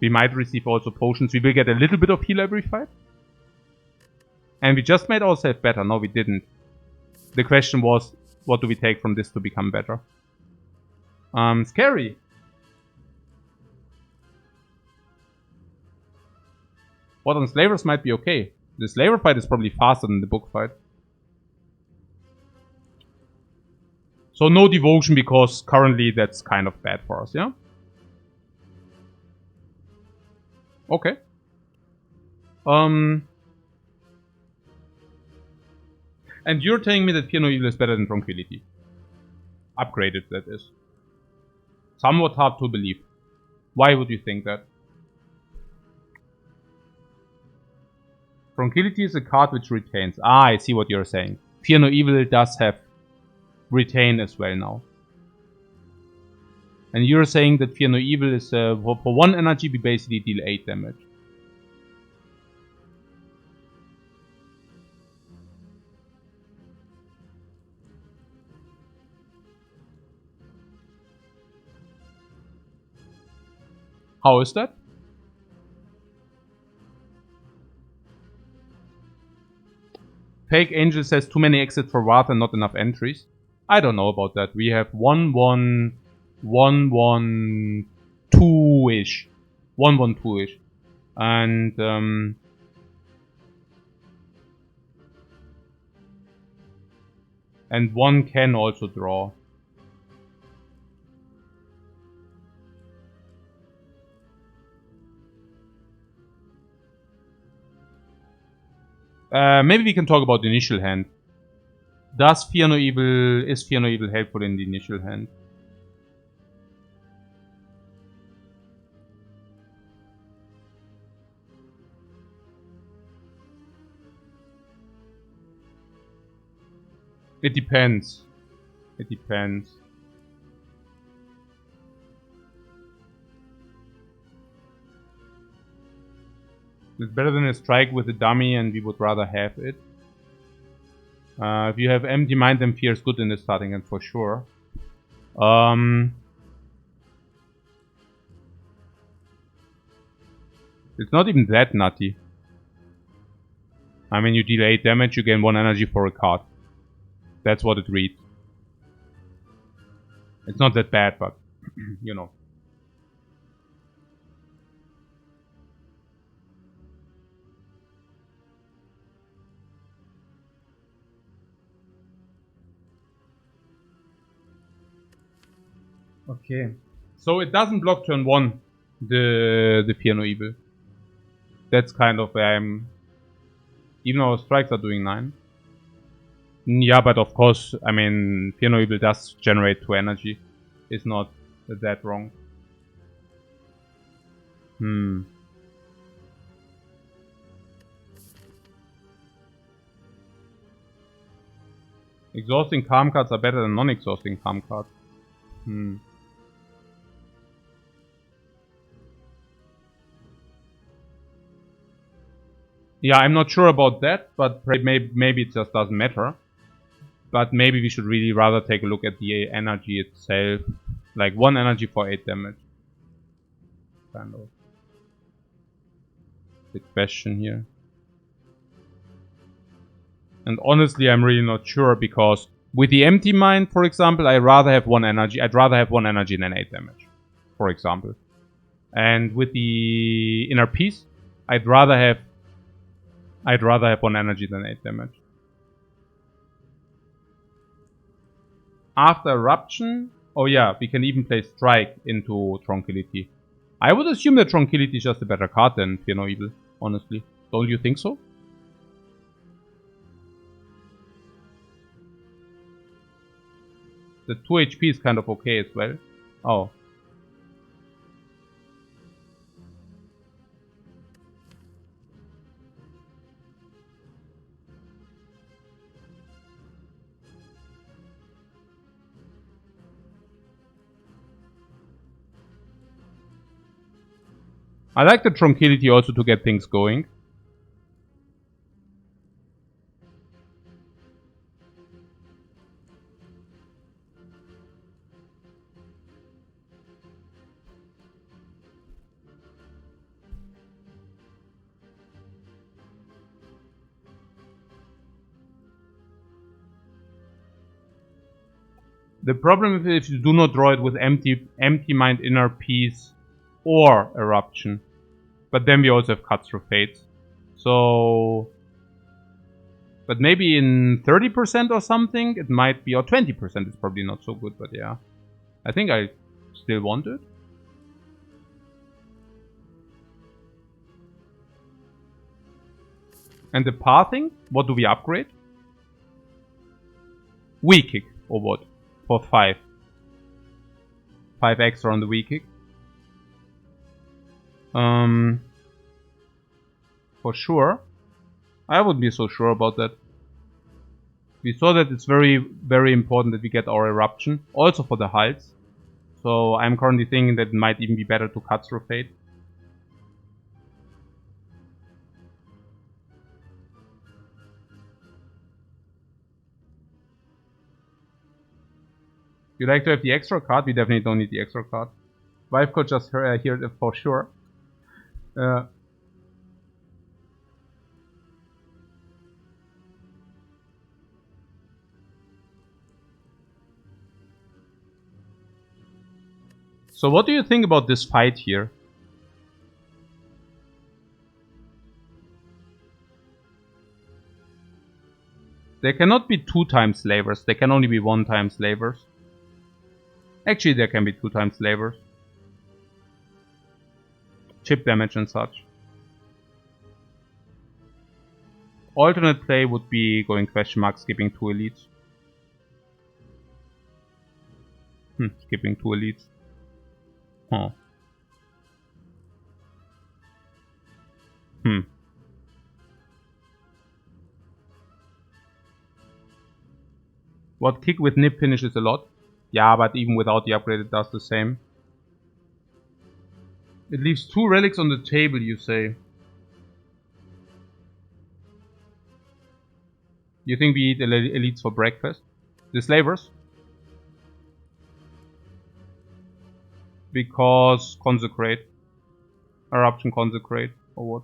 We might receive also potions. We will get a little bit of heal every fight. And we just made ourselves better. No, we didn't. The question was, what do we take from this to become better? Scary. What on Slavers might be okay. The Slaver fight is probably faster than the book fight. So no devotion because currently that's kind of bad for us, yeah? Okay. And you're telling me that Fear No Evil is better than Tranquility. Upgraded, that is. Somewhat hard to believe. Why would you think that? Tranquility is a card which retains. Ah, I see what you're saying. Fear No Evil does have retain as well now. And you're saying that Fear No Evil is for 1 energy we basically deal 8 damage. How is that? Fake Angel says too many exits for Wrath and not enough entries. I don't know about that. We have 1-1, 1-1, 2-ish. 1-1, 2-ish. And one can also draw. Maybe we can talk about the initial hand. Is Fear No Evil helpful in the initial hand? It depends. It depends. It's better than a strike with a dummy, and we would rather have it. If you have Empty Mind, then Fear is good in the starting hand for sure. It's not even that nutty. I mean, you deal 8 damage, you gain 1 energy for a card. That's what it reads. It's not that bad, but, you know. Okay. So it doesn't block turn 1, the Fear No Evil. That's kind of where I'm... Even our strikes are doing 9. Yeah, but of course, I mean, Fear No Evil does generate 2 energy. It's not that wrong. Exhausting Calm cards are better than non-exhausting Calm cards. Yeah, I'm not sure about that, but maybe it just doesn't matter. But maybe we should really rather take a look at the energy itself. Like 1 energy for 8 damage. Kind of. Big question here. And honestly, I'm really not sure, because with the Empty Mind, for example, I'd rather have 1 energy. I'd rather have 1 energy than 8 damage, for example. And with the Inner Peace, I'd rather have 1 energy than 8 damage. After Eruption, oh yeah, we can even play Strike into Tranquility. I would assume that Tranquility is just a better card than Fear No Evil, honestly. Don't you think so? The 2 HP is kind of okay as well. Oh. I like the Tranquility also to get things going. The problem is if you do not draw it with Empty Mind, Inner Peace, or Eruption. But then we also have Cuts Through Fates. So... But maybe in 30% or something, it might be, or 20% is probably not so good, but yeah. I think I still want it. And the pathing, what do we upgrade? Weak kick, or what? For 5. 5 extra on the weak kick. For sure. I wouldn't be so sure about that. We saw that it's very, very important that we get our eruption, also for the hulks. So I'm currently thinking that it might even be better to cut through fate. You like to have the extra card? We definitely don't need the extra card. Lifecoach just here for sure. So what do you think about this fight here? There cannot be 2 times slavers. There can only be 1 time slavers. Actually, there can be 2 times slavers. Chip damage and such. Alternate play would be going question mark, skipping 2 elites. Skipping 2 elites. Huh. What kick with nip finishes a lot? Yeah, but even without the upgrade it does the same. It leaves 2 relics on the table, you say. You think we eat elites for breakfast? The slavers? Because consecrate. Eruption consecrate, or what?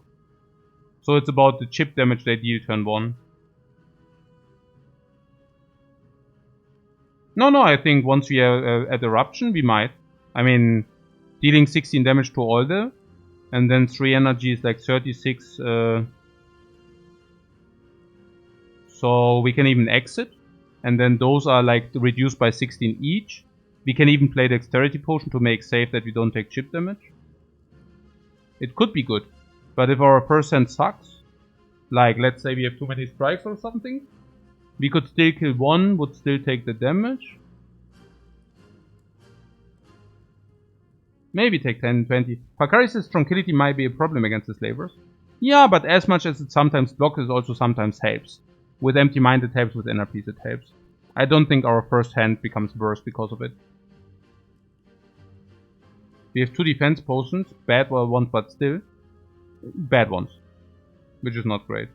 So it's about the chip damage they deal turn 1. No, I think once we are at eruption, we might. I mean, dealing 16 damage to all the, and then 3 energy is like 36. So we can even exit, and then those are like reduced by 16 each. We can even play dexterity potion to make safe that we don't take chip damage. It could be good, but if our first hand sucks, like let's say we have too many strikes or something, we could still kill 1, would still take the damage. Maybe take 10, 20. Pakari's tranquility might be a problem against the slavers. Yeah, but as much as it sometimes blocks, it also sometimes helps. With empty mind it helps, with inner peace it helps. I don't think our first hand becomes worse because of it. We have 2 defense potions, bad ones but still. Bad ones. Which is not great.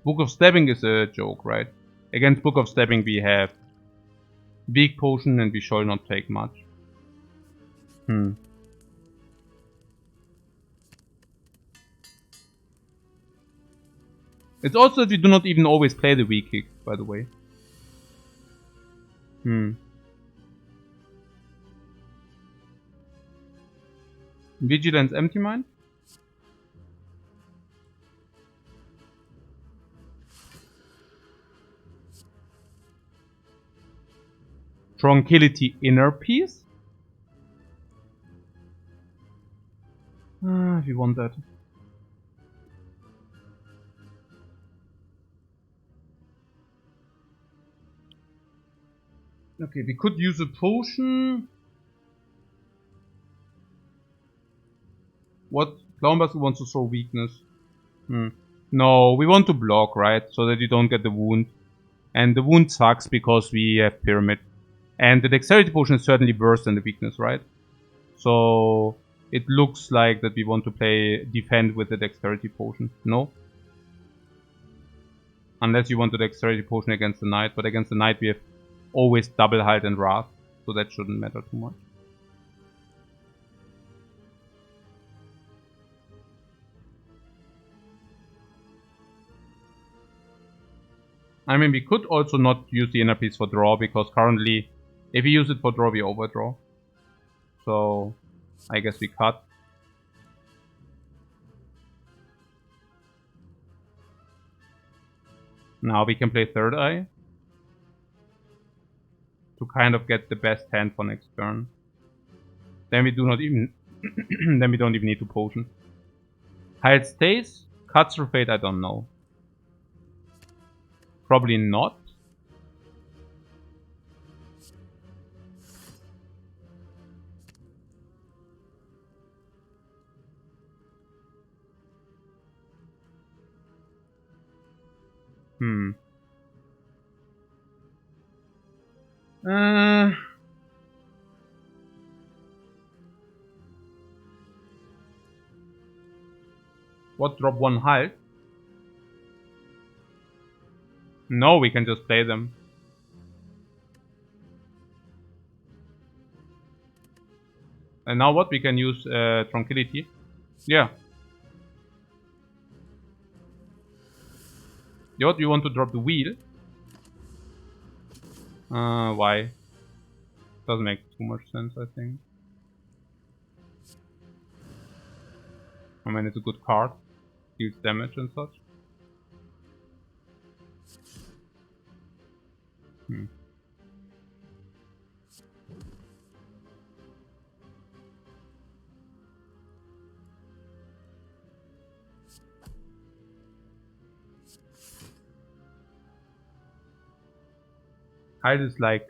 Book of Stabbing is a joke, right? Against Book of Stabbing we have weak potion and we shall not take much. It's also that we do not even always play the weak kick, by the way. Vigilance, empty mind? Tranquility, inner peace? If you want that. Okay, we could use a potion. What? Clownbus wants to throw weakness. No, we want to block, right? So that you don't get the wound. And the wound sucks because we have pyramid. And the dexterity potion is certainly worse than the weakness, right? So it looks like that we want to play defend with the dexterity potion. No? Unless you want the dexterity potion against the knight. But against the knight we have always double height and wrath. So that shouldn't matter too much. I mean, we could also not use the inner piece for draw, because currently, if we use it for draw, we overdraw. So, I guess we cut. Now we can play Third Eye to kind of get the best hand for next turn. Then we do not even then we don't even need to potion. Hide stays, cuts through fate, I don't know. Probably not. What, drop 1 health? No, we can just play them. And now what? We can use Tranquility. Yeah. What, you want to drop the wheel? Why? Doesn't make too much sense, I think. I mean, it's a good card. Deals damage and such. Hide is like...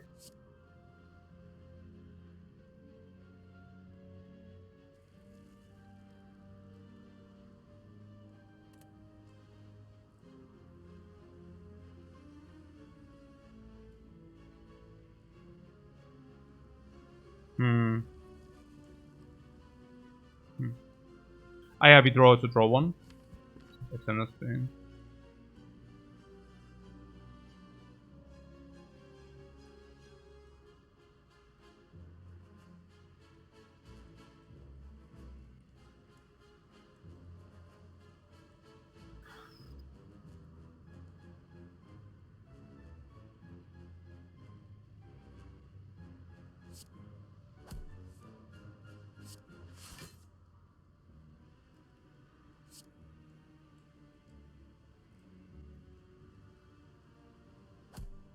I have draw to draw 1. That's another thing.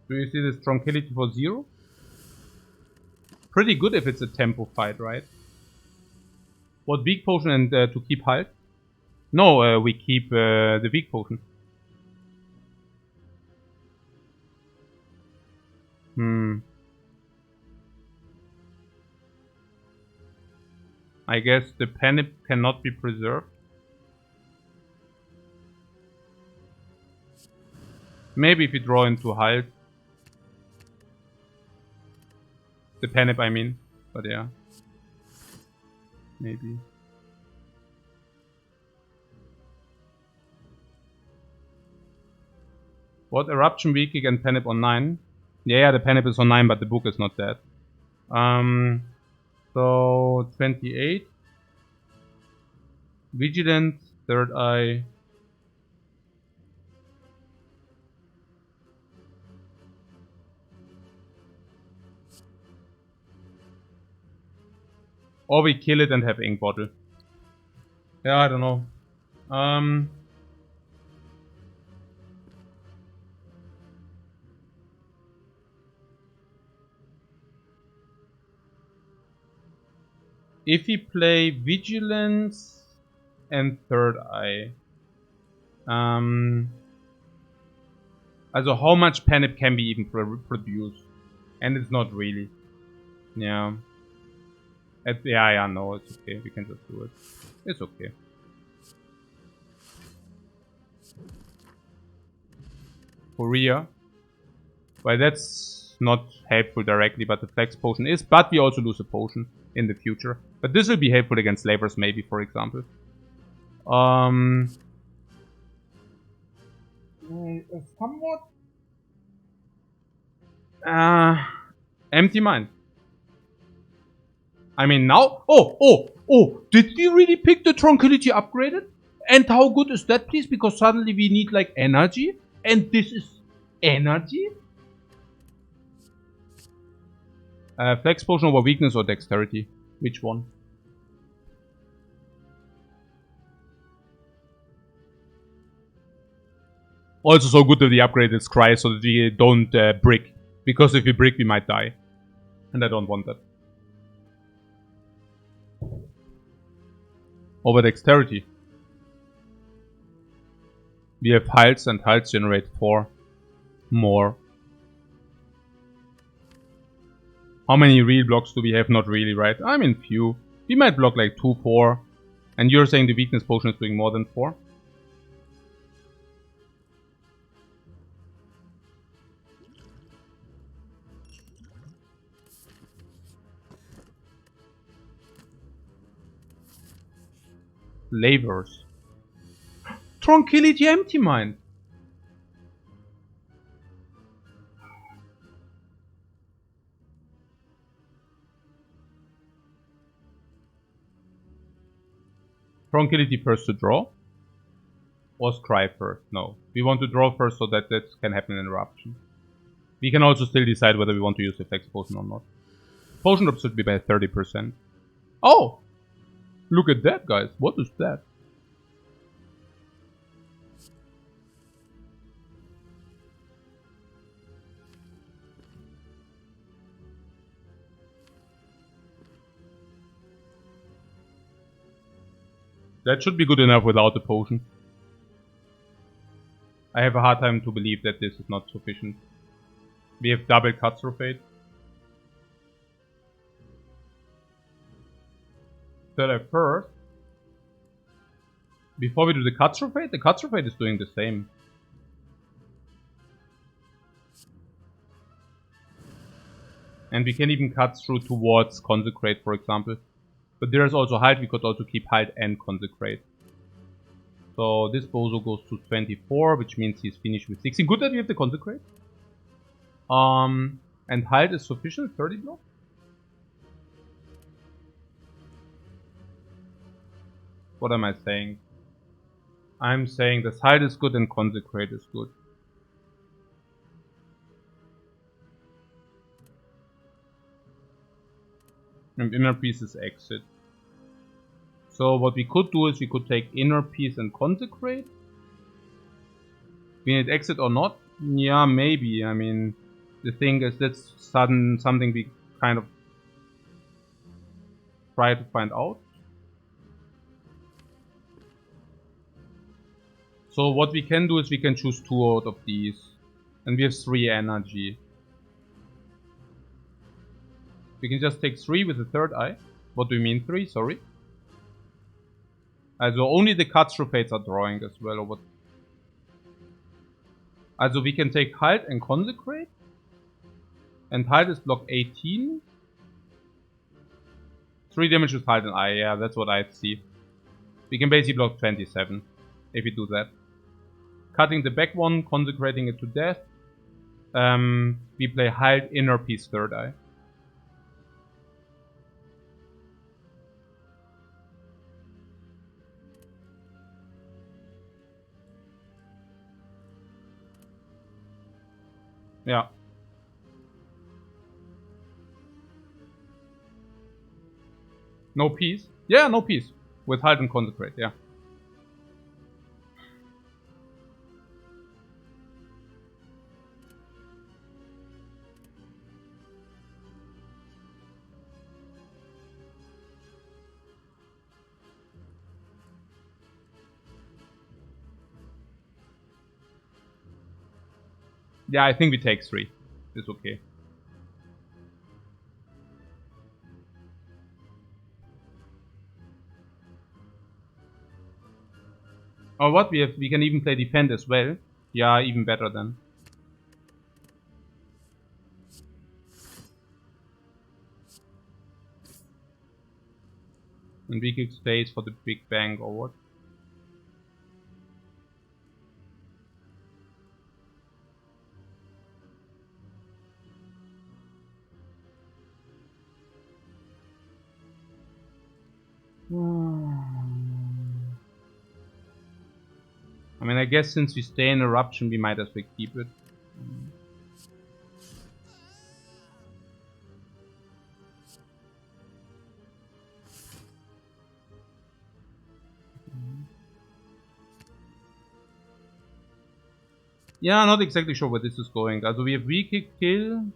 Do you see this Tranquility for 0? Pretty good if it's a tempo fight, right? What, weak potion and to keep health? No, we keep the weak potion. I guess the panic cannot be preserved. Maybe if we draw into health. The panic, I mean. But yeah. Maybe. What, Eruption weak against panic on 9? Yeah, the panic is on 9, but the book is not dead. So 28. Vigilant, Third Eye. Or we kill it and have Ink Bottle. Yeah, I don't know. If we play Vigilance and Third Eye. Also how much panic can we even produce? And it's not really. Yeah. Yeah, no, it's okay. We can just do it. It's okay. Korea. Well, that's not helpful directly, but the Flex Potion is. But we also lose a potion in the future. But this will be helpful against slavers, maybe, for example. Somewhat. Empty Mind. I mean now... Oh! Did we really pick the Tranquility upgraded? And how good is that, please? Because suddenly we need like energy. And this is energy? Flex Potion over Weakness or Dexterity? Which one? Also so good that we upgraded Scry so that we don't brick. Because if we brick we might die. And I don't want that. Over dexterity. We have hulks, and hulks generate 4 more. How many real blocks do we have? Not really, right? I mean, few. We might block like 2, 4. And you're saying the weakness potion is doing more than 4? Flavors. Tranquility Empty Mind. Tranquility first to draw? Or scry first? No. We want to draw first so that can happen in eruption. We can also still decide whether we want to use the flex potion or not. Potion drop should be by 30%. Oh! Look at that, guys. What is that? That should be good enough without the potion. I have a hard time to believe that this is not sufficient. We have double cut through fate. So at first, before we do the cut through fate is doing the same. And we can even cut through towards Consecrate, for example. But there's also Hide, we could also keep Hide and Consecrate. So this bozo goes to 24, which means he's finished with 16. Good that we have the Consecrate. And Hide is sufficient, 30 block. What am I saying? I'm saying the Hide is good and Consecrate is good. And Inner Peace is exit. So what we could do is we could take Inner Peace and Consecrate. We need exit or not? Yeah, maybe. I mean, the thing is that's something we kind of try to find out. So what we can do is we can choose 2 out of these. And we have 3 energy. We can just take 3 with the third eye. What do you mean 3? Sorry. Also only the cut through fates are drawing as well. Or what? Also we can take Hide and Consecrate. And Hide is block 18. 3 damage with Hide and Eye. Yeah, that's what I see. We can basically block 27 if we do that. Cutting the back one, consecrating it to death. We play Hide, Inner Peace, third eye. Yeah. No peace? Yeah, no peace. With Hide and Consecrate, yeah. Yeah, I think we take 3. It's okay. Or what? We can even play defend as well. Yeah, even better then. And we kick space for the big bang or what? I mean, I guess since we stay in eruption, we might as well keep it. Yeah, not exactly sure where this is going. Also we have kick, kill.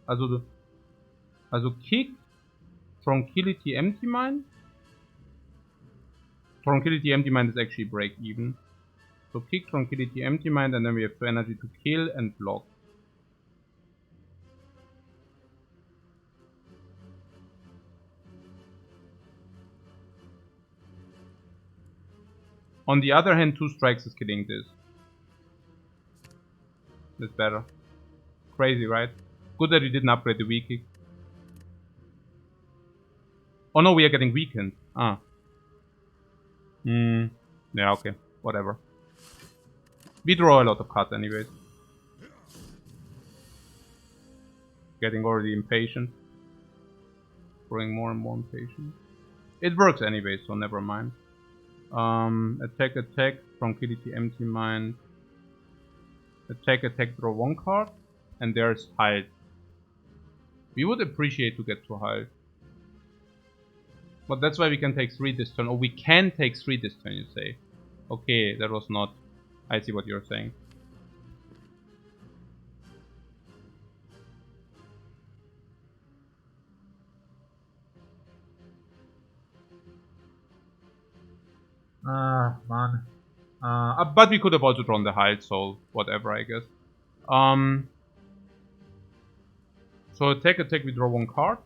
Also kick, Tranquility, Empty Mind. Tranquility Empty Mind is actually break even. So kick Tranquility Empty Mind and then we have 2 energy to kill and block. On the other hand, 2 strikes is killing this. That's better. Crazy, right? Good that we didn't upgrade the weak kick. Oh no, we are getting weakened. Ah. Yeah, okay. Whatever. We draw a lot of cards anyways. Getting already impatient. Growing more and more impatient. It works anyway, so never mind. Attack, Tranquility, Empty Mind. Attack, draw 1 card. And there's Hide. We would appreciate to get to Hide. But that's why we can take 3 this turn. Oh, we can take 3 this turn, you say. Okay, that was not... I see what you're saying. Man. But we could have also drawn the Hide, so whatever, I guess. So attack, we draw 1 card.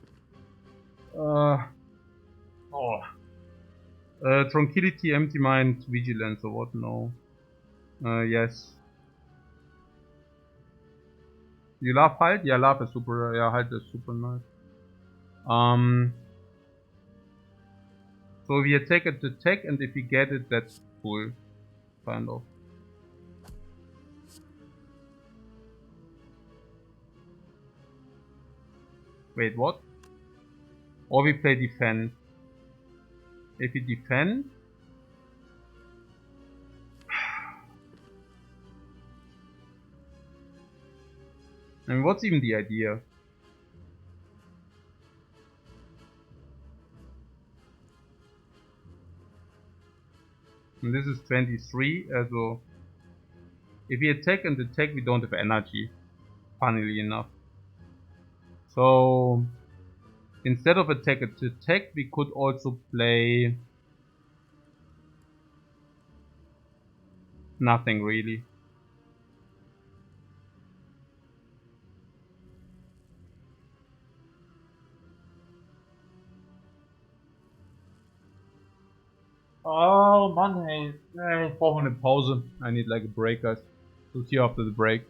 Tranquility, Empty Mind, Vigilance, or what? No. Yes. You love Hide? Yeah, love is super. Yeah, Hide is super nice. So we attack, and if we get it, that's cool. Kind of. Wait, what? Or we play defend. If we defend... I mean, what's even the idea? And this is 23, so... If we attack, we don't have energy. Funnily enough. So... Instead of attack, we could also play... Nothing really. Oh Mann, ey. Ich brauche eine Pause. I need like a break, guys. So see you after the break.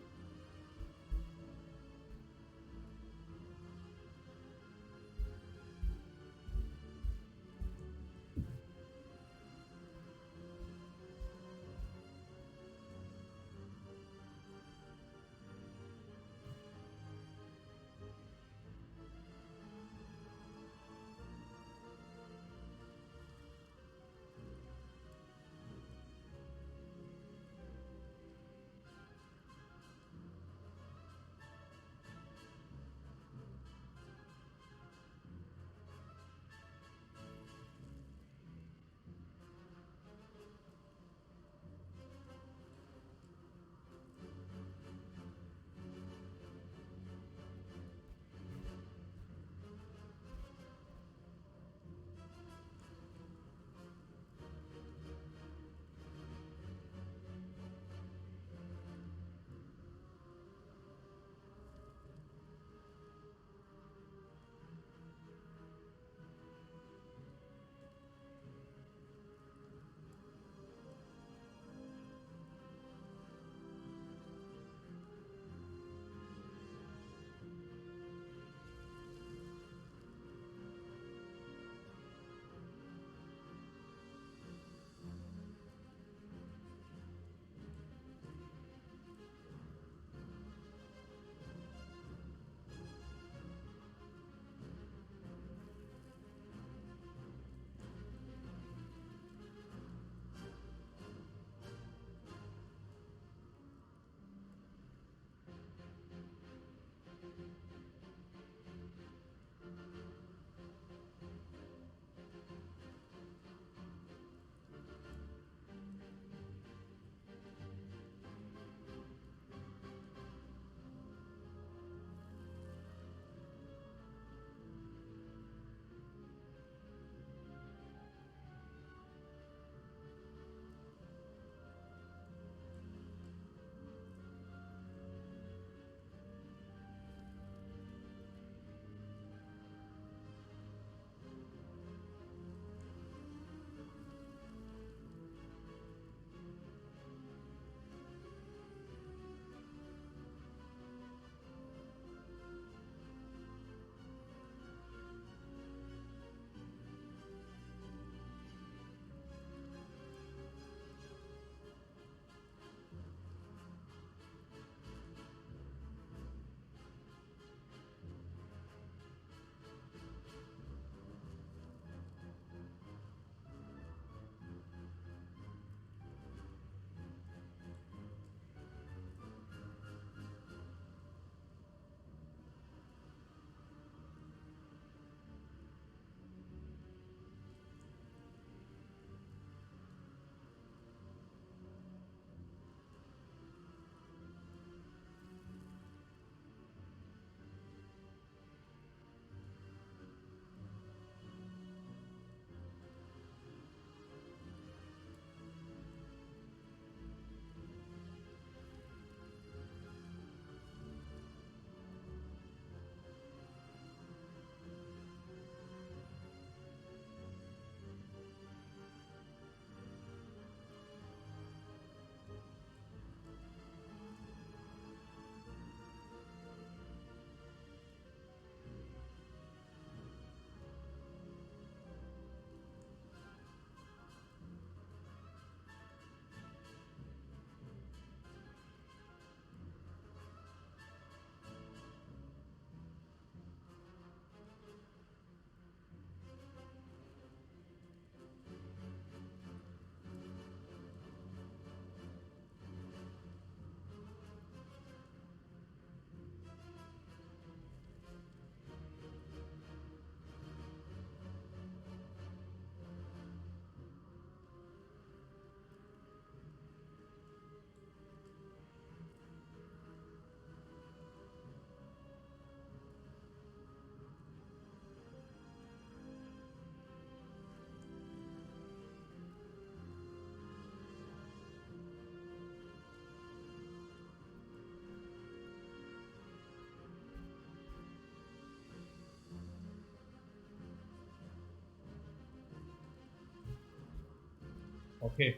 Okay.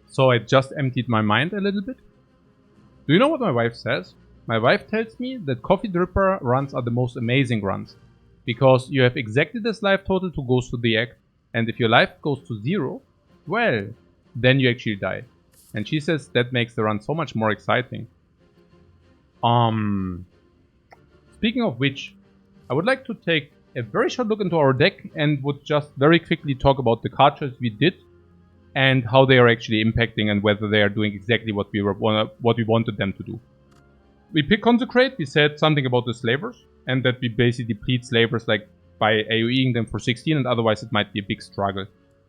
So I just emptied my mind a little bit. Do you know what my wife says? My wife tells me that coffee dripper runs are the most amazing runs. Because you have exactly this life total to go through the act. And if your life goes to 0, well, then you actually die. And she says that makes the run so much more exciting. Speaking of which, I would like to take a very short look into our deck and would just very quickly talk about the card choice we did and how they are actually impacting and whether they are doing exactly what we wanted them to do. We picked Consecrate, we said something about the slavers, and that we basically deplete slavers like by AoEing them for 16, and otherwise it might be a big struggle.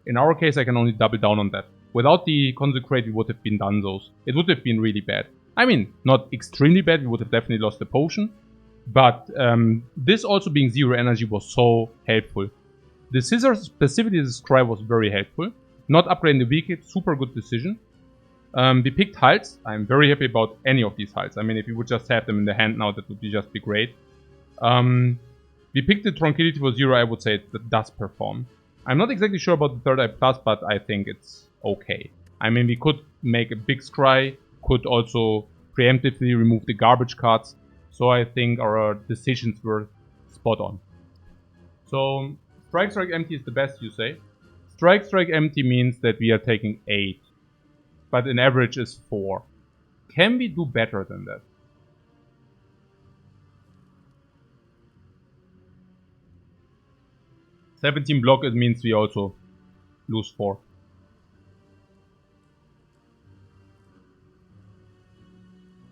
In our case, I can only double down on that. Without the Consecrate, we would have been done those. It would have been really bad. I mean, not extremely bad, we would have definitely lost the potion. But this also being 0 energy was so helpful. The scissors, specifically the scry, was very helpful. Not upgrading the vehicle, super good decision. We picked hulls. I'm very happy about any of these hulls. I mean, if we would just have them in the hand now, that would just be great. We picked the Tranquility for 0, I would say it does perform. I'm not exactly sure about the Third Eye Plus, but I think it's okay. I mean, we could make a big scry, could also preemptively remove the garbage cards. So I think our decisions were spot on. So, Strike Empty is the best, you say. Strike Empty means that we are taking 8. But an average is 4. Can we do better than that? $17 block, it means we also lose 4.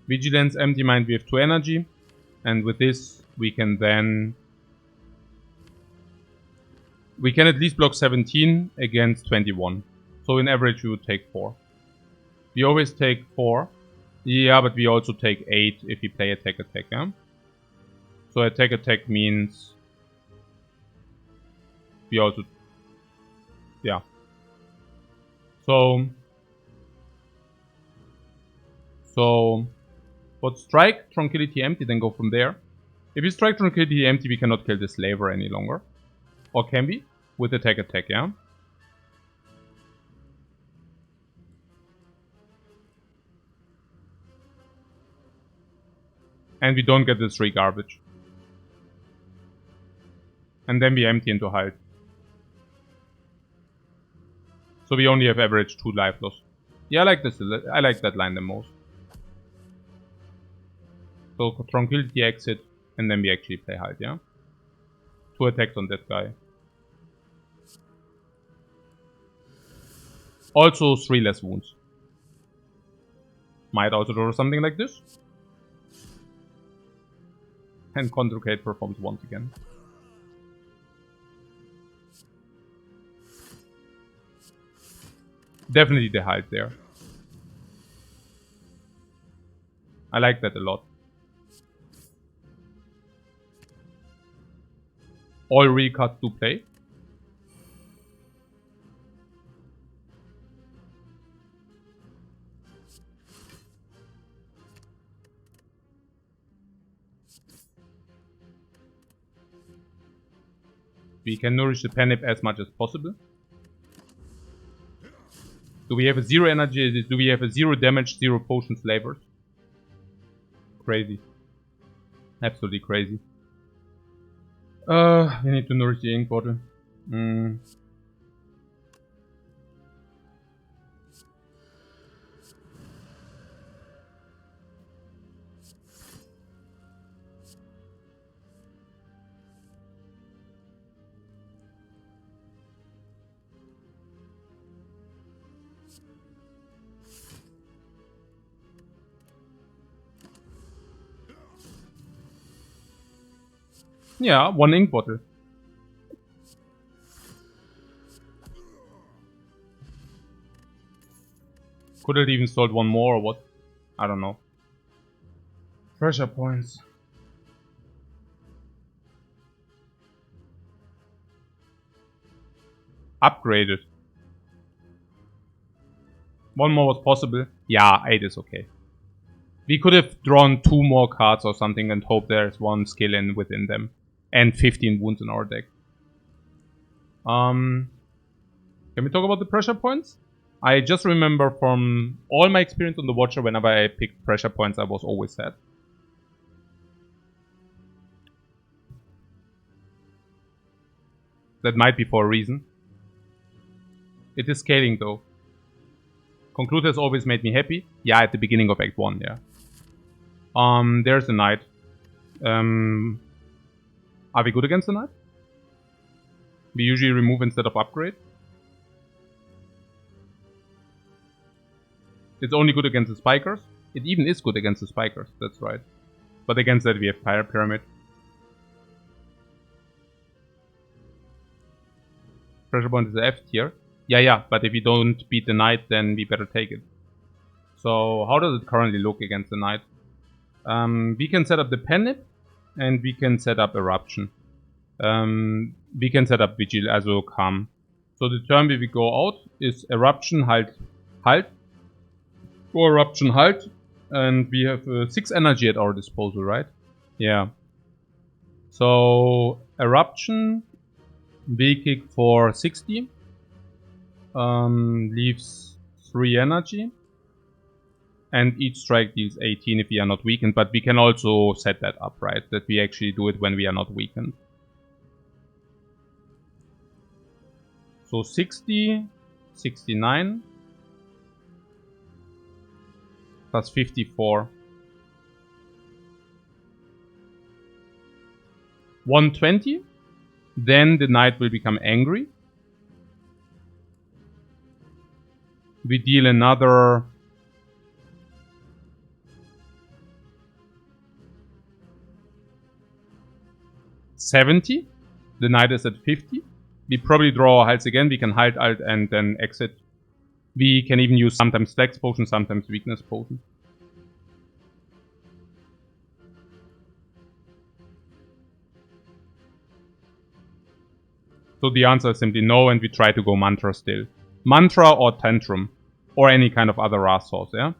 Vigilance, Empty Mind, we have 2 energy. And with this, we can then... we can at least block 17 against 21. So in average, we would take 4. We always take 4. Yeah, but we also take 8 if we play attack, yeah? So attack means... we also... yeah. So... but strike Tranquility Empty, then go from there. If we strike Tranquility Empty, we cannot kill the slaver any longer. Or can we? With attack, yeah? And we don't get the 3 garbage. And then we empty into hide. So we only have average 2 life loss. Yeah, I like this. I like that line the most. So Tranquility exit, and then we actually play hide, yeah? 2 attacks on that guy. Also 3 less wounds. Might also do something like this. And Consecrate performs once again. Definitely the hide there. I like that a lot. All real cards do play. We can nourish the Penip as much as possible. Do we have a 0 energy? Do we have a 0 damage, 0 potion slavers? Crazy. Absolutely crazy. We need to nourish the ink bottle. Yeah, 1 ink bottle. Could it even sold 1 more or what? I don't know. Pressure points. Upgraded. 1 more was possible. Yeah, 8 is okay. We could have drawn 2 more cards or something and hope there's 1 skill in within them. And 15 wounds in our deck. Can we talk about the pressure points? I just remember from all my experience on the Watcher, whenever I picked pressure points, I was always sad. That might be for a reason. It is scaling though. Conclude has always made me happy. Yeah, at the beginning of Act 1, yeah. There's the Knight. Are we good against the Knight? We usually remove instead of upgrade. It's only good against the Spikers. It even is good against the Spikers, that's right. But against that we have Fire Pyramid. Pressure point is the F tier. Yeah, but if we don't beat the Knight, then we better take it. So, how does it currently look against the Knight? We can set up the Panic, and we can set up Eruption. We can set up Vigil, also Calm. So the turn where we go out is Eruption, Halt, or Eruption, Halt. And we have 6 energy at our disposal, right? Yeah. So, Eruption, V-Kick for 60. Leaves 3 energy. And each strike deals 18 if we are not weakened. But we can also set that up, right? That we actually do it when we are not weakened. So 60, 69, plus 54. 120. Then the Knight will become angry. We deal another 70. The Knight is at 50. We probably draw Halts again. We can Halt, Alt, and then exit. We can even use sometimes Flex Potion, sometimes Weakness Potion. So the answer is simply no, and we try to go Mantra still. Mantra or Tantrum. Or any kind of other Wrath source, yeah?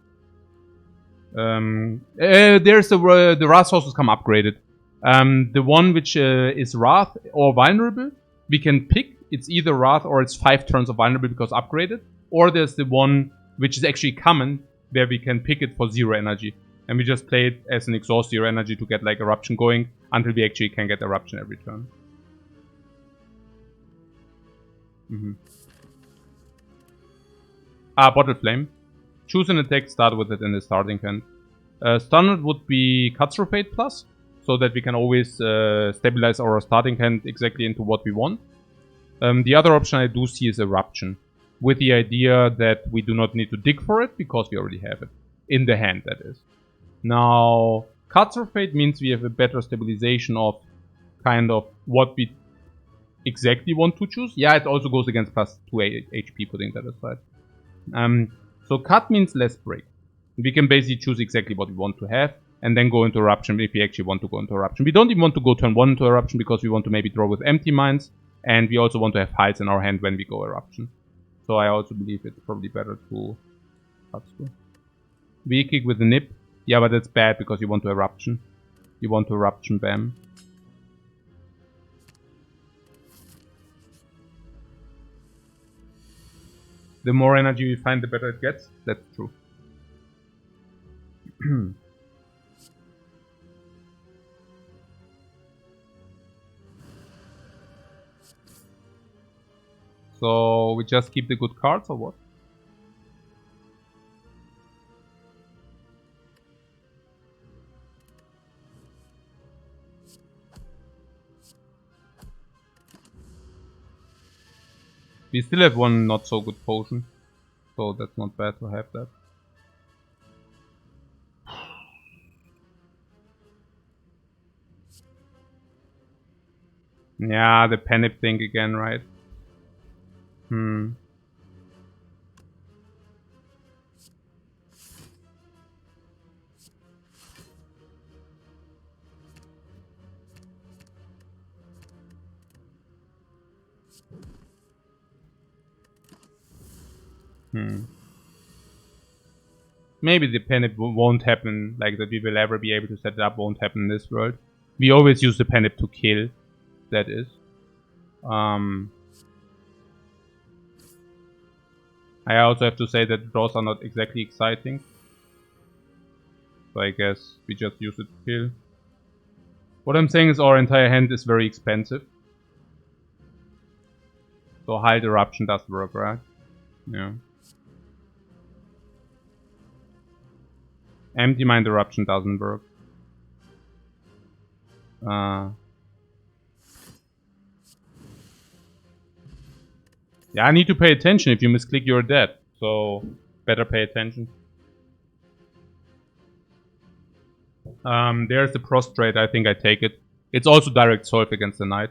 There's the Wrath sources come upgraded. The one which is Wrath or Vulnerable, we can pick. It's either Wrath or it's 5 turns of Vulnerable because upgraded. Or there's the one which is actually common, where we can pick it for 0 energy. And we just play it as an exhaust 0 energy to get like Eruption going, until we actually can get Eruption every turn. Bottle Flame. Choose an attack, start with it in the starting hand. Standard would be Cut Through Fate plus, so that we can always stabilize our starting hand exactly into what we want. The other option I do see is Eruption, with the idea that we do not need to dig for it, because we already have it. In the hand, that is. Now, Cut Through Fate means we have a better stabilization of kind of what we exactly want to choose. Yeah, it also goes against plus 2 HP, putting that aside. So cut means less break. We can basically choose exactly what we want to have, and then go into Eruption if we actually want to go into Eruption. We don't even want to go turn 1 into Eruption, because we want to maybe draw with Empty Minds, and we also want to have Hides in our hand when we go Eruption. So I also believe it's probably better to cut through. V-Kick with a Nip. Yeah, but that's bad, because you want to Eruption. You want to Eruption, bam. The more energy we find, the better it gets. That's true. So we just keep the good cards, or what? We still have one not so good potion, so that's not bad to have that. Yeah, the Panic thing again, right? Maybe the Panic won't happen, like that we will ever be able to set it up won't happen in this world. We always use the Panic to kill, that is. I also have to say that draws are not exactly exciting. So I guess we just use it to kill. What I'm saying is our entire hand is very expensive. So Hide Eruption does work, right? Yeah. Empty Mind Eruption doesn't work. Yeah, I need to pay attention. If you misclick, you're dead. So, better pay attention. There's the Prostrate. I think I take it. It's also Direct Solve against the Knight.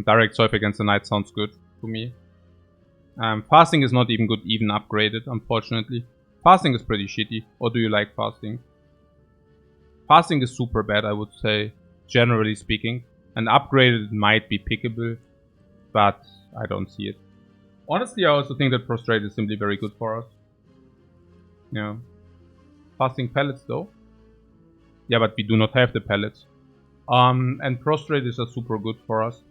Direct Solve against the Knight sounds good to me. Fasting is not even good, even upgraded, unfortunately. Fasting is pretty shitty. Or do you like Fasting? Fasting is super bad, I would say, generally speaking. And upgraded might be pickable, but I don't see it. Honestly, I also think that Prostrate is simply very good for us. Yeah. Fasting Pellets though. Yeah, but we do not have the Pellets. And Prostrate is super good for us.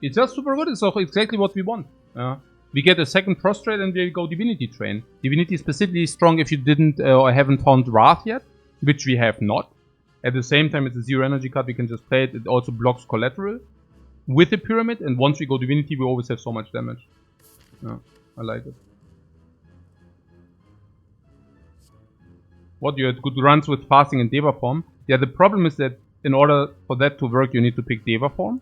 It's just super good. It's also exactly what we want. We get a second Prostrate and we go Divinity Train. Divinity is specifically strong if you didn't or haven't found Wrath yet, which we have not. At the same time, it's a 0 energy card. We can just play it. It also blocks collateral with the Pyramid. And once we go Divinity, we always have so much damage. Yeah, I like it. What, you had good runs with Fasting and Deva Form? Yeah, the problem is that in order for that to work, you need to pick Deva Form.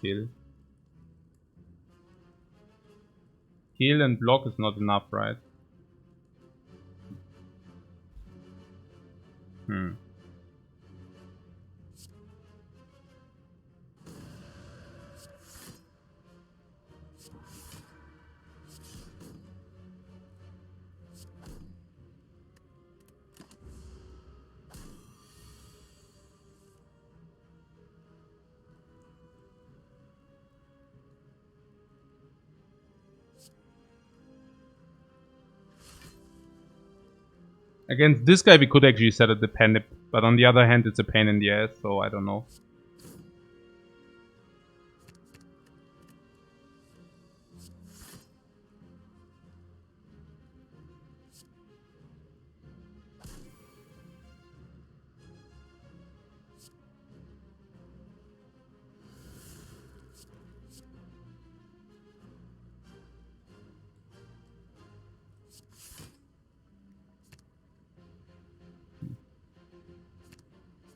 Kill. Kill and block is not enough, right? Against this guy, we could actually set it the Panic, but on the other hand, it's a pain in the ass, so I don't know.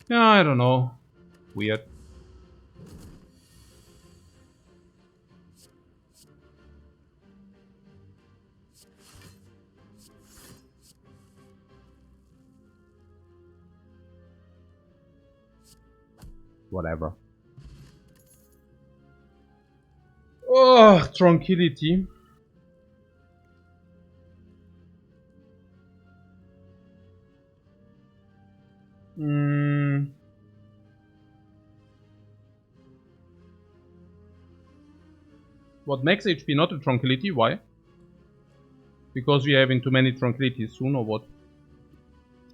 Yeah, I don't know. Weird. Whatever. Oh, tranquility. What makes HP not a tranquility? Why? Because we are having too many tranquilities soon, or what?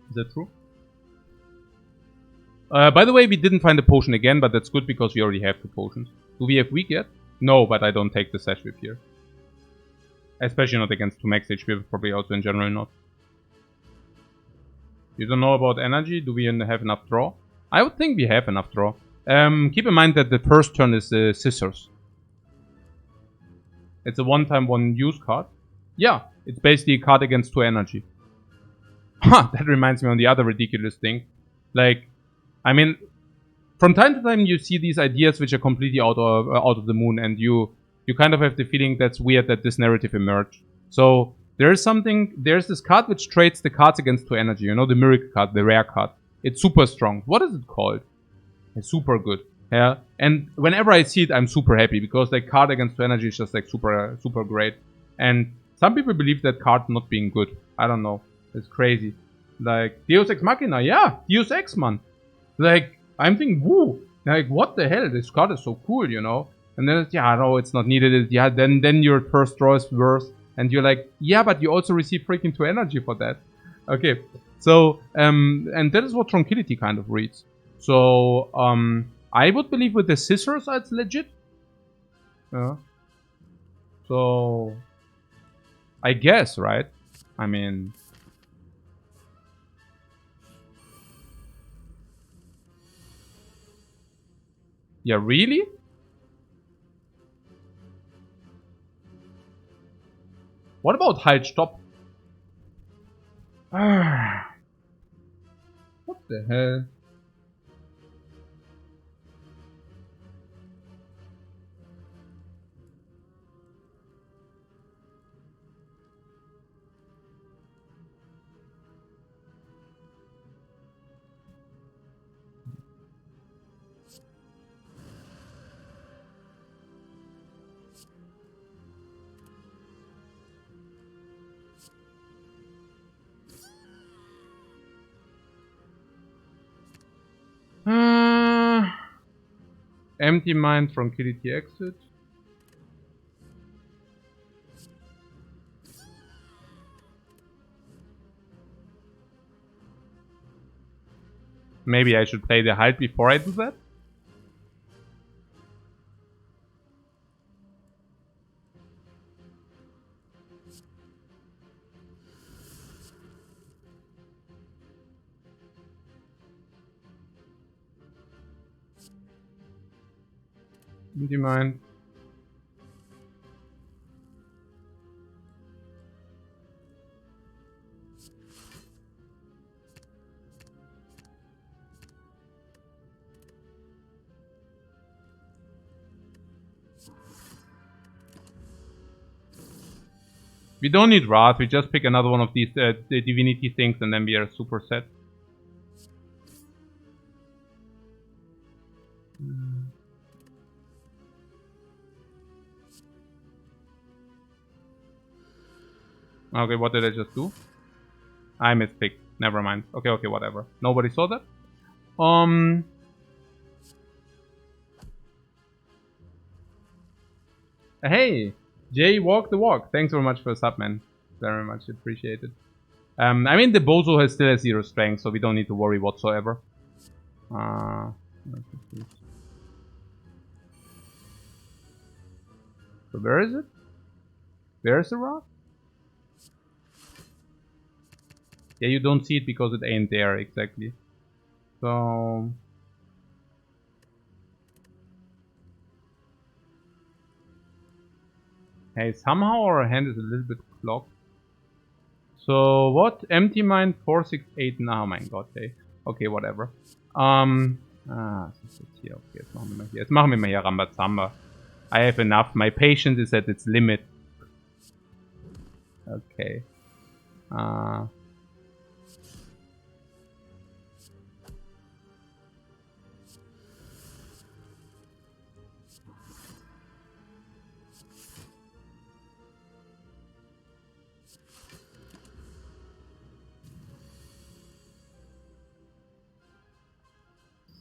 Is that true? By the way, we didn't find a potion again, but that's good because we already have 2 potions. Do we have weak yet? No, but I don't take the Sash Whip here. Especially not against 2 max HP, but probably also in general not. You don't know about energy? Do we have enough draw? I would think we have enough draw. Keep in mind that the first turn is Scissors. It's a one-time, one-use card. Yeah, it's basically a card against 2 energy. Huh, that reminds me on the other ridiculous thing. Like, I mean, from time to time you see these ideas which are completely out of the moon, and you kind of have the feeling that's weird that this narrative emerged. So there's this card which trades the cards against 2 energy. You know, the miracle card, the rare card. It's super strong. What is it called? It's super good. Yeah. And whenever I see it, I'm super happy because the card against 2 energy is just like super great. And some people believe that card not being good. I don't know. It's crazy. Like Deus Ex Machina, yeah, Deus Ex, man. Like I'm thinking, woo, like what the hell? This card is so cool, you know. And then it's, yeah, no, it's not needed. Yeah, then your first draw is worse, and you're like, yeah, but you also receive freaking 2 energy for that. Okay, so and that is what Tranquility kind of reads. So I would believe with the scissors it's legit. Yeah. So I guess, right? I mean. Yeah, really? What about Halt Stop? What the hell? Empty Mind, Tranquility Exit. Maybe I should play the Halt before I do that? Empty Mind. We don't need Wrath, we just pick another one of these the Divinity things and then we are super set. Okay, what did I just do? I mispicked. Never mind. Okay, whatever. Nobody saw that? Hey! Jay, walk the walk. Thanks very much for the sub, man. Very much appreciated. I mean, the Bozo still has 0 strength, so we don't need to worry whatsoever. So where is it? Where's the rock? Yeah, you don't see it because it ain't there, exactly. So... Hey, somehow our hand is a little bit clogged. So what? Empty Mind 468. Oh mein Gott, ey. Okay, whatever. Das ist jetzt hier. Okay, jetzt machen wir mal hier Rambazamba. I have enough. My patience is at its limit. Okay.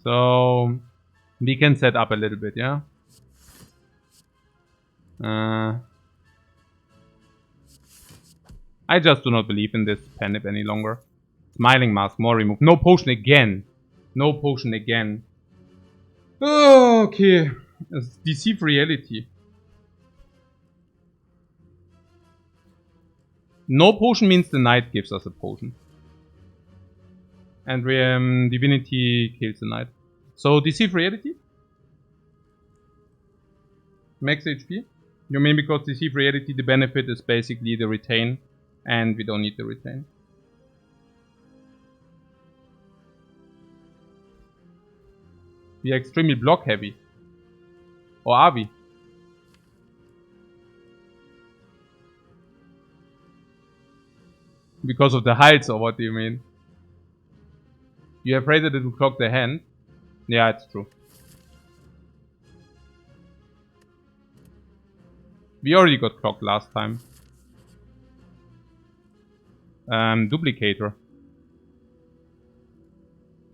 So we can set up a little bit, yeah? I just do not believe in this Panip any longer. Smiling Mask, more remove. No potion again. No potion again. Oh, okay. Deceive reality. No potion means the knight gives us a potion. And Divinity kills the knight. So deceive reality. Max HP. You mean because Deceive Reality, the benefit is basically the retain, and we don't need the retain. We are extremely block heavy. Or are we? Because of the heights, or what do you mean? You're afraid that it will clock the hand? Yeah, it's true. We already got clocked last time. Duplicator.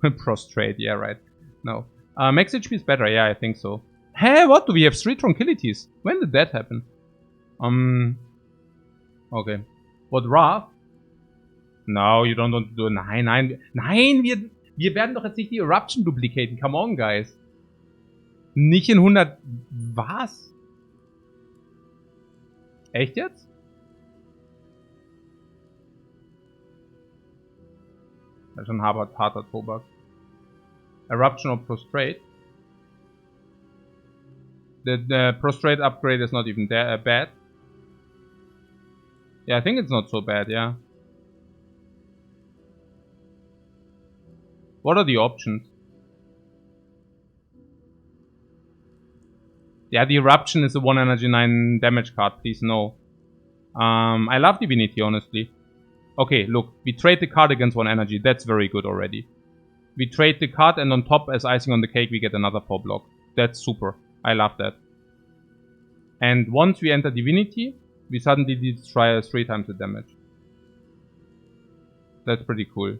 Prostrate, yeah, right. No. Max HP is better, yeah, I think so. Hey, what? Do we have 3 Tranquilities? When did that happen? Okay. What, Wrath? No, you don't want to do it. Nein, wir werden doch jetzt nicht die Eruption duplicaten. Come on, guys. Nicht in 100... Was? Echt jetzt? Das ist schon harter Tobak. Eruption or Prostrate? The Prostrate upgrade is not even bad. Yeah, I think it's not so bad, yeah. What are the options? Yeah, the Eruption is a 1 energy 9 damage card, please no. I love Divinity, honestly. Okay, look, we trade the card against 1 energy, that's very good already. We trade the card and on top, as icing on the cake, we get another 4 block. That's super, I love that. And once we enter Divinity, we suddenly destroy 3 times the damage. That's pretty cool.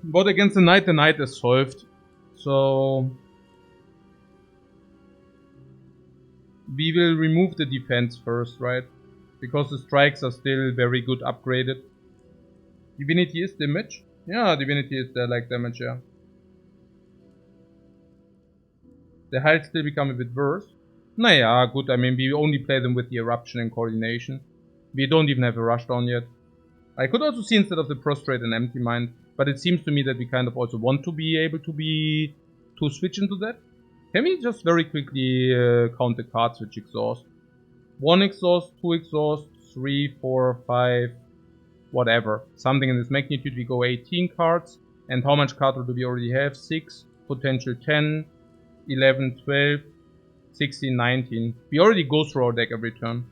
But against the knight is solved. So we will remove the defense first, right? Because the strikes are still very good upgraded. Divinity is damage? Yeah, Divinity is there like damage, yeah. The heights still become a bit worse. Naja, good, I mean, we only play them with the Eruption and Coordination. We don't even have a Rushdown yet. I could also see instead of the Prostrate an Empty Mind, but it seems to me that we kind of also want to be able to switch into that. Can we just very quickly count the cards which exhaust? 1 exhaust, 2 exhaust, 3, 4, 5, whatever. Something in this magnitude. We go 18 cards. And how much card do we already have? 6, potential 10, 11, 12, 16, 19. We already go through our deck every turn.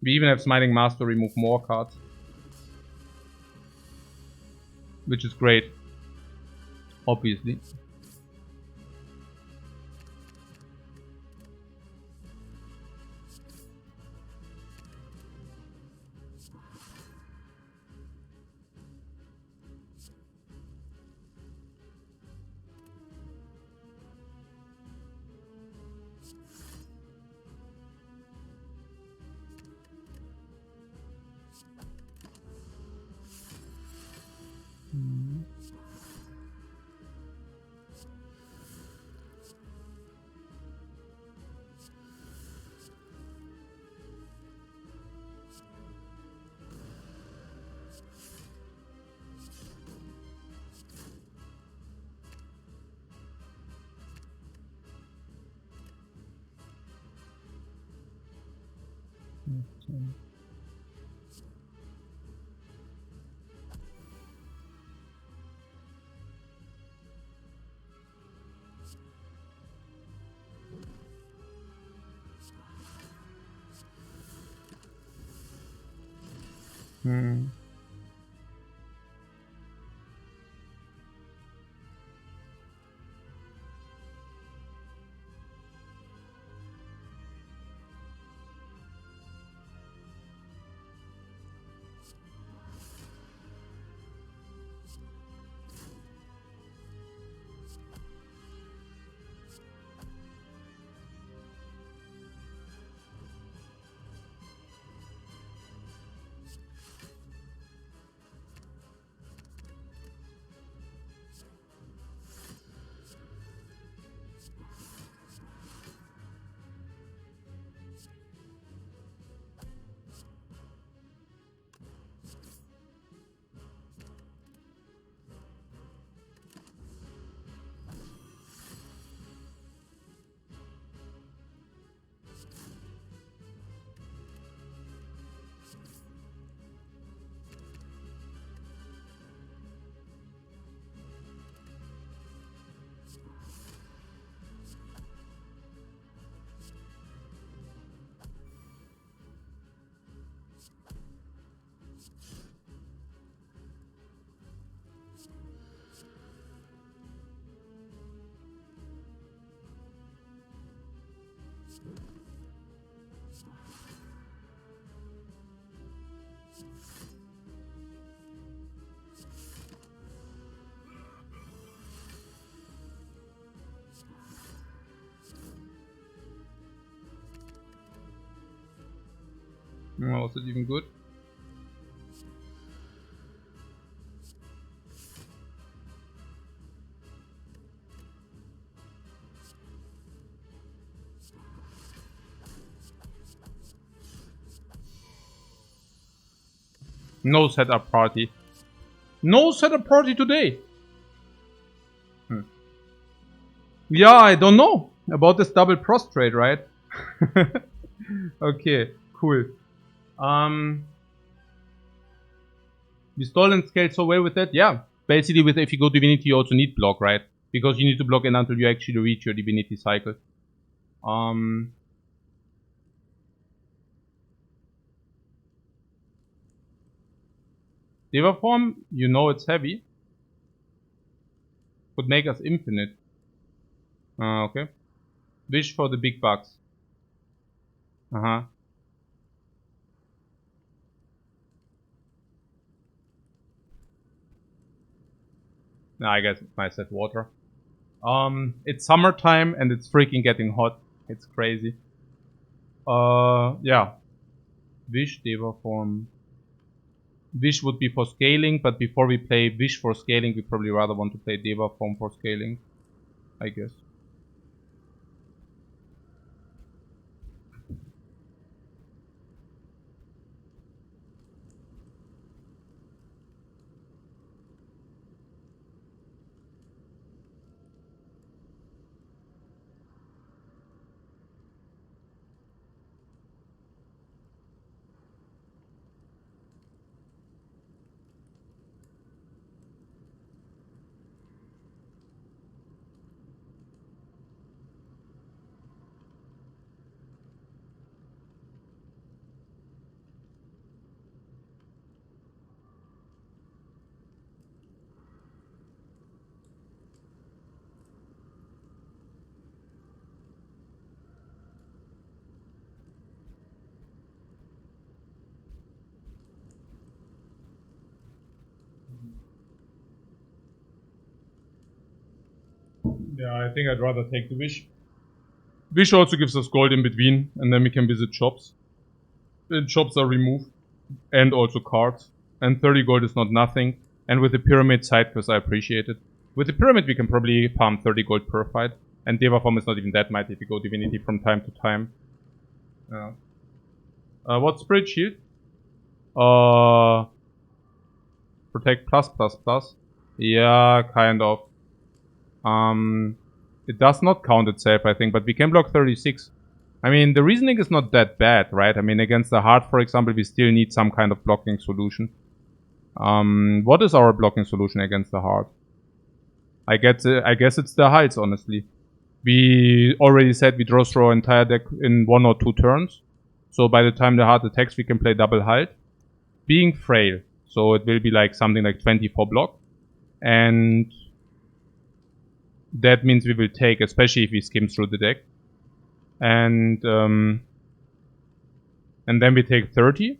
We even have Smiting Master remove more cards. Which is great. Obviously. Was it even good? No setup party. No setup party today! Yeah, I don't know about this double prostrate, right? Okay, cool. We stall and scale so well with that, yeah. Basically, with if you go Divinity, you also need block, right? Because you need to block in until you actually reach your Divinity cycle. Deva form, you know it's heavy. Would make us infinite. Okay. Wish for the big bucks. Uh-huh. I guess it's nice at water. It's summertime and it's freaking getting hot. It's crazy. Yeah. Wish, Deva form. Wish would be for scaling, but before we play Wish for scaling, we probably rather want to play Deva form for scaling. I guess. Yeah, I think I'd rather take the Wish. Wish also gives us gold in between, and then we can visit shops. The shops are removed, and also cards. And 30 gold is not nothing. And with the pyramid side quest, I appreciate it. With the pyramid, we can probably farm 30 gold per fight. And Deva form is not even that mighty if you go Divinity from time to time. Yeah. What's Spirit Shield? Protect plus plus plus. Yeah, kind of. It does not count itself, I think, but we can block 36. I mean, the reasoning is not that bad, right? I mean, against the heart, for example, we still need some kind of blocking solution. What is our blocking solution against the heart? I guess it's the heights, honestly. We already said we draw through our entire deck in 1 or 2 turns. So by the time the heart attacks, we can play double height. Being frail. So it will be like something like 24 block. And that means we will take, especially if we skim through the deck. And then we take 30,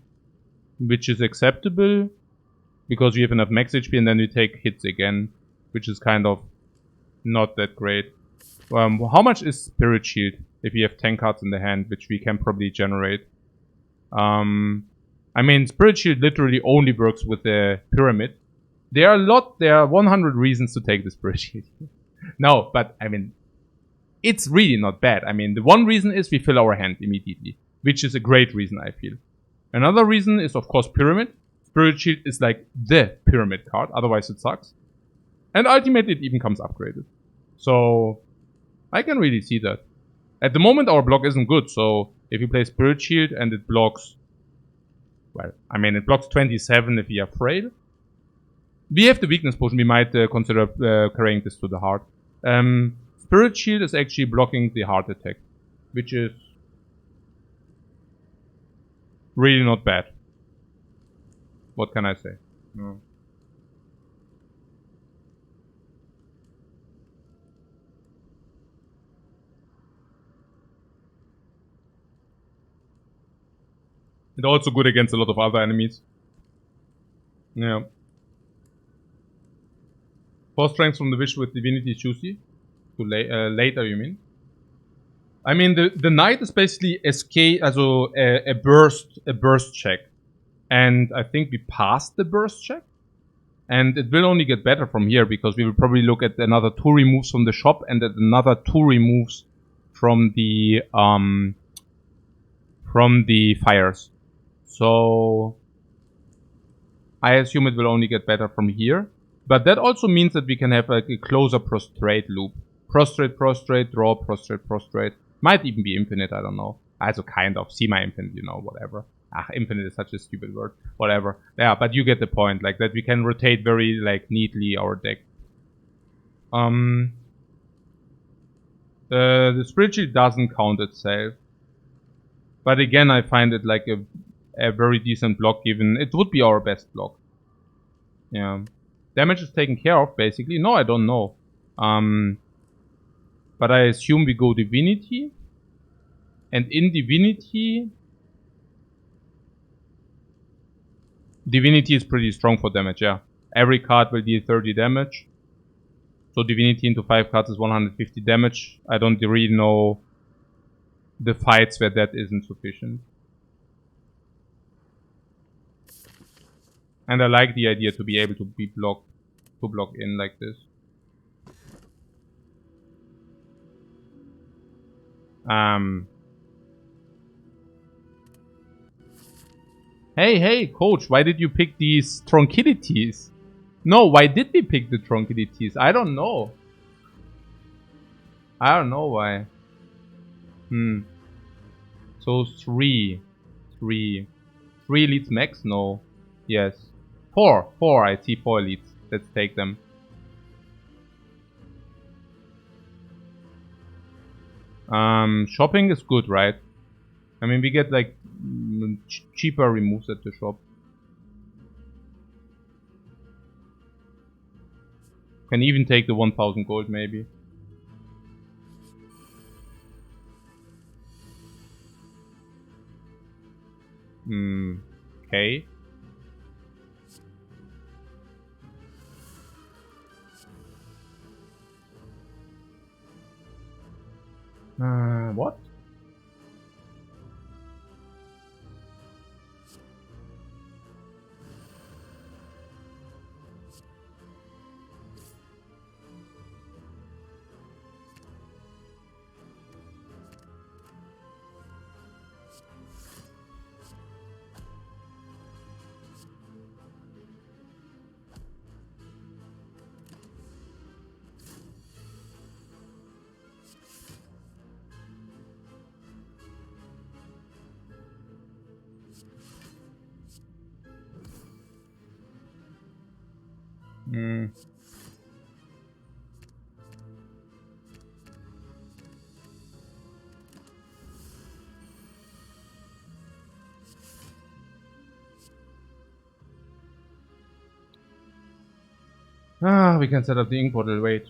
which is acceptable because we have enough max HP, and then we take hits again, which is kind of not that great. How much is Spirit Shield if we have 10 cards in the hand, which we can probably generate? I mean, Spirit Shield literally only works with the pyramid. There are 100 reasons to take the Spirit Shield. No, but I mean, it's really not bad. I mean, the one reason is we fill our hand immediately, which is a great reason, I feel. Another reason is, of course, Pyramid. Spirit Shield is like the Pyramid card, otherwise it sucks. And ultimately, it even comes upgraded. So, I can really see that. At the moment, our block isn't good, so if you play Spirit Shield and it blocks... Well, I mean, it blocks 27 if we are frail. We have the weakness potion, we might consider carrying this to the heart. Spirit Shield is actually blocking the heart attack, which is really not bad. What can I say? No. It's also good against a lot of other enemies. Yeah. 4 strengths from the wish with divinity juicy. To later, you mean? I mean, the knight is basically escape, also a burst check. And I think we passed the burst check. And it will only get better from here, because we will probably look at another 2 removes from the shop and at another 2 removes from the fires. So I assume it will only get better from here. But that also means that we can have like a closer prostrate loop. Prostrate, prostrate, draw, prostrate, prostrate. Might even be infinite, I don't know. Also kind of. Semi-infinite, you know, whatever. Infinite is such a stupid word. Whatever. Yeah, but you get the point. Like that we can rotate very like neatly our deck. The spiritual doesn't count itself. But again, I find it like a very decent block, given it would be our best block. Yeah. Damage is taken care of, basically. No, I don't know. But I assume we go Divinity. And in Divinity... Divinity is pretty strong for damage, yeah. Every card will deal 30 damage. So Divinity into 5 cards is 150 damage. I don't really know the fights where that isn't sufficient. And I like the idea to be able to block in like this. Hey, coach, why did you pick these Tranquilities? No, why did we pick the Tranquilities? I don't know. I don't know why. So 3 elites max? No. Yes. 4, I see 4 elites. Let's take them. Shopping is good, right? I mean, we get like cheaper removes at the shop. Can even take the 1000 gold maybe. Okay. What? We can set up the ink bottle, wait.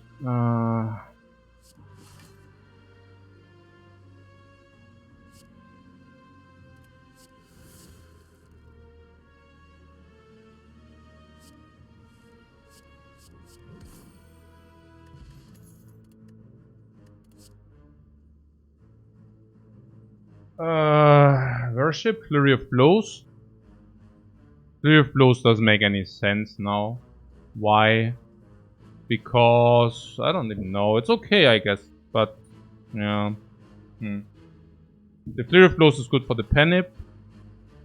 Worship, Flurry of Blows. Flurry of Blows doesn't make any sense now. Why? Because I don't even know. It's okay, I guess, but yeah. The Flurry of Blows is good for the Penip.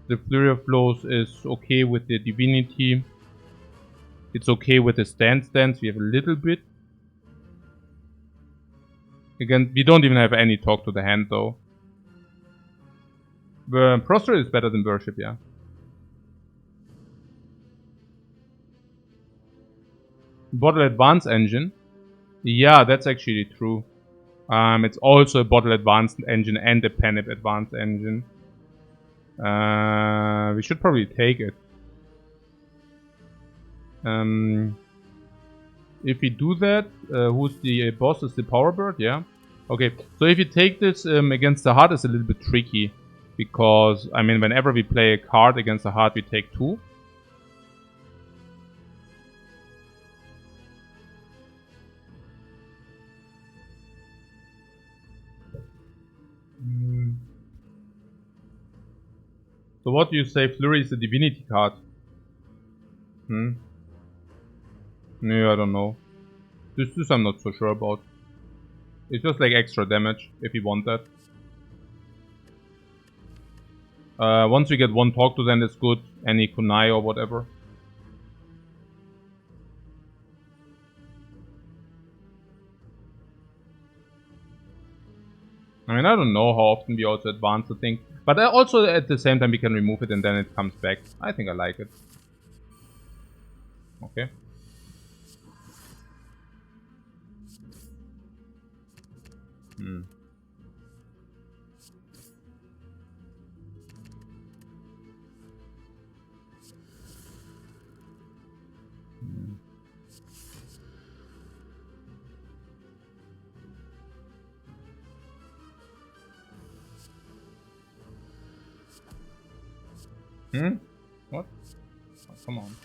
The Flurry of Blows is okay with the Divinity. It's okay with the stance. We have a little bit. Again, we don't even have any talk to the hand though. Prostrate is better than Worship, yeah. Bottle Advance Engine. Yeah, that's actually true. It's also a Bottle Advanced Engine and a Penip Advanced Engine. We should probably take it. If we do that, who's the boss? Is the Power Bird? Yeah. Okay, so if you take this against the heart, it's a little bit tricky. Because, I mean, whenever we play a card against a heart, we take 2. So what do you say? Flurry is a divinity card. No, I don't know. This I'm not so sure about. It's just like extra damage, if you want that. Once we get 1 talk to, then it's good. Any kunai or whatever. I mean, I don't know how often we also advance the thing. But also at the same time we can remove it and then it comes back. I think I like it. Okay. What? Oh, come on.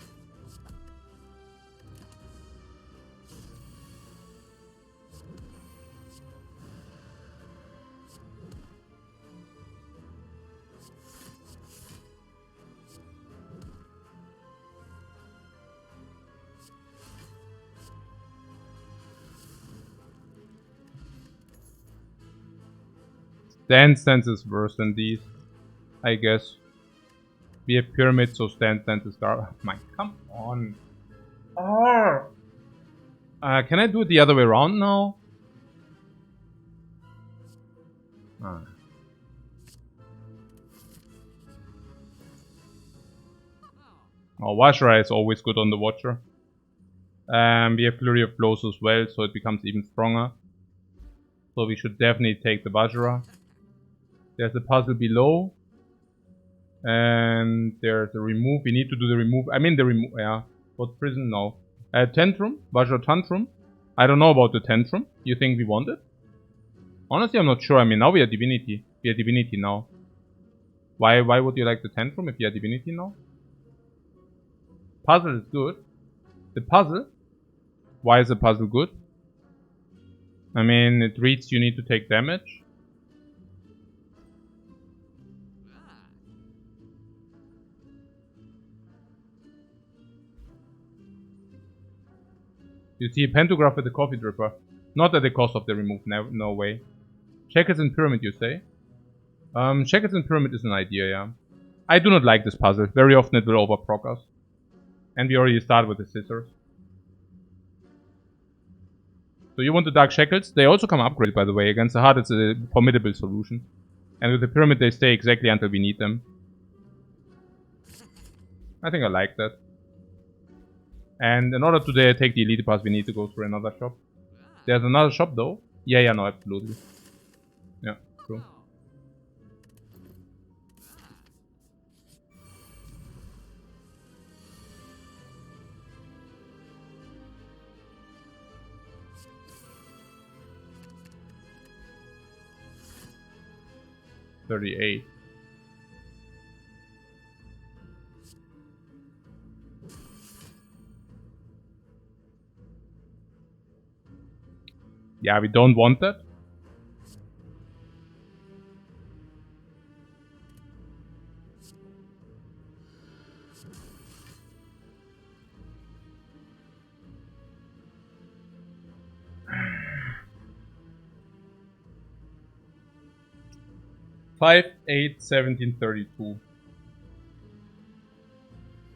Stance is worse than these, I guess. We have pyramid, so stance is garbage. Man, come on. Can I do it the other way around now? Oh, Vajra is always good on the Watcher. We have Flurry of Blows as well, so it becomes even stronger. So we should definitely take the Vajra. There's a puzzle below. And there's a remove. We need to do the remove. I mean the remove, yeah. What prison? No. Tantrum. Vajra Tantrum. I don't know about the Tantrum. You think we want it? Honestly, I'm not sure. I mean, now we are Divinity. We are Divinity now. Why would you like the Tantrum if you are Divinity now? Puzzle is good. The puzzle? Why is the puzzle good? I mean, it reads you need to take damage. You see a pantograph at the coffee dripper. Not at the cost of the remove, no way. Checkers and Pyramid, you say? Checkers and Pyramid is an idea, yeah. I do not like this puzzle. Very often it will overproc us. And we already started with the scissors. So you want the Dark Shackles? They also come upgraded, by the way. Against the heart, it's a formidable solution. And with the Pyramid, they stay exactly until we need them. I think I like that. And in order to take the Elite Pass, we need to go through another shop. There's another shop, though. Yeah, no, absolutely. Yeah, true. $38. Yeah, we don't want that. $5, $8, $17, $32.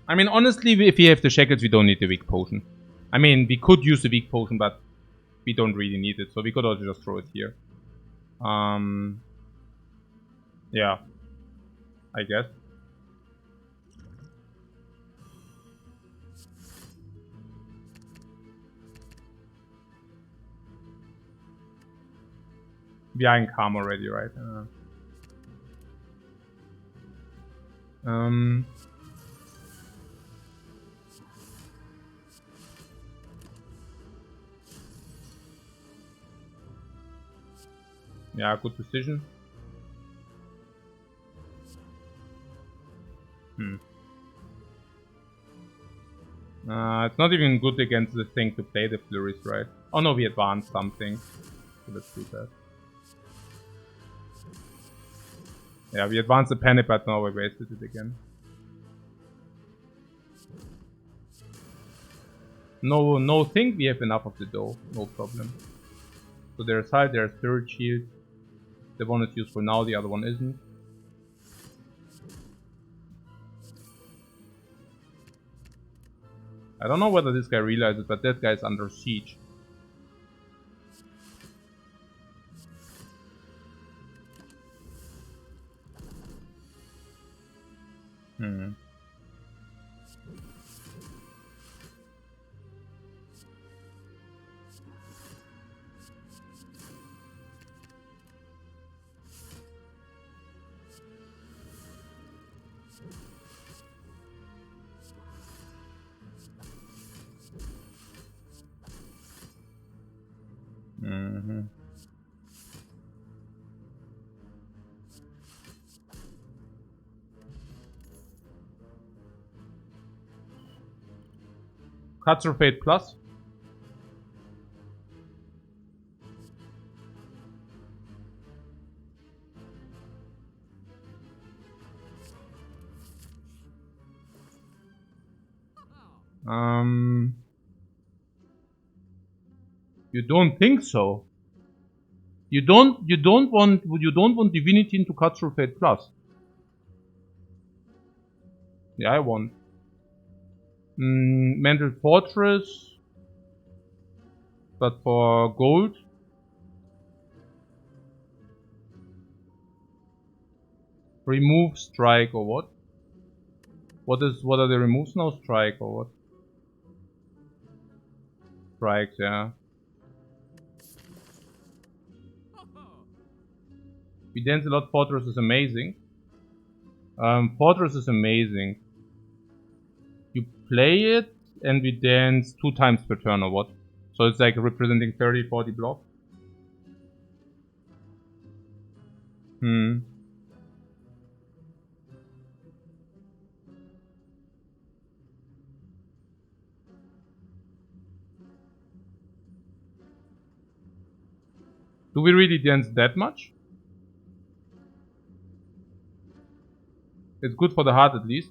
I mean, honestly, if we have the shackles, we don't need the weak potion. I mean, we could use the weak potion, but we don't really need it, so we could also just throw it here. Yeah, I guess. We are in calm already, right? Yeah, good decision. It's not even good against the thing to play the flurries, right? Oh no, we advanced something. So let's do that. Yeah, we advanced the panic, but now we wasted it again. No, think we have enough of the dough. No problem. So there's Hide, there's Spirit Shield. The one is useful now, the other one isn't. I don't know whether this guy realizes, but that guy is under siege. Cuts or Fate Plus. You don't think so? You don't want Divinity into Cuts or Fate Plus. Yeah, I want. Mental Fortress. But for gold. Remove Strike or what? What are the removes now? Strike or what? Strikes, yeah. We dance a lot. Fortress is amazing. Fortress is amazing. You play it and we dance 2 times per turn or what? So it's like representing 30, 40 block. Do we really dance that much? It's good for the heart at least.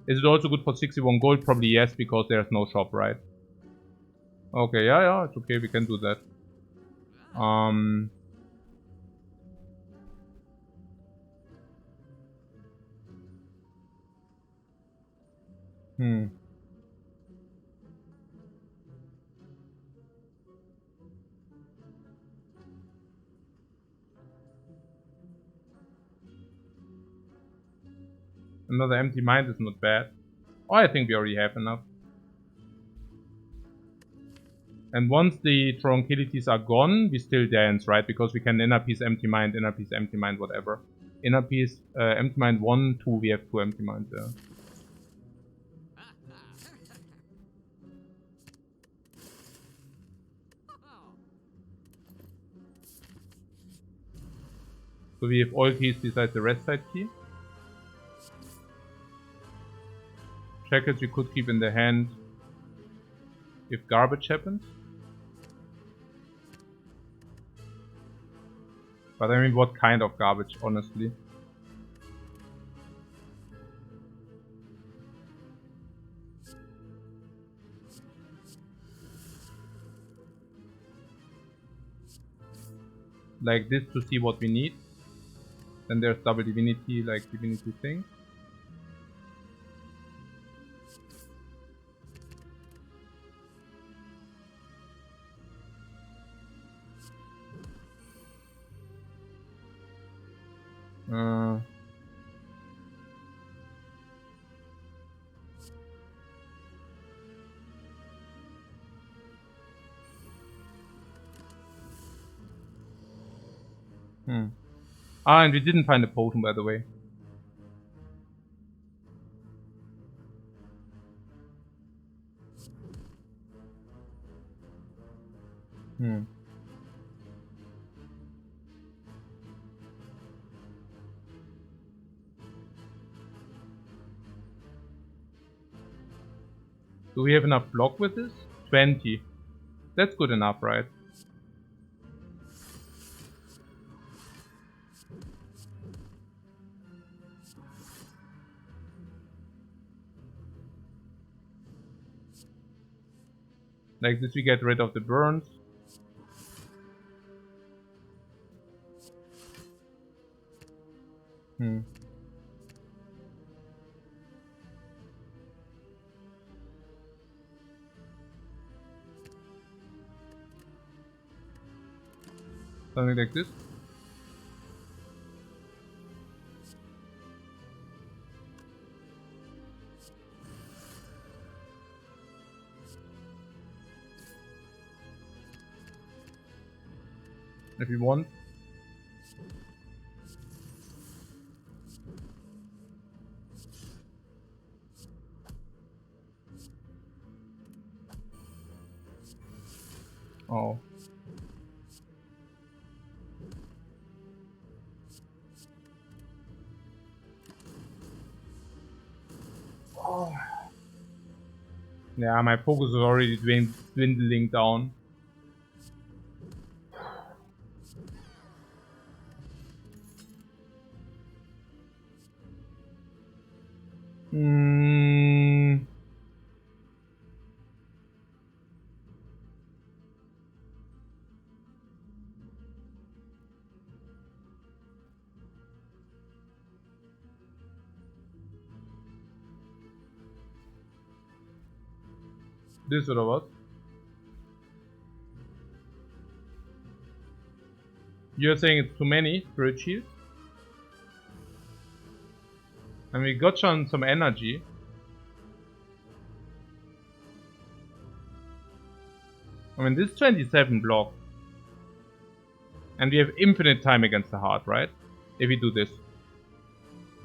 Is it also good for 61 gold? Probably yes, because there's no shop, right? Okay, yeah, it's okay, we can do that. Another empty mind is not bad. Oh, I think we already have enough. And once the tranquilities are gone, we still dance, right? Because we can inner piece, empty mind, whatever. Inner piece, empty mind 1, 2, we have 2 empty minds there. So we have all keys besides the rest side key. Jackets we could keep in the hand if garbage happens. But I mean, what kind of garbage, honestly? Like this to see what we need. Then there's double divinity, like divinity thing. Ah, and we didn't find a potion, by the way. Do we have enough block with this? 20. That's good enough, right? Like this we get rid of the burns. Something like this. If you want. Oh. Oh. Yeah, my focus is already dwindling down. This or what? You're saying it's too many spirit shields? And we got some energy. I mean, this is 27 block. And we have infinite time against the heart, right? If we do this.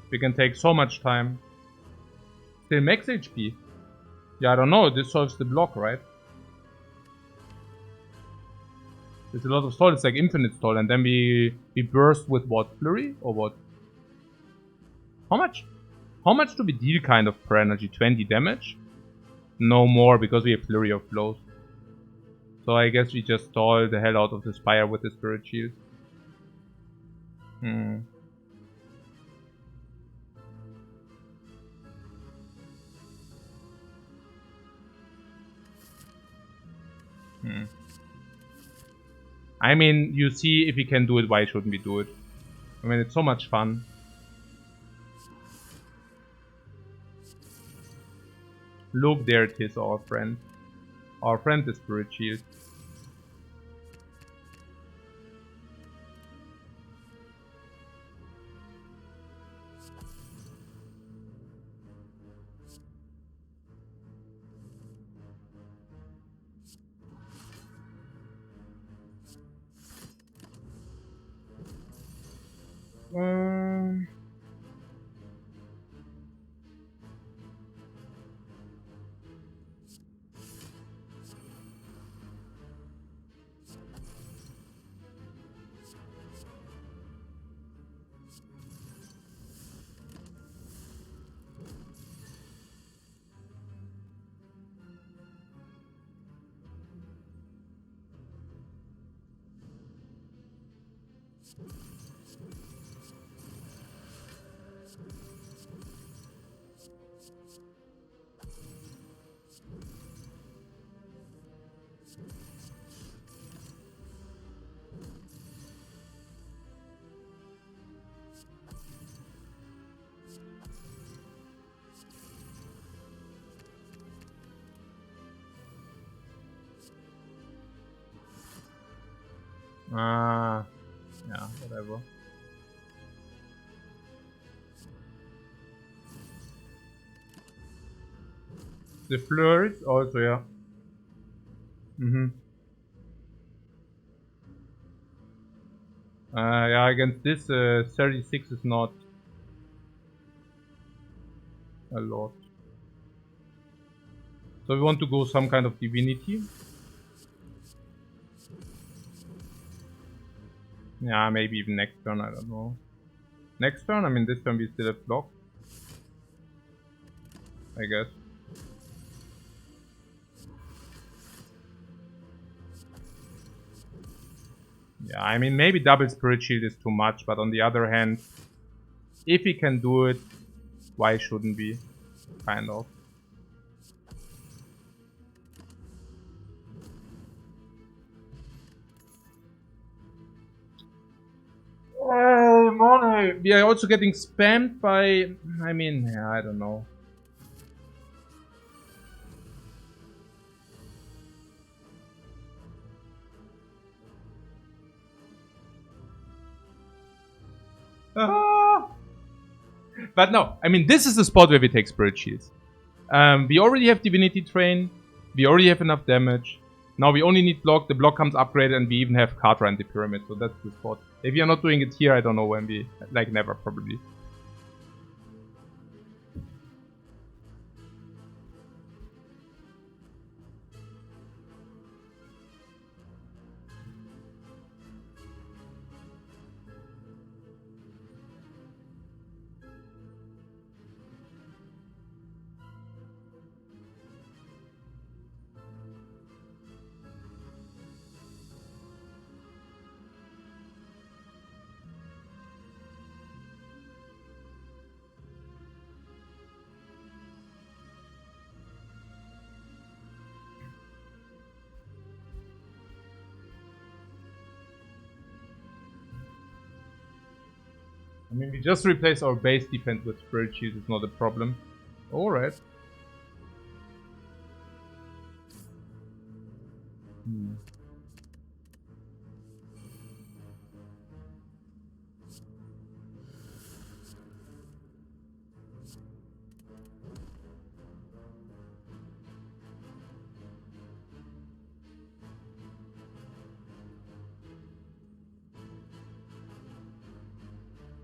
We can take so much time. Still max HP. Yeah, I don't know. This solves the block, right? There's a lot of stall. It's like infinite stall. And then we burst with what? Flurry? Or what? How much? How much do we deal kind of per energy? 20 damage? No more, because we have Flurry of Blows. So I guess we just stall the hell out of the Spire with the Spirit Shield. I mean, you see, if we can do it, why shouldn't we do it? I mean, it's so much fun. Look, there it is, our friend. Our friend, the Spirit Shield. Yeah, whatever. The flurries also, yeah. Yeah, against this 36 is not a lot. So we want to go some kind of divinity. Yeah, maybe even next turn, I don't know. Next turn, I mean this turn we still have block. I guess. Yeah, I mean, maybe double Spirit Shield is too much, but on the other hand, if he can do it, why shouldn't we? Kind of. Money. We are also getting spammed by... I mean, yeah, I don't know. But no, I mean, this is the spot where we take Spirit Shields. We already have Divinity Train. We already have enough damage. Now we only need block. The block comes upgraded, and we even have Katra and the Pyramid. So that's the spot. If we are not doing it here, I don't know when we... Like, never, probably. I mean, we just replace our base defense with Spirit Shield. It's not a problem. Alright.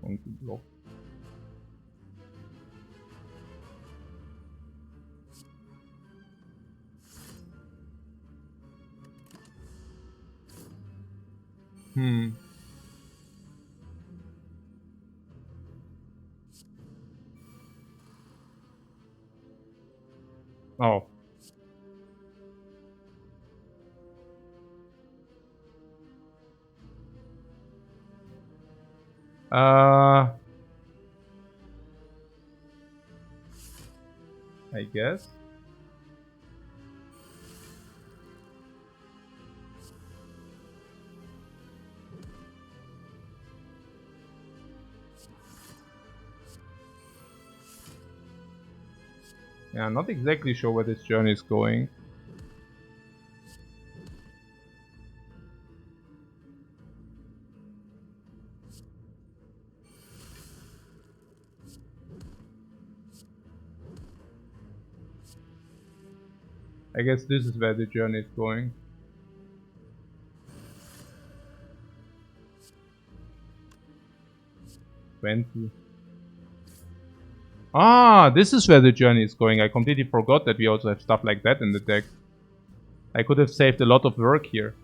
Going to block. Oh. I guess. Yeah, I'm not exactly sure where this journey is going. I guess this is where the journey is going. Ah, this is where the journey is going. I completely forgot that we also have stuff like that in the deck. I could have saved a lot of work here.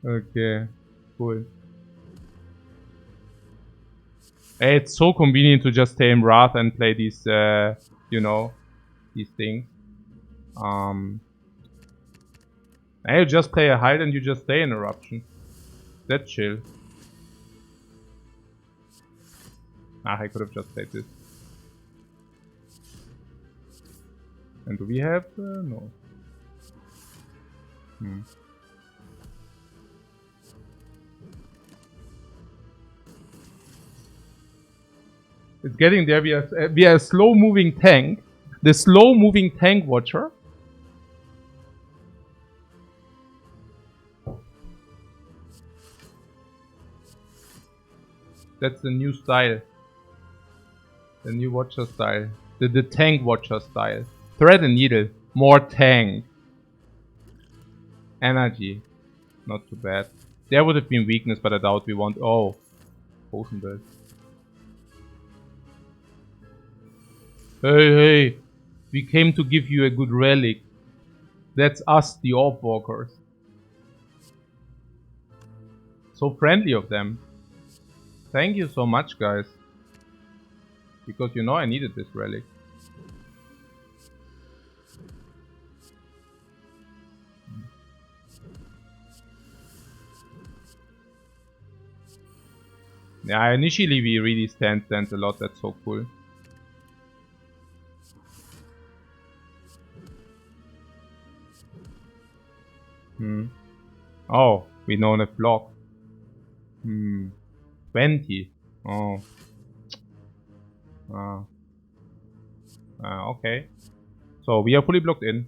Okay, cool. It's so convenient to just tame Wrath and play these, you know, these things. You just play a hide and you just stay in Eruption. That's chill. Ah, I could have just played this. And do we have... no. It's getting there. We are a slow-moving tank. The slow-moving tank watcher. That's the new style. The new watcher style. The tank watcher style. Thread and needle. More tank. Energy. Not too bad. There would have been weakness, but I doubt we want... Oh. Potion build. Hey. We came to give you a good relic. That's us, the Orb Walkers. So friendly of them. Thank you so much, guys. Because you know I needed this relic. Yeah, initially we really stand a lot. That's so cool. Oh, we don't have block. 20. Oh. Okay. So we are fully blocked in.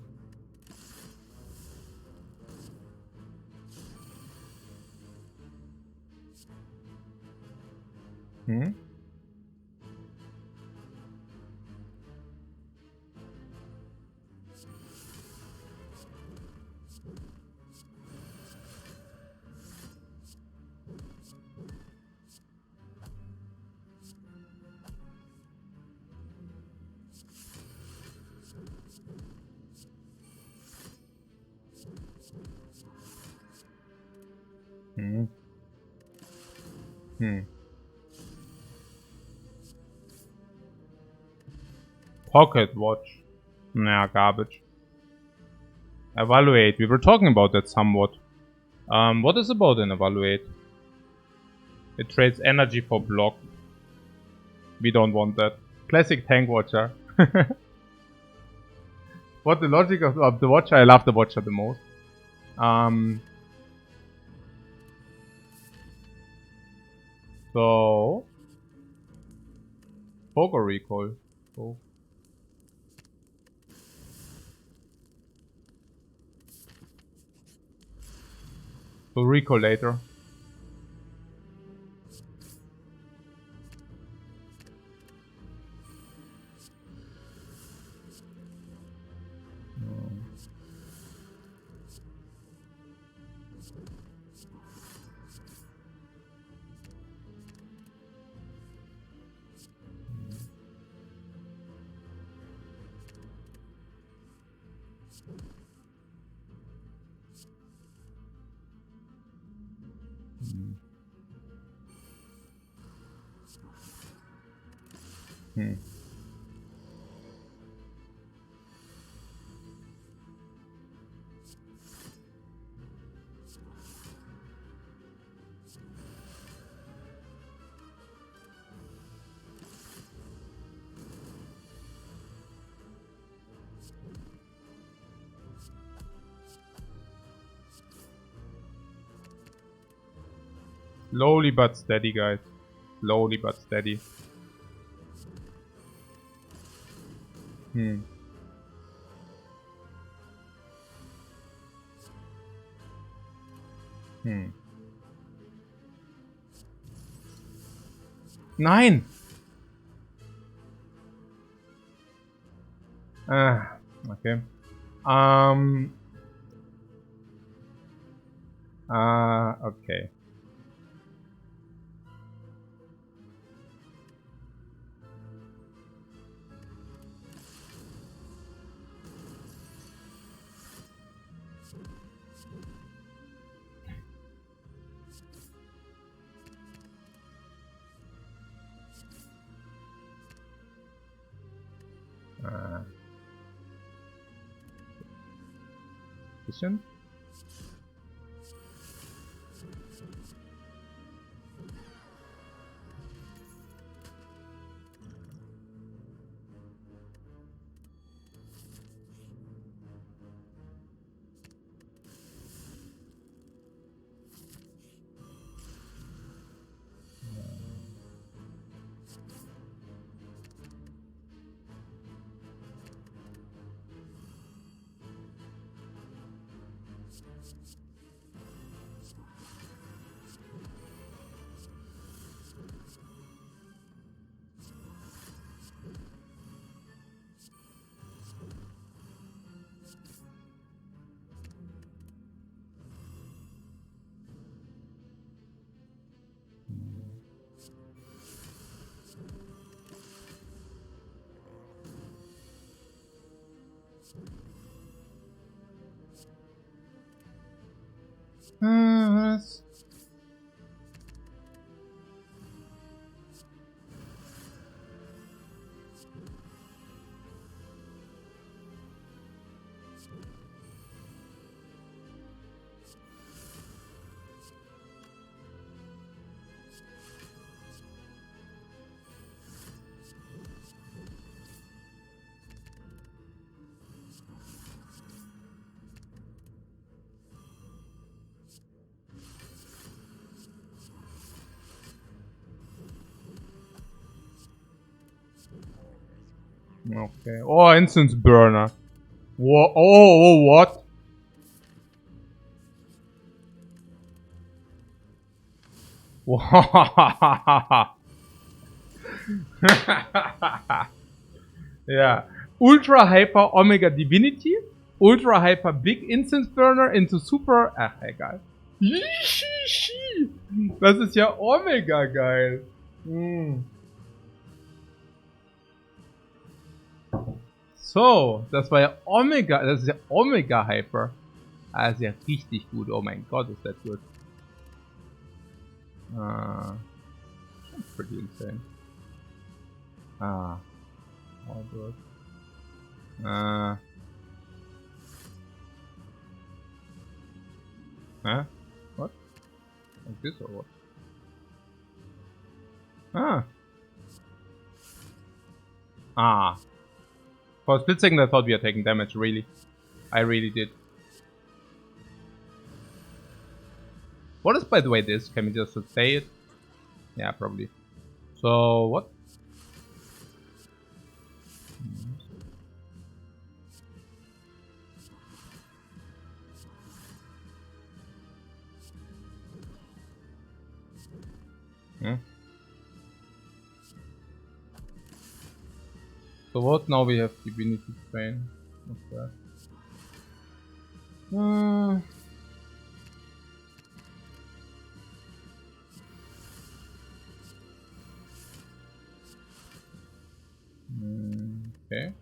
Hmm? Hmm. Hmm. Pocket watch. Nah, garbage. Evaluate. We were talking about that somewhat. What is about an evaluate? It trades energy for block. We don't want that. Classic tank watcher. What the logic of the watcher? I love the watcher the most. So poker recall. Oh. So recall later. Hmm. Slowly but steady, guys. Slowly but steady. Hmm. 9! Okay. Okay. Bisschen? Was? Okay. Oh, instance burner. Whoa. Oh, what? Yeah. Ultra Hyper Omega Divinity. Ultra Hyper Big Instance Burner into Super. Ach, egal. Das ist ja Omega geil. So, das war ja Omega. Das ist ja Omega Hyper. Ah, ist ja richtig gut. Oh mein Gott, ist das gut. Pretty insane. Oh good. Huh? What? Like this or what? For a split second I thought we are taking damage, really. I really did. What is, by the way, this? Can we just say it? Yeah, probably. So, what? So what? Now we have Divinity Train. What's that? Okay.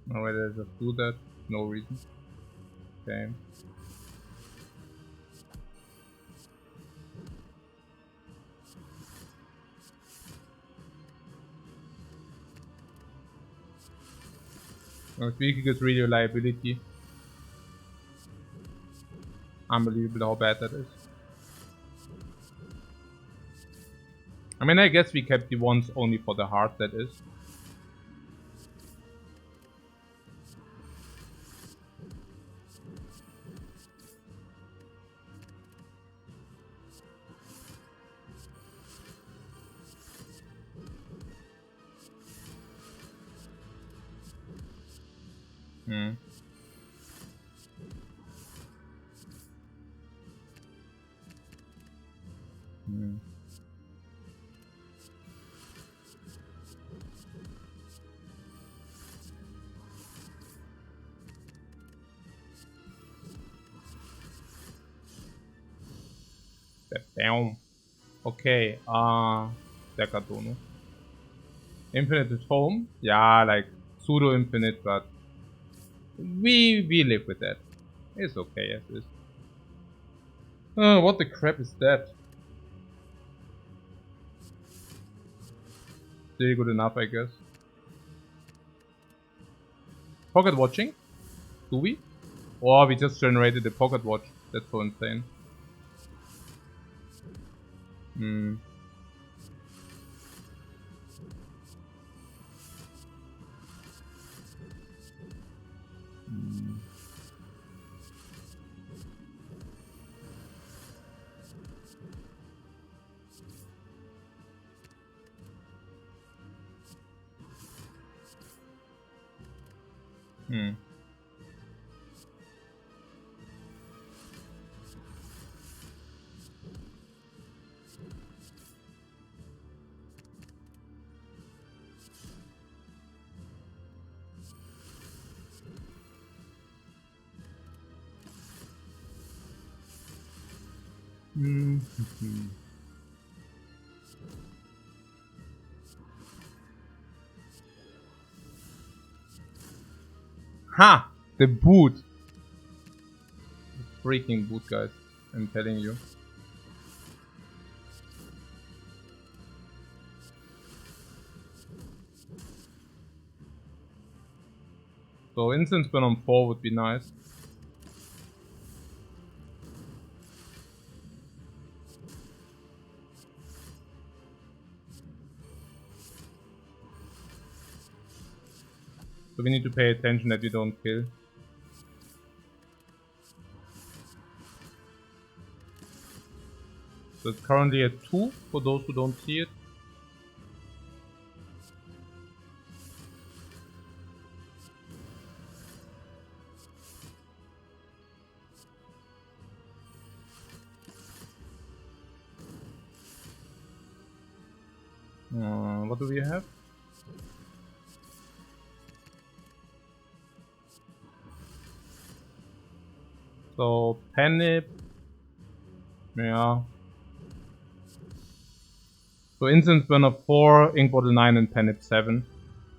Alright, let's just do that. No reason. Okay. Speaking is really a liability. Unbelievable how bad that is. I mean, I guess we kept the ones only for the heart, that is. Damn. Okay, Decathlon. Infinite is home. Yeah, like pseudo infinite, but we live with that. It's okay as is. What the crap is that? Still good enough, I guess. Pocket watching? Do we? Or we just generated a pocket watch. That's so insane. Mm-hmm. Ha! The boot! The freaking boot, guys. I'm telling you. So instance burn on 4 would be nice. So we need to pay attention that we don't kill. So it's currently at 2 for those who don't see it. What do we have? So Penip. Yeah. So instance burn of 4, ink bottle 9 and Penip 7.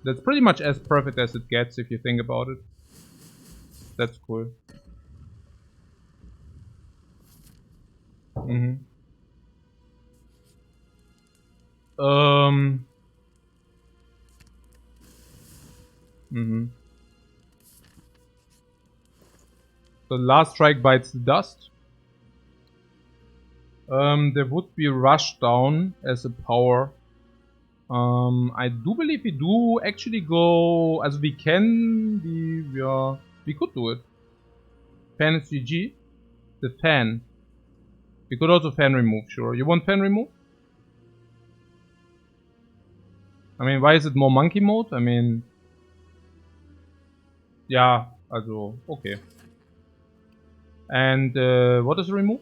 That's pretty much as perfect as it gets if you think about it. That's cool. Mm-hmm. Mm-hmm. So last strike bites the dust. There would be Rushdown as a power. I do believe we do actually go as we can. We could do it. Fan is GG. The fan. We could also fan remove, sure. You want fan remove? I mean, why is it more monkey mode? I mean, yeah, also, okay. And what is a remove?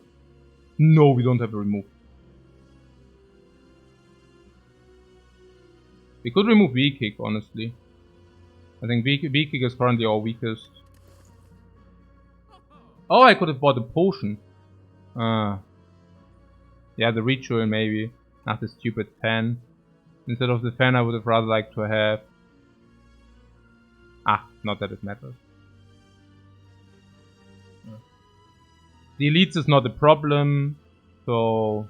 No, we don't have a remove. We could remove V-Kick, honestly. I think V-Kick is currently our weakest. Oh, I could have bought a potion. Yeah, the ritual maybe. Not the stupid fan. Instead of the fan, I would have rather liked to have... not that it matters. The elites is not a problem, so...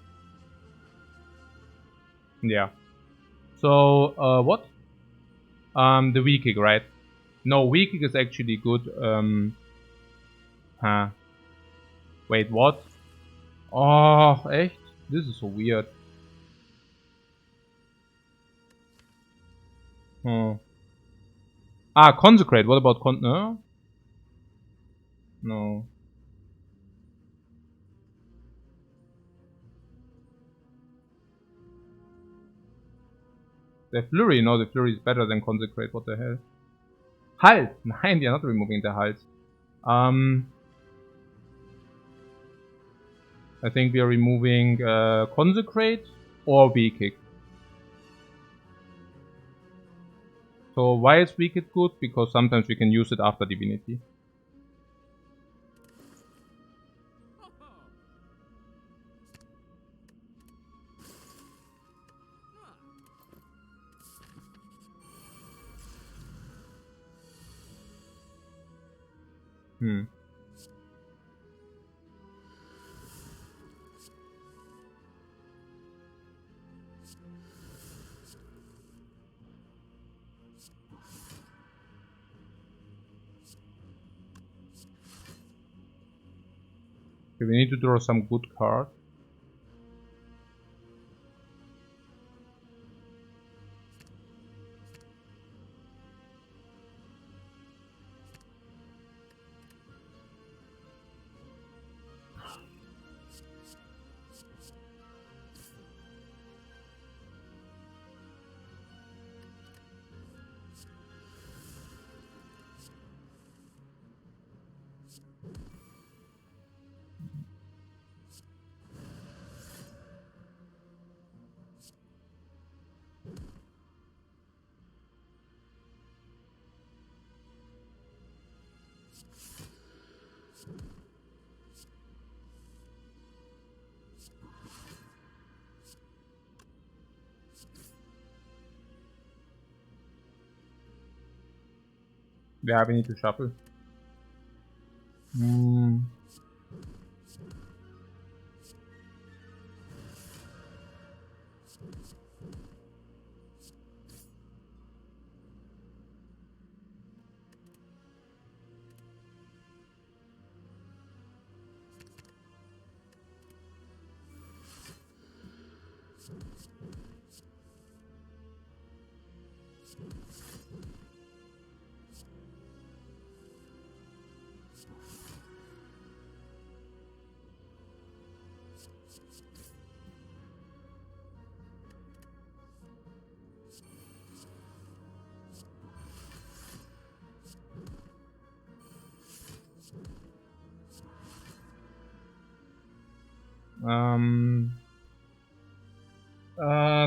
Yeah. So, what? The V-Kick, right? No, V-Kick is actually good. Wait, what? Oh, echt? This is so weird. Consecrate. What about no? No. The Flurry. No, the Flurry is better than Consecrate. What the hell? Halt! Nein, we are not removing the Halt. I think we are removing Consecrate or V-Kick. So why is V-Kick good? Because sometimes we can use it after Divinity. Okay, we need to draw some good cards. Yeah, we need to shuffle.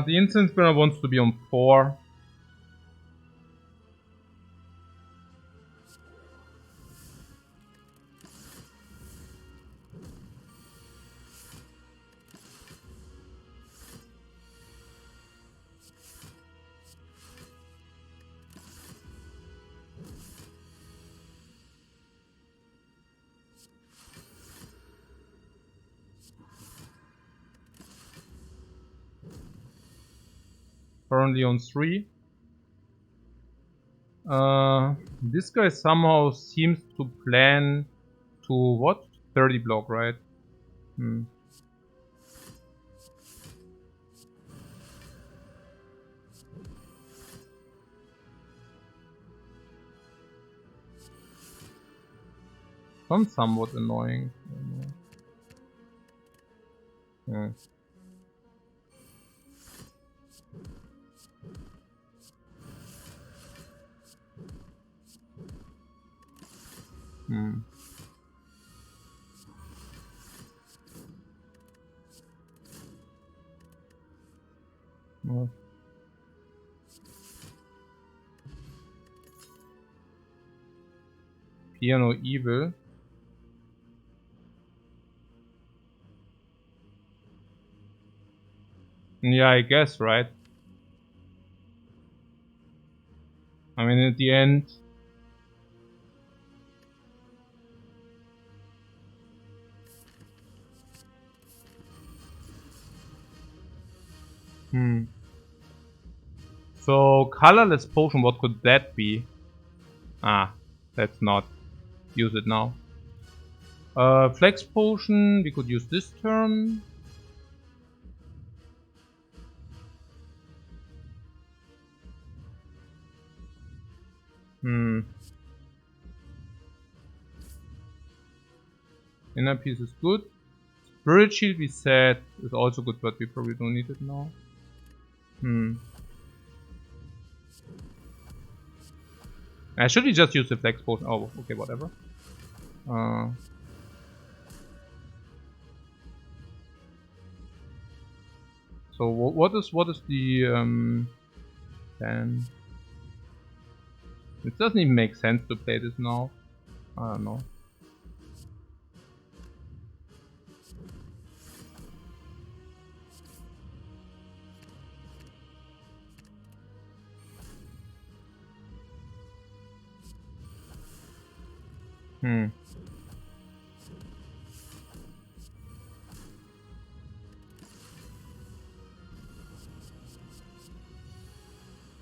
The incense burner wants to be on 4. Currently on 3. This guy somehow seems to plan to what? 30 block, right? Somewhat annoying. Piano evil. Yeah, I guess, right? I mean, at the end... So, colorless potion, what could that be? Ah, let's not use it now. Flex potion, we could use this turn. Inner piece is good. Spirit shield we said is also good, but we probably don't need it now. Should we just use the flex potion? Oh, okay, whatever. So what is the plan? It doesn't even make sense to play this now. I don't know.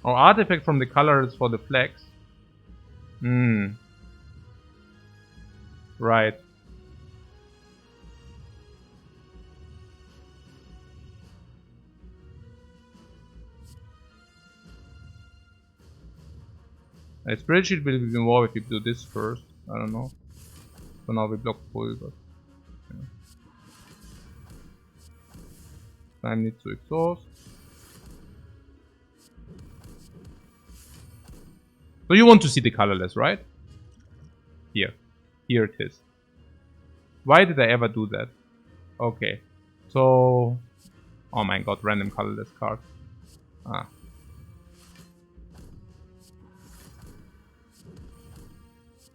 Oh, artifact from the colors for the flex. Right. A spirit shield will be more if we do this first. I don't know. So now we block full, but yeah. Time needs to exhaust. So you want to see the colorless, right? Here. Here it is. Why did I ever do that? Okay. So... Oh my god, random colorless card.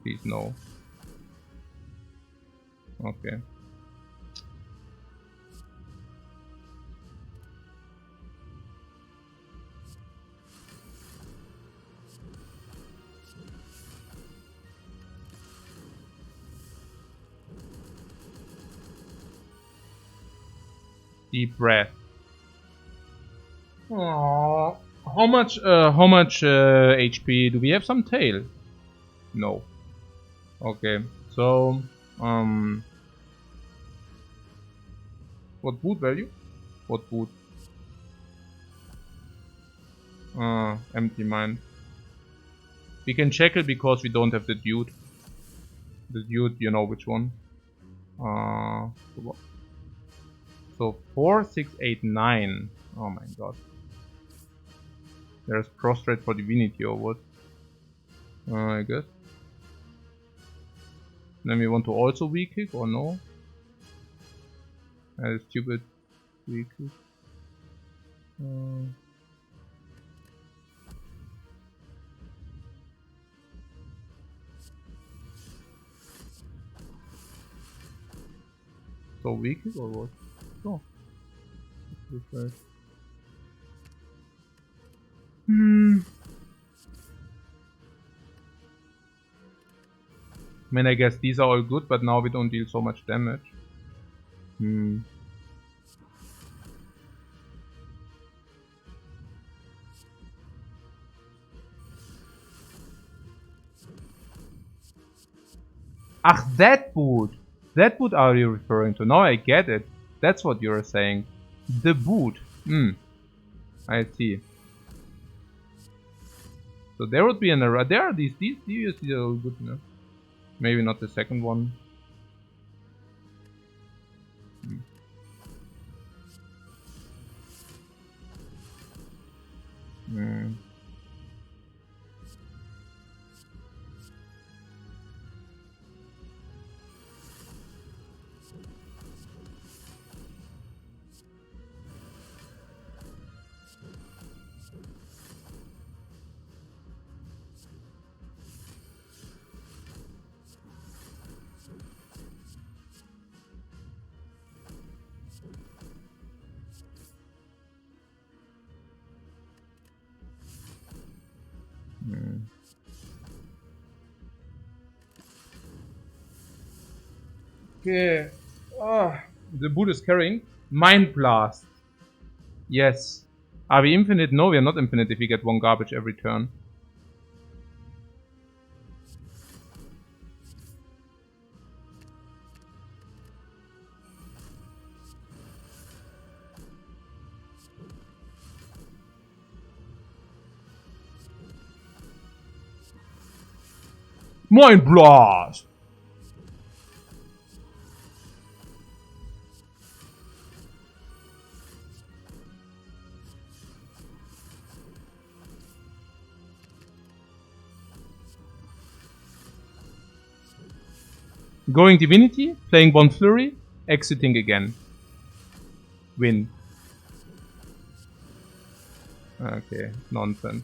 Please no. Okay. Deep breath. Aww. How much HP do we have? Some tail? No. Okay, so what boot value? What boot? Empty mind. We can check it because we don't have the dude. The dude, you know which one. So 4, 6, 8, 9. Oh my god. There's prostrate for divinity or what? I guess. Then we want to also weak kick or no? That is stupid. Weak kick. So weak kick or what? Oh. Right. I mean, I guess these are all good, but now we don't deal so much damage. Ach, that boot! That boot are you referring to? Now I get it. That's what you're saying. The boot. I see. So there would be an error. There are these are all good enough. Maybe not the second one. Okay. The boot is carrying. Mind Blast. Yes. Are we infinite? No, we are not infinite if we get one garbage every turn. Mind Blast! Going Divinity, playing Bon Flurry, exiting again. Win. Okay, nonsense.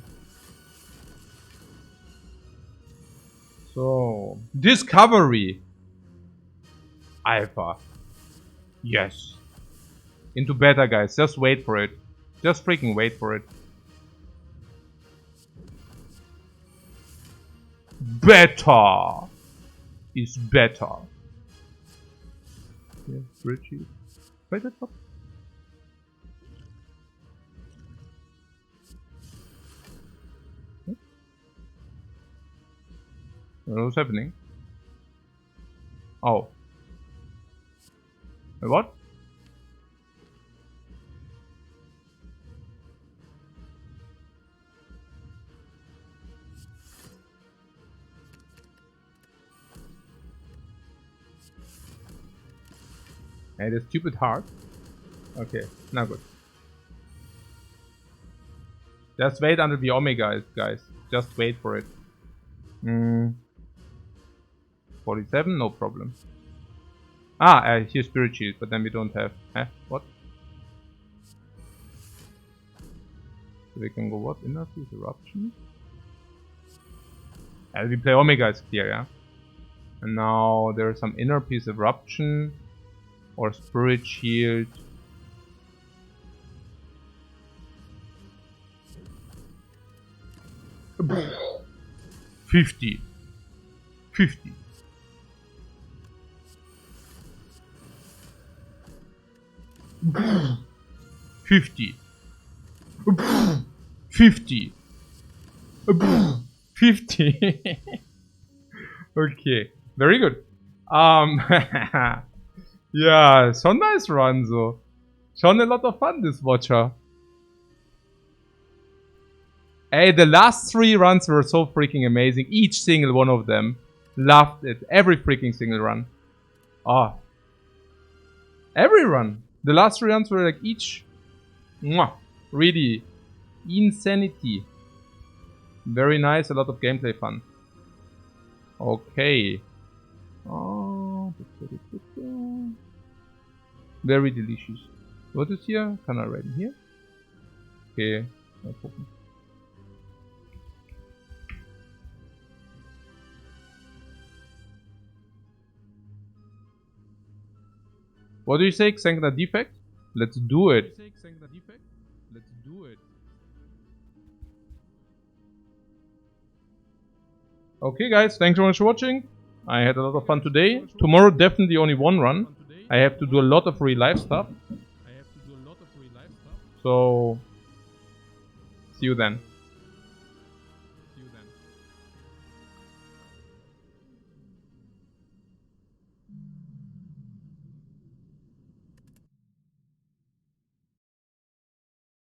So, Discovery. Alpha. Yes. Into Beta, guys. Just wait for it. Just freaking wait for it. Beta is better. Yeah, Richie. Wait, that's up. What's happening? Oh. Wait, what? Hey, the stupid heart. Okay, now good. Just wait until the Omega is, guys. Just wait for it. 47, no problem. Here's Spirit Shield, but then we don't have... what? So we can go what? Inner Piece Eruption? We play Omega is clear, yeah? And now there's some Inner Piece Eruption or Spirit Shield. $50. 50. 50. 50. Okay, very good. Yeah, schon nice run so. Schon a lot of fun this Watcher. Hey, the last 3 runs were so freaking amazing. Each single one of them. Loved it. Every freaking single run. Ah. Every run. The last 3 runs were like each. Mwah. Really. Insanity. Very nice. A lot of gameplay fun. Okay. Oh. Very delicious. What is here? Kann er rein hier? Okay. Mal gucken. What do you say? Xengna defect? Let's do it. Okay guys, thanks so much for watching. I had a lot of fun today. Tomorrow definitely only 1 run. I have to do a lot of real life stuff. So, see you then.